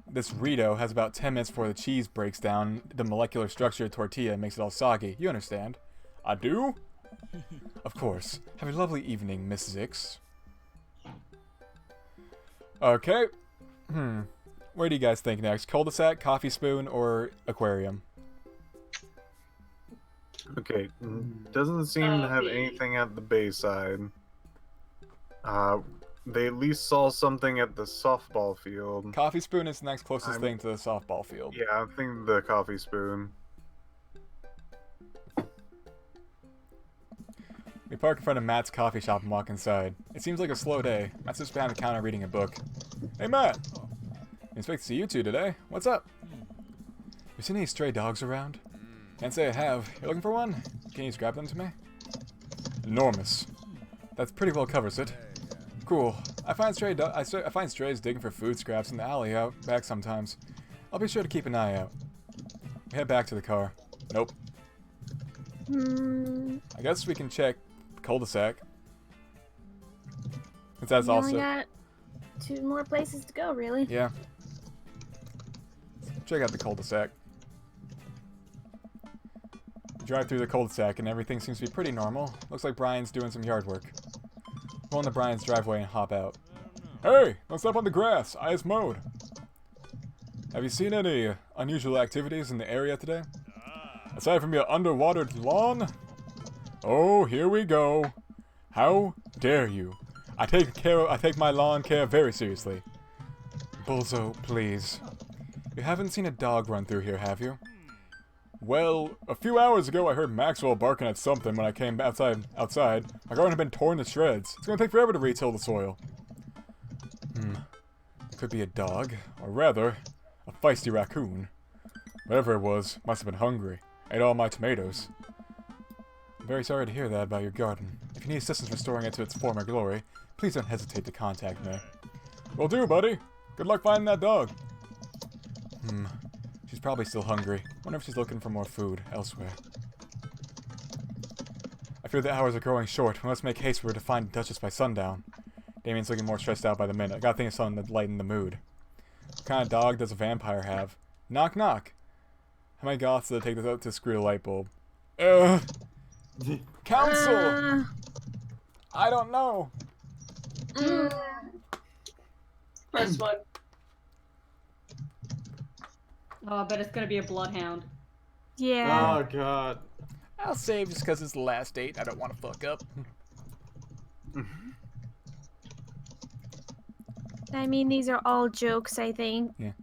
This Rito has about 10 minutes before the cheese breaks down the molecular structure of tortilla and makes it all soggy. You understand? I do? Of course. Have a lovely evening, Miss Zikz. Okay. Where do you guys think next? Cul-de-sac, coffee spoon, or aquarium? Okay, doesn't seem to have anything at the Bayside. They at least saw something at the softball field. Coffee spoon is the next closest thing to the softball field. Yeah, I think the coffee spoon. We park in front of Matt's coffee shop and walk inside. It seems like a slow day. Matt sits behind the counter reading a book. Hey Matt! I expect to see you two today. What's up? You seen any stray dogs around? Can't say I have. You looking for one? Can you just grab them to me? Enormous. That pretty well covers it. Cool. I find strays digging for food scraps in the alley out back sometimes. I'll be sure to keep an eye out. We head back to the car. Nope. I guess we can check cul-de-sac. Since that's We also... only got 2 more places to go, really. Yeah. Check out the cul-de-sac. Drive through the cul-de-sac and everything seems to be pretty normal. Looks like Brian's doing some yard work. Go into Brian's driveway and hop out. Hey! Don't step on the grass! Ice mowed! Have you seen any unusual activities in the area today? Aside from your underwatered lawn? Oh, here we go. How dare you? I take my lawn care very seriously. Bulso, please. You haven't seen a dog run through here, have you? Well, a few hours ago I heard Maxwell barking at something when I came outside. My garden had been torn to shreds. It's gonna take forever to retill the soil. Could be a dog, or rather, a feisty raccoon. Whatever it was, must have been hungry. Ate all my tomatoes. I'm very sorry to hear that about your garden. If you need assistance restoring it to its former glory, please don't hesitate to contact me. Will do, buddy. Good luck finding that dog. She's probably still hungry. Wonder if she's looking for more food elsewhere. I fear the hours are growing short. We must make haste for her to find Duchess by sundown. Damien's looking more stressed out by the minute. I gotta think of something to lighten the mood. What kind of dog does a vampire have? Knock knock. How many goths does it take to screw the light bulb? Council! I don't know. First one. Oh, I bet it's gonna be a bloodhound. Yeah. Oh god. I'll save just because it's the last date. I don't want to fuck up. I mean, these are all jokes, I think. Yeah.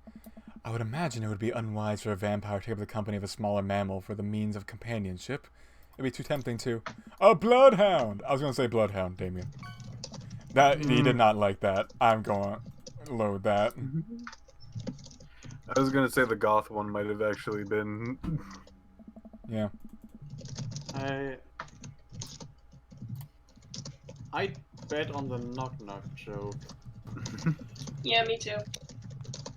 I would imagine it would be unwise for a vampire to take up the company of a smaller mammal for the means of companionship. It'd be too tempting to... A bloodhound! I was going to say bloodhound, Damien. He did not like that. I'm going to load that. I was gonna say the goth one might have actually been. Yeah. I bet on the knock knock joke. Yeah, me too.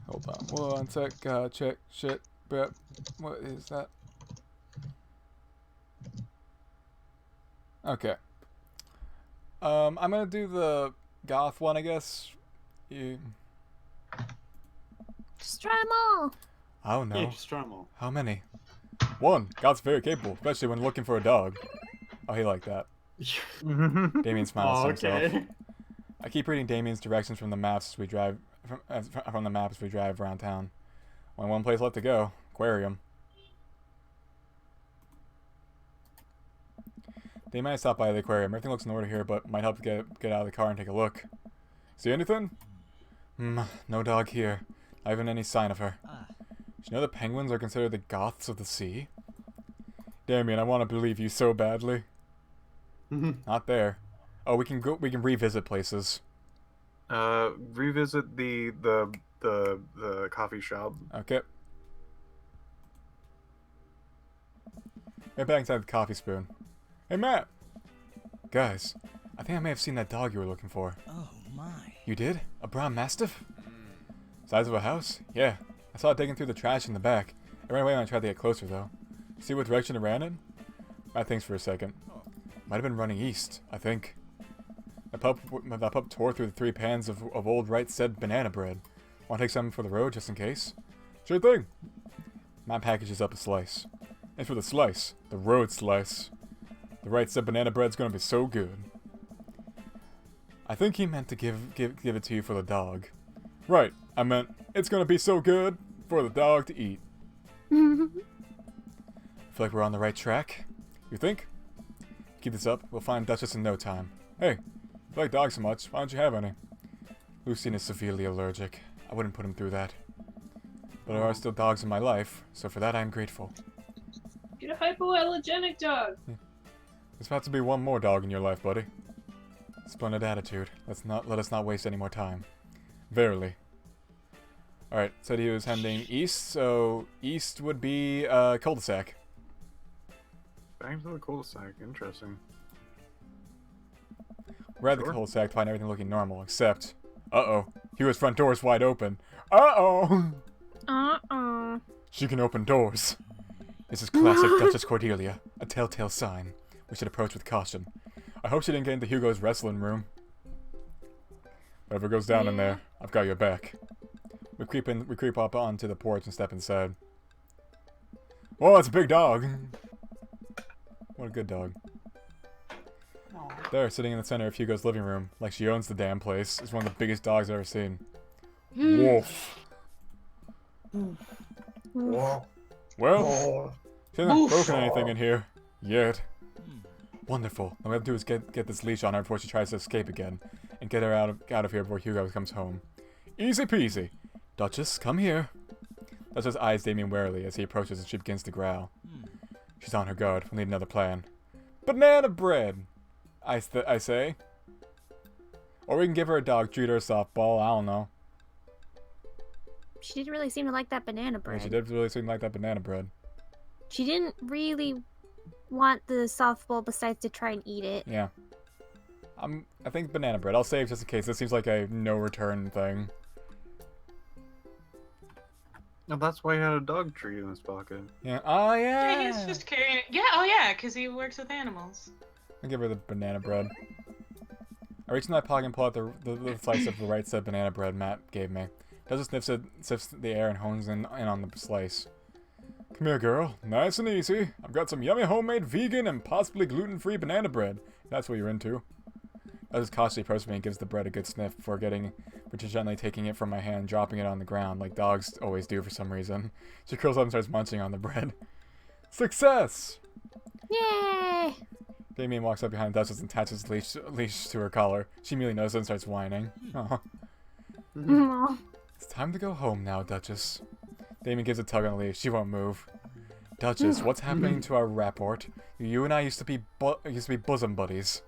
Hold on. One sec. Check. Shit. But what is that? Okay. I'm gonna do the goth one, I guess. Just try them all. I don't know. Yeah, just try 'em all. How many? 1. Goth's very capable, especially when looking for a dog. Oh, he liked that. Damien smiles to himself. Okay. I keep reading Damien's directions from the maps as we drive from the map as we drive around town. Only one place left to go. Aquarium. They might stop by the aquarium. Everything looks in order here, but might help to get out of the car and take a look. See anything? No dog here. Not even any sign of her. Did you know the penguins are considered the goths of the sea? Damien, I want to believe you so badly. Not there. Oh, we can revisit places. Revisit the coffee shop. Okay. Right back inside the coffee spoon. Hey, Matt! Guys, I think I may have seen that dog you were looking for. Oh, my. You did? A brown mastiff? Size of a house? Yeah. I saw it digging through the trash in the back. It ran away when I tried to get closer, though. See what direction it ran in? Matt thinks for a second. Might have been running east, I think. That pup tore through the 3 pans of old right said banana bread. Want to take some for the road, just in case? Sure thing! Matt packages up a slice. And for the slice, the road slice. The right said banana bread's gonna be so good. I think he meant to give it to you for the dog. Right, I meant, it's gonna be so good for the dog to eat. Feel like we're on the right track? You think? Keep this up, we'll find Duchess in no time. Hey, if you like dogs so much, why don't you have any? Lucien is severely allergic. I wouldn't put him through that. But there are still dogs in my life, so for that I'm grateful. Get a hypoallergenic dog. There's about to be one more dog in your life, buddy. Splendid attitude. Let us not waste any more time. Verily. Alright, said he was heading east, so east would be cul-de-sac. Back to the cul-de-sac. Interesting. We're at the cul-de-sac to find everything looking normal, except... Uh-oh. Hugo's front door is wide open. Uh-oh! Uh-oh. She can open doors. This is classic Duchess Cordelia. A telltale sign. We should approach with caution. I hope she didn't get into Hugo's wrestling room. Whatever goes down in there, I've got your back. We creep up onto the porch and step inside. Oh, it's a big dog! What a good dog. There, sitting in the center of Hugo's living room, like she owns the damn place, is one of the biggest dogs I've ever seen. Wolf. Whoa. Well, she hasn't broken anything in here. Yet. Wonderful. All we have to do is get this leash on her before she tries to escape again, and get her out of here before Hugo comes home. Easy peasy. Duchess, come here. Duchess eyes Damien warily as he approaches and she begins to growl. She's on her guard. We'll need another plan. Banana bread! I say. Or we can give her a dog treat or a softball, I don't know. She didn't really seem to like that banana bread. Yeah, she did really seem like that banana bread. She didn't really want the softball besides to try and eat it. Yeah. I think banana bread. I'll save just in case. This seems like a no return thing. No, that's why he had a dog treat in his pocket. Yeah. Oh yeah. Yeah, he's just carrying it. Yeah, oh yeah, because he works with animals. I'll give her the banana bread. I reach in my pocket and pull out the slice of the right said banana bread Matt gave me. Doesn't sniffs the air and hones in on the slice. Come here, girl. Nice and easy. I've got some yummy homemade vegan and possibly gluten-free banana bread. That's what you're into. Douglas cautiously approaches me and gives the bread a good sniff before gently taking it from my hand and dropping it on the ground like dogs always do for some reason. She curls up and starts munching on the bread. Success! Yay! Damien walks up behind Duchess and attaches the leash to her collar. She immediately notices and starts whining. It's time to go home now, Duchess. Damien gives a tug on the leash. She won't move. Duchess, what's happening to our rapport? You and I used to be bosom buddies.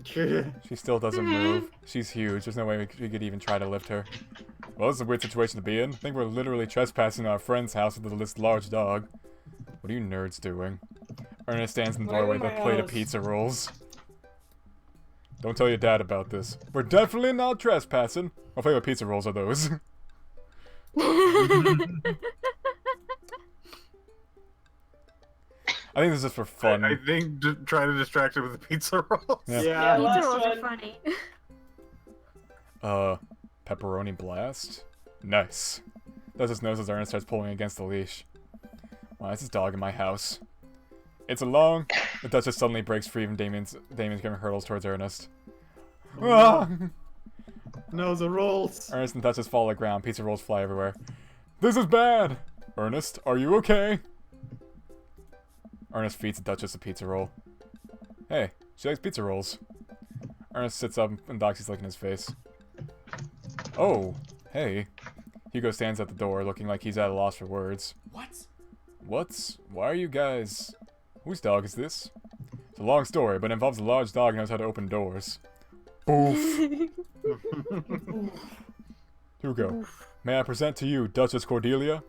She still doesn't move. She's huge. There's no way we could even try to lift her. Well, this is a weird situation to be in. I think we're literally trespassing our friend's house with this large dog. What are you nerds doing? Ernest stands in the doorway with a plate of pizza rolls. Don't tell your dad about this. We're definitely not trespassing. What flavor pizza rolls are those? I think this is for fun. I think try to distract him with the pizza rolls. Yeah. Pizza rolls are funny. Pepperoni blast? Nice. Duchess knows as Ernest starts pulling against the leash. Why is this dog in my house? It's along. The Duchess suddenly breaks free from Damien's hurdles towards Ernest. Ah! No, the rolls. Ernest and Duchess fall to the ground. Pizza rolls fly everywhere. This is bad! Ernest, are you okay? Ernest feeds Duchess a pizza roll. Hey, she likes pizza rolls. Ernest sits up and Doxy's licking his face. Oh, hey. Hugo stands at the door looking like he's at a loss for words. Why are you guys... Whose dog is this? It's a long story, but it involves a large dog who knows how to open doors. Boof! Hugo, may I present to you Duchess Cordelia?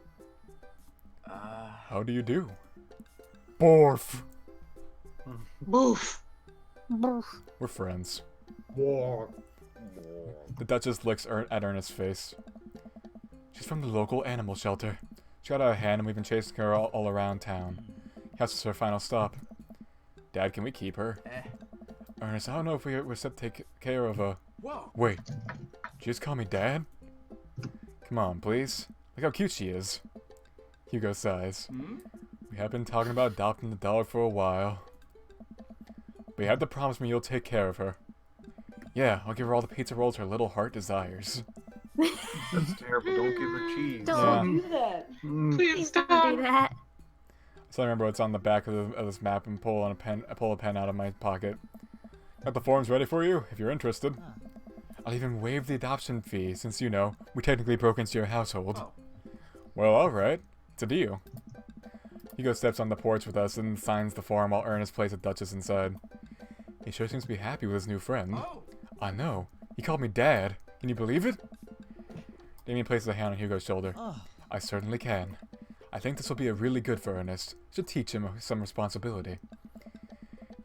How do you do? Borf! Boof. We're friends. The Duchess licks at Ernest's face. She's from the local animal shelter. She got out of hand and we've been chasing her all around town. House is her final stop. Dad, can we keep her? Ernest, I don't know if we're set to take care of a... Whoa. Wait, did you just call me Dad? Come on, please. Look how cute she is. Hugo sighs. We have been talking about adopting the dog for a while. But you have to promise me you'll take care of her. Yeah, I'll give her all the pizza rolls her little heart desires. That's terrible. Don't give her cheese. Don't do that. Please don't stop. do that. So I remember what's on the back of this map and pull a pen out of my pocket. Got the forms ready for you, if you're interested. I'll even waive the adoption fee, since, you know, we technically broke into your household. Well, alright. It's a deal. Hugo steps on the porch with us and signs the form while Ernest plays with Duchess inside. He sure seems to be happy with his new friend. I know. He called me Dad. Can you believe it? Damien places a hand on Hugo's shoulder. I certainly can. I think this will be really good for Ernest. Should teach him some responsibility.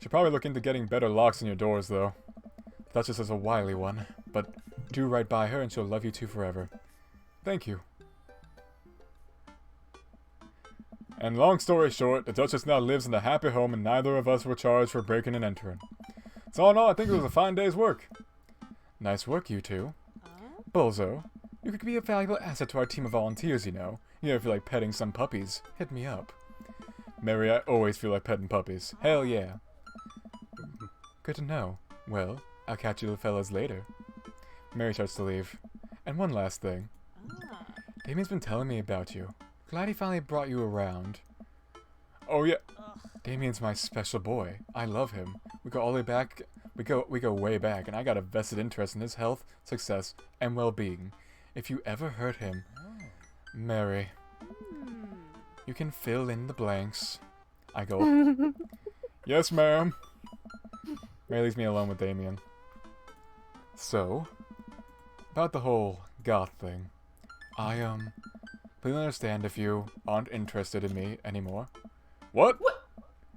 Should probably look into getting better locks in your doors, though. Duchess is a wily one, but do right by her and she'll love you two forever. Thank you. And long story short, the Duchess now lives in a happy home and neither of us were charged for breaking and entering. So all in all, I think it was a fine day's work. Nice work, you two. Bulso, you could be a valuable asset to our team of volunteers, you know. You know, if you like petting some puppies, hit me up. Mary, I always feel like petting puppies. Hell yeah. Good to know. Well, I'll catch you fellas later. Mary starts to leave. And one last thing. Damien's been telling me about you. Glad he finally brought you around. Oh yeah. Damien's my special boy. I love him. We go all the way back. We go way back, and I got a vested interest in his health, success, and well-being. If you ever hurt him, Mary, you can fill in the blanks. I go, yes, ma'am. Mary leaves me alone with Damien. So, about the whole goth thing. Please understand if you aren't interested in me anymore. What?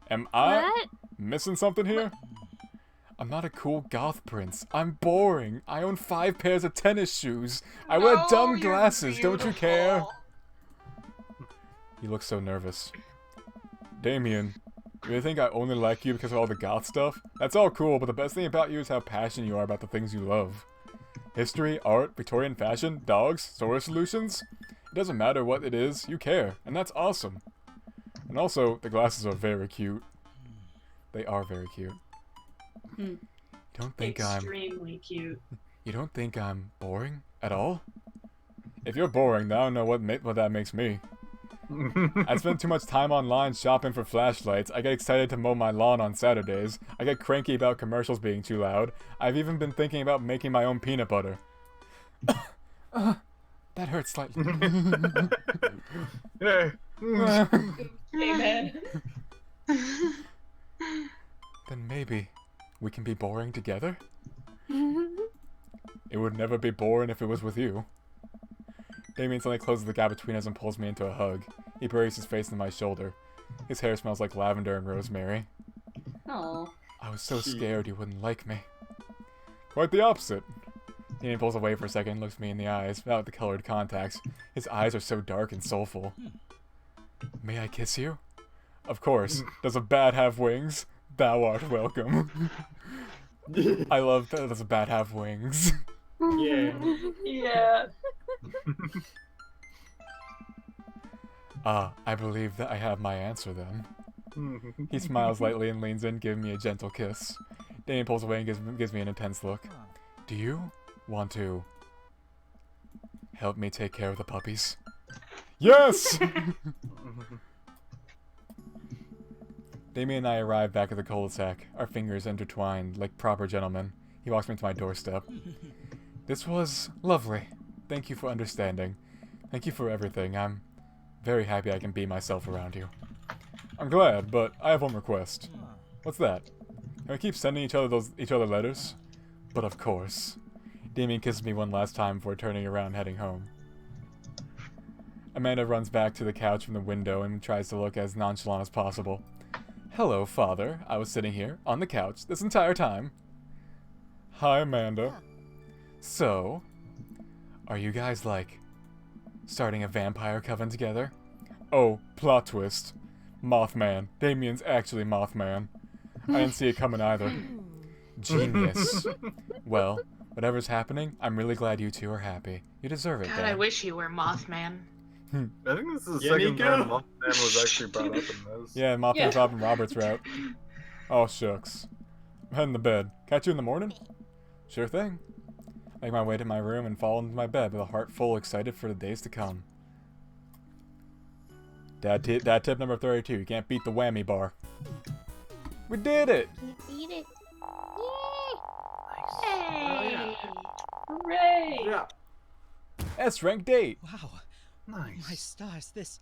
Am I missing something here? I'm not a cool goth prince. I'm boring. I own 5 pairs of tennis shoes. I wear dumb glasses. Don't you care? You look so nervous. Damien, you really think I only like you because of all the goth stuff? That's all cool, but the best thing about you is how passionate you are about the things you love. History, art, Victorian fashion, dogs, storage solutions. It doesn't matter what it is, you care, and that's awesome. And also, the glasses are very cute. They are very cute. Don't think extremely cute. You don't think I'm boring at all? If you're boring, then I don't know what that makes me. I spend too much time online shopping for flashlights. I get excited to mow my lawn on Saturdays. I get cranky about commercials being too loud. I've even been thinking about making my own peanut butter. That hurts slightly. Amen. Then maybe we can be boring together? It would never be boring if it was with you. Damien suddenly closes the gap between us and pulls me into a hug. He buries his face in my shoulder. His hair smells like lavender and rosemary. Oh. I was so scared you wouldn't like me. Quite the opposite. Damien pulls away for a second and looks me in the eyes without the colored contacts. His eyes are so dark and soulful. May I kiss you? Of course. Does a bat have wings? Thou art welcome. I love that does a bat have wings. Yeah. Yeah. I believe that I have my answer then. He smiles lightly and leans in, giving me a gentle kiss. Damien pulls away and gives me an intense look. Do you? want to help me take care of the puppies? Yes! Damien and I arrive back at the cul-de-sac, our fingers intertwined like proper gentlemen. He walks me to my doorstep. This was lovely. Thank you for understanding. Thank you for everything. I'm very happy I can be myself around you. I'm glad, but I have one request. What's that? Can we keep sending each other letters? But of course. Damien kisses me one last time before turning around and heading home. Amanda runs back to the couch from the window and tries to look as nonchalant as possible. Hello, Father. I was sitting here, on the couch, this entire time. Hi, Amanda. So, are you guys, like, starting a vampire coven together? Oh, plot twist. Mothman. Damien's actually Mothman. I didn't see it coming either. Genius. Well, whatever's happening, I'm really glad you two are happy. You deserve it, God, Dad. I wish you were Mothman. I think this is the Yeah, second Nico. time Mothman was actually brought up in this. Yeah, Mothman's Robin Roberts route. Oh, shucks. I'm heading to bed. Catch you in the morning? Sure thing. Make my way to my room and fall into my bed with a heart full excited for the days to come. Dad tip number 32. You can't beat the whammy bar. We did it! You beat it. Hey! Hooray! Yeah. S-rank date! Wow. Nice. My stars, this...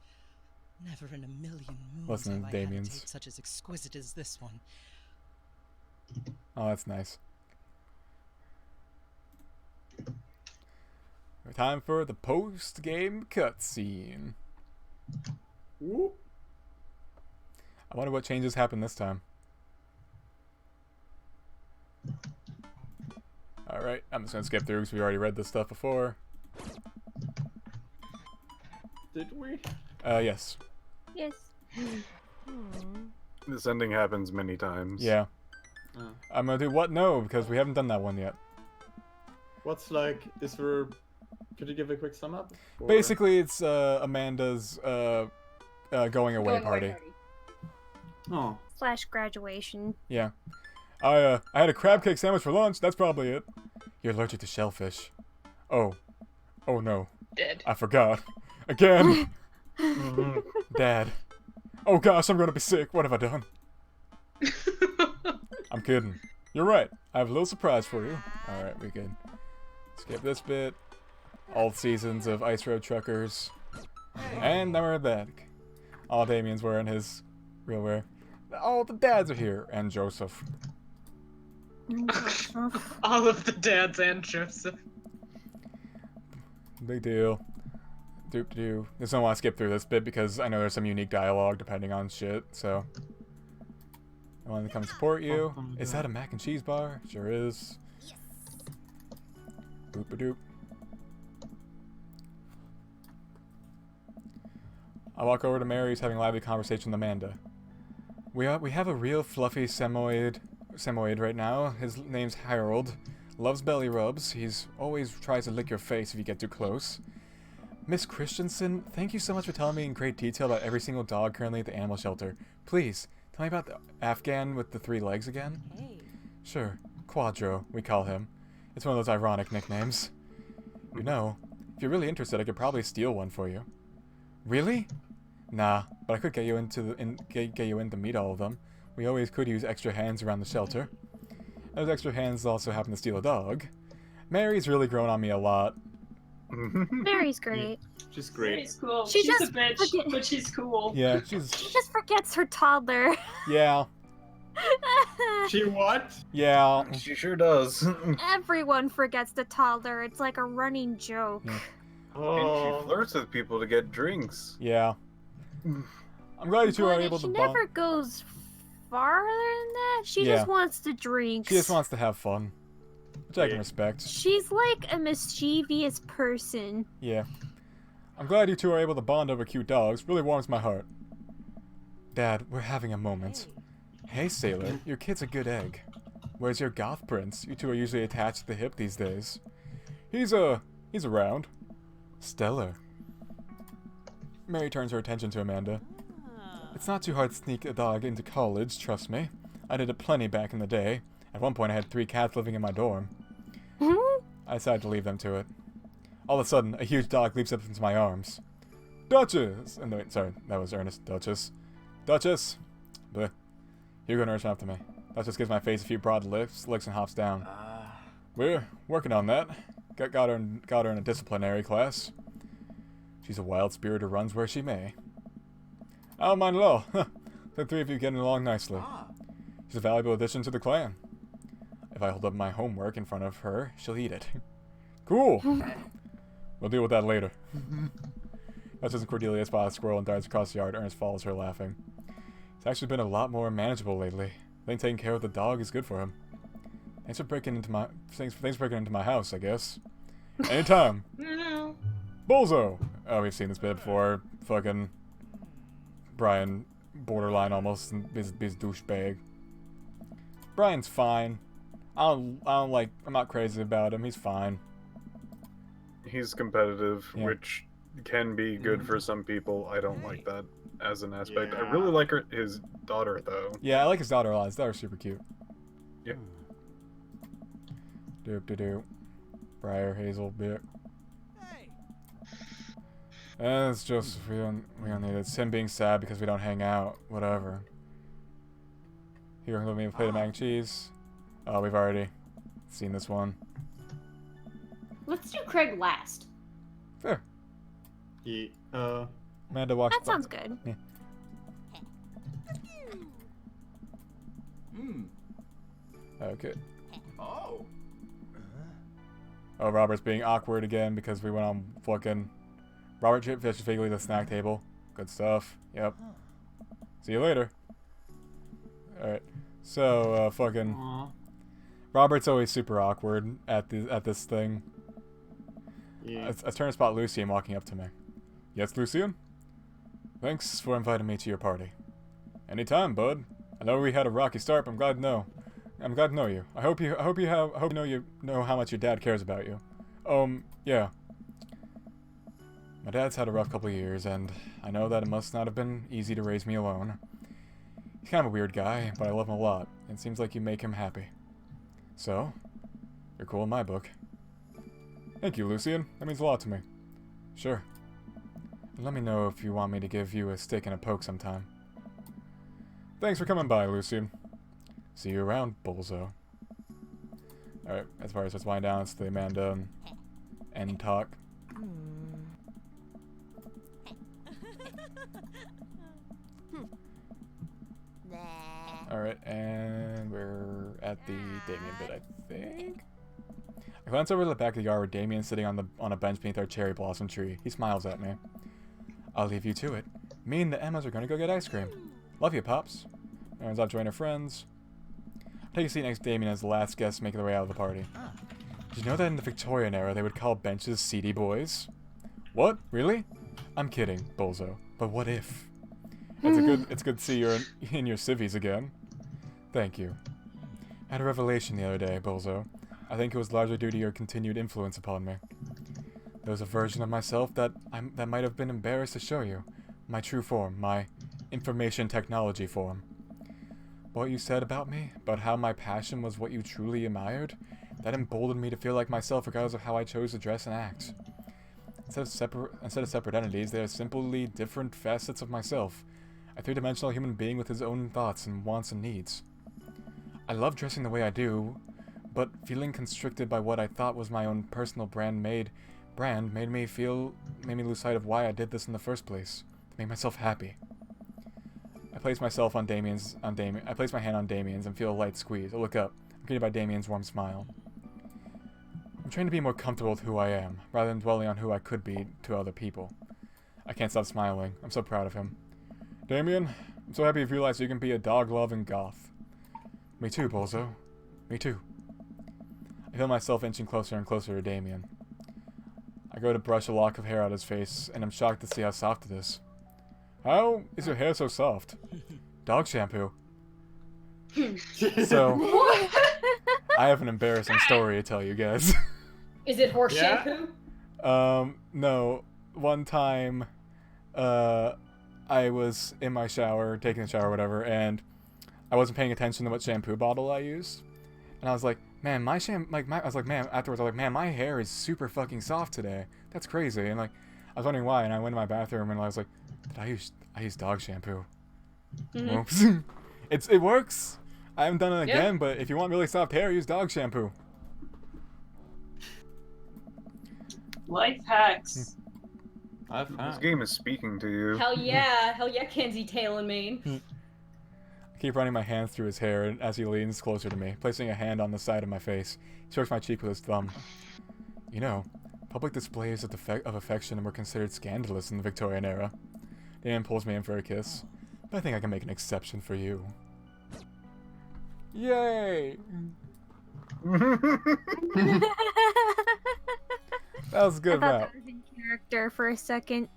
Never in a million moons Listen have to I had a Damien's. date such as exquisite as this one. Oh, that's nice. Time for the post-game cutscene. Whoop. I wonder what changes happen this time. Alright, I'm just gonna skip through because we already read this stuff before. Did we? Yes. Yes. This ending happens many times. Yeah. Oh. I'm gonna do what? No, because we haven't done that one yet. What's like, is there... Could you give a quick sum up? Or- Basically, it's Amanda's going away party. Oh. / graduation. Yeah. I had a crab cake sandwich for lunch. That's probably it. You're allergic to shellfish. Oh. Oh no. Dead. I forgot. Again. Mhm. Dad. Oh gosh, I'm gonna be sick. What have I done? I'm kidding. You're right. I have a little surprise for you. Alright, we can skip this bit. All seasons of Ice Road Truckers. And now we're back. All Damien's wearing his real wear. All the dads are here. And Joseph. All of the dads and Joseph. Big deal. Doop-doo. Just don't want to skip through this bit because I know there's some unique dialogue depending on shit, so. I want to come support you. Is that a mac and cheese bar? Sure is. Boop-a-doop. I walk over to Mary's having a lively conversation with Amanda. We have a real fluffy Samoyed right now. His name's Harold. Loves belly rubs. He's always tries to lick your face if you get too close. Miss Christensen, thank you so much for telling me in great detail about every single dog currently at the animal shelter. Please, tell me about the Afghan with the 3 legs again. Hey. Sure. Quadro, we call him. It's one of those ironic nicknames. You know, if you're really interested, I could probably steal one for you. Really? Nah, but I could get you in to meet all of them. We always could use extra hands around the shelter. Those extra hands also happen to steal a dog. Mary's really grown on me a lot. Mary's great. She's great. She's cool. She She's a just bitch, forget- but she's cool. Yeah, She just forgets her toddler. yeah, She what? yeah. She sure does. Everyone forgets the toddler. It's like a running joke. Yeah. And she flirts with people to get drinks. Yeah. I'm glad you two are But able she to bond. never goes farther than that. She Yeah. just wants to drink. She just wants to have fun, which I can Yeah. respect. She's like a mischievous person. Yeah. I'm glad you two are able to bond over cute dogs. Really warms my heart. Dad, we're having a moment. Hey, Sailor, your kid's a good egg. Where's your goth prince? You two are usually attached to the hip these days. He's around. Stellar. Mary turns her attention to Amanda. It's not too hard to sneak a dog into college, trust me. I did it plenty back in the day. At one point I had 3 cats living in my dorm. I decided to leave them to it. All of a sudden, a huge dog leaps up into my arms. Duchess! And wait, sorry, that was Ernest. Duchess. Duchess! Bleh. Hugo nurse after me. Duchess gives my face a few broad licks and hops down. We're working on that. Got her in a disciplinary class. She's a wild spirit who runs where she may. I don't mind at all. The three of you getting along nicely. She's a valuable addition to the clan. If I hold up my homework in front of her, she'll eat it. Cool! We'll deal with that later. Duchess and Cordelia spot a squirrel and darts across the yard. Ernest follows her, laughing. It's actually been a lot more manageable lately. I think taking care of the dog is good for him. Thanks for breaking into my house, I guess. Anytime. Bulso! Oh, we've seen this bit before. Fucking Brian, borderline almost, his douchebag. Brian's fine. I'm not crazy about him. He's fine. He's competitive, Yeah. which can be good for some people. I don't like that as an aspect. I Yeah. really like his daughter, though. Yeah, I like his daughter a lot. His daughter's super cute. Yep. Doop. Briar, Hazel, bit. It's just we don't need it. It's him being sad because we don't hang out. Whatever. Here, let me plate of mac and cheese. Oh, we've already seen this one. Let's do Craig last. Fair. Amanda walks. That sounds good. Yeah. Okay. Oh. Oh, Robert's being awkward again because we went on fucking. Robert fishes vaguely to the snack table. Good stuff. Yep. See you later. Alright. So, fucking. Aw. Robert's always super awkward at this thing. Yeah. I turn to spot Lucien walking up to me. Yes, Lucien? Thanks for inviting me to your party. Anytime, bud. I know we had a rocky start, but I'm glad to know you. I hope you know how much your dad cares about you. Yeah. My dad's had a rough couple of years, and I know that it must not have been easy to raise me alone. He's kind of a weird guy, but I love him a lot, and it seems like you make him happy. So, you're cool in my book. Thank you, Lucien. That means a lot to me. Sure. And let me know if you want me to give you a stick and a poke sometime. Thanks for coming by, Lucien. See you around, Bulso. Alright, as far as let's wind down, it's the Amanda and talk. Alright, and we're at the Damien bit, I think. I glance over to the back of the yard where Damien's sitting on a bench beneath our cherry blossom tree. He smiles at me. I'll leave you to it. Me and the Emmas are gonna go get ice cream. Love you, Pops. Aaron's off to join her friends. I take a seat next to Damien as the last guests make their way out of the party. Did you know that in the Victorian era they would call benches seedy boys? What? Really? I'm kidding, Bulso. But what if? It's good to see you're in your civvies again. Thank you. I had a revelation the other day, Bulso. I think it was largely due to your continued influence upon me. There was a version of myself that might have been embarrassed to show you. My true form, my information technology form. What you said about me, about how my passion was what you truly admired, that emboldened me to feel like myself regardless of how I chose to dress and act. Instead of separate entities, they are simply different facets of myself. A three-dimensional human being with his own thoughts and wants and needs. I love dressing the way I do, but feeling constricted by what I thought was my own personal brand made me lose sight of why I did this in the first place. To make myself happy. I place my hand on Damien's and feel a light squeeze. I look up. I'm greeted by Damien's warm smile. I'm trying to be more comfortable with who I am, rather than dwelling on who I could be to other people. I can't stop smiling. I'm so proud of him. Damien, I'm so happy you've realized you can be a dog-loving goth. Me too, Bulso. Me too. I feel myself inching closer and closer to Damien. I go to brush a lock of hair out of his face, and I'm shocked to see how soft it is. How is your hair so soft? Dog shampoo. So, I have an embarrassing story to tell you guys. Is it horse shampoo? No. One time, I was in my shower, taking a shower or whatever, and I wasn't paying attention to what shampoo bottle I used. And I was like, man, my I was like, man, afterwards, I was like, man, my hair is super fucking soft today. That's crazy. And like, I was wondering why, and I went to my bathroom and I was like, did I use dog shampoo? Oops. It works. I haven't done it again, but if you want really soft hair, use dog shampoo. Life hacks. This game is speaking to you. Hell yeah, Kenzie Tail and Mane. I keep running my hands through his hair and as he leans closer to me, placing a hand on the side of my face. He strokes my cheek with his thumb. You know, public displays of affection were considered scandalous in the Victorian era. Dan pulls me in for a kiss. But I think I can make an exception for you. Yay! That was a good I thought route. that was in character for a second.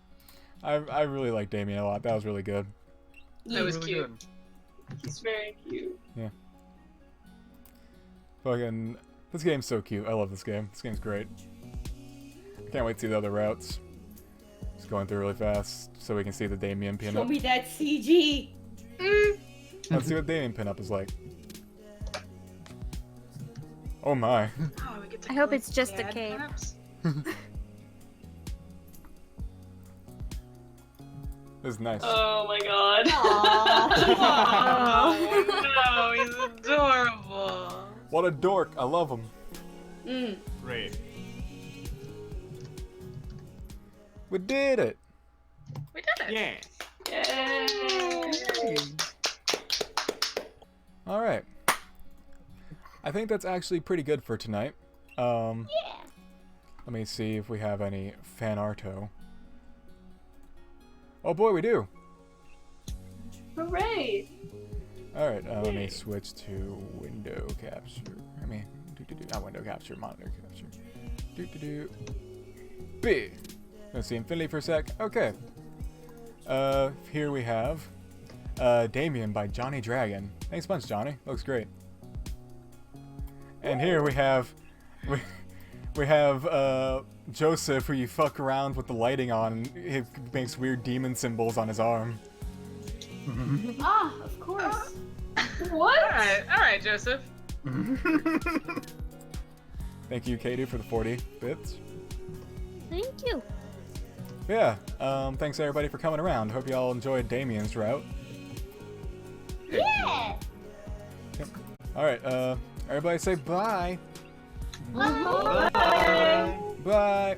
I really like Damien a lot. That was really good. That was Really cute. good. He's very cute. Yeah. Fucking, this game's so cute. I love this game. This game's great. I can't wait to see the other routes. Just going through really fast so we can see the Damien Show pinup. me that CG. Let's see what Damien pinup is like. Oh my. Oh, we get to I hope collect it's just a dad cave. maps? This is nice. Oh my god. Oh, no, he's adorable. What a dork. I love him. Great. We did it. We did it. Yeah. Yay. Alright. I think that's actually pretty good for tonight. Let me see if we have any fan arto. Oh boy, we do. Hooray. Alright, let me switch to window capture. Not window capture, monitor capture. B. Let's see infinity for a sec. Okay. Here we have Damien by Johnny Dragon. Thanks a bunch, Johnny. Looks great. And here we have Joseph, who you fuck around with the lighting on, and he makes weird demon symbols on his arm. Ah, of course. What? Alright, Joseph. Thank you, Katie, for the 40 bits. Thank you. Yeah, thanks everybody for coming around. Hope you all enjoyed Damien's route. Yeah. Alright, everybody say bye. Bye. Bye.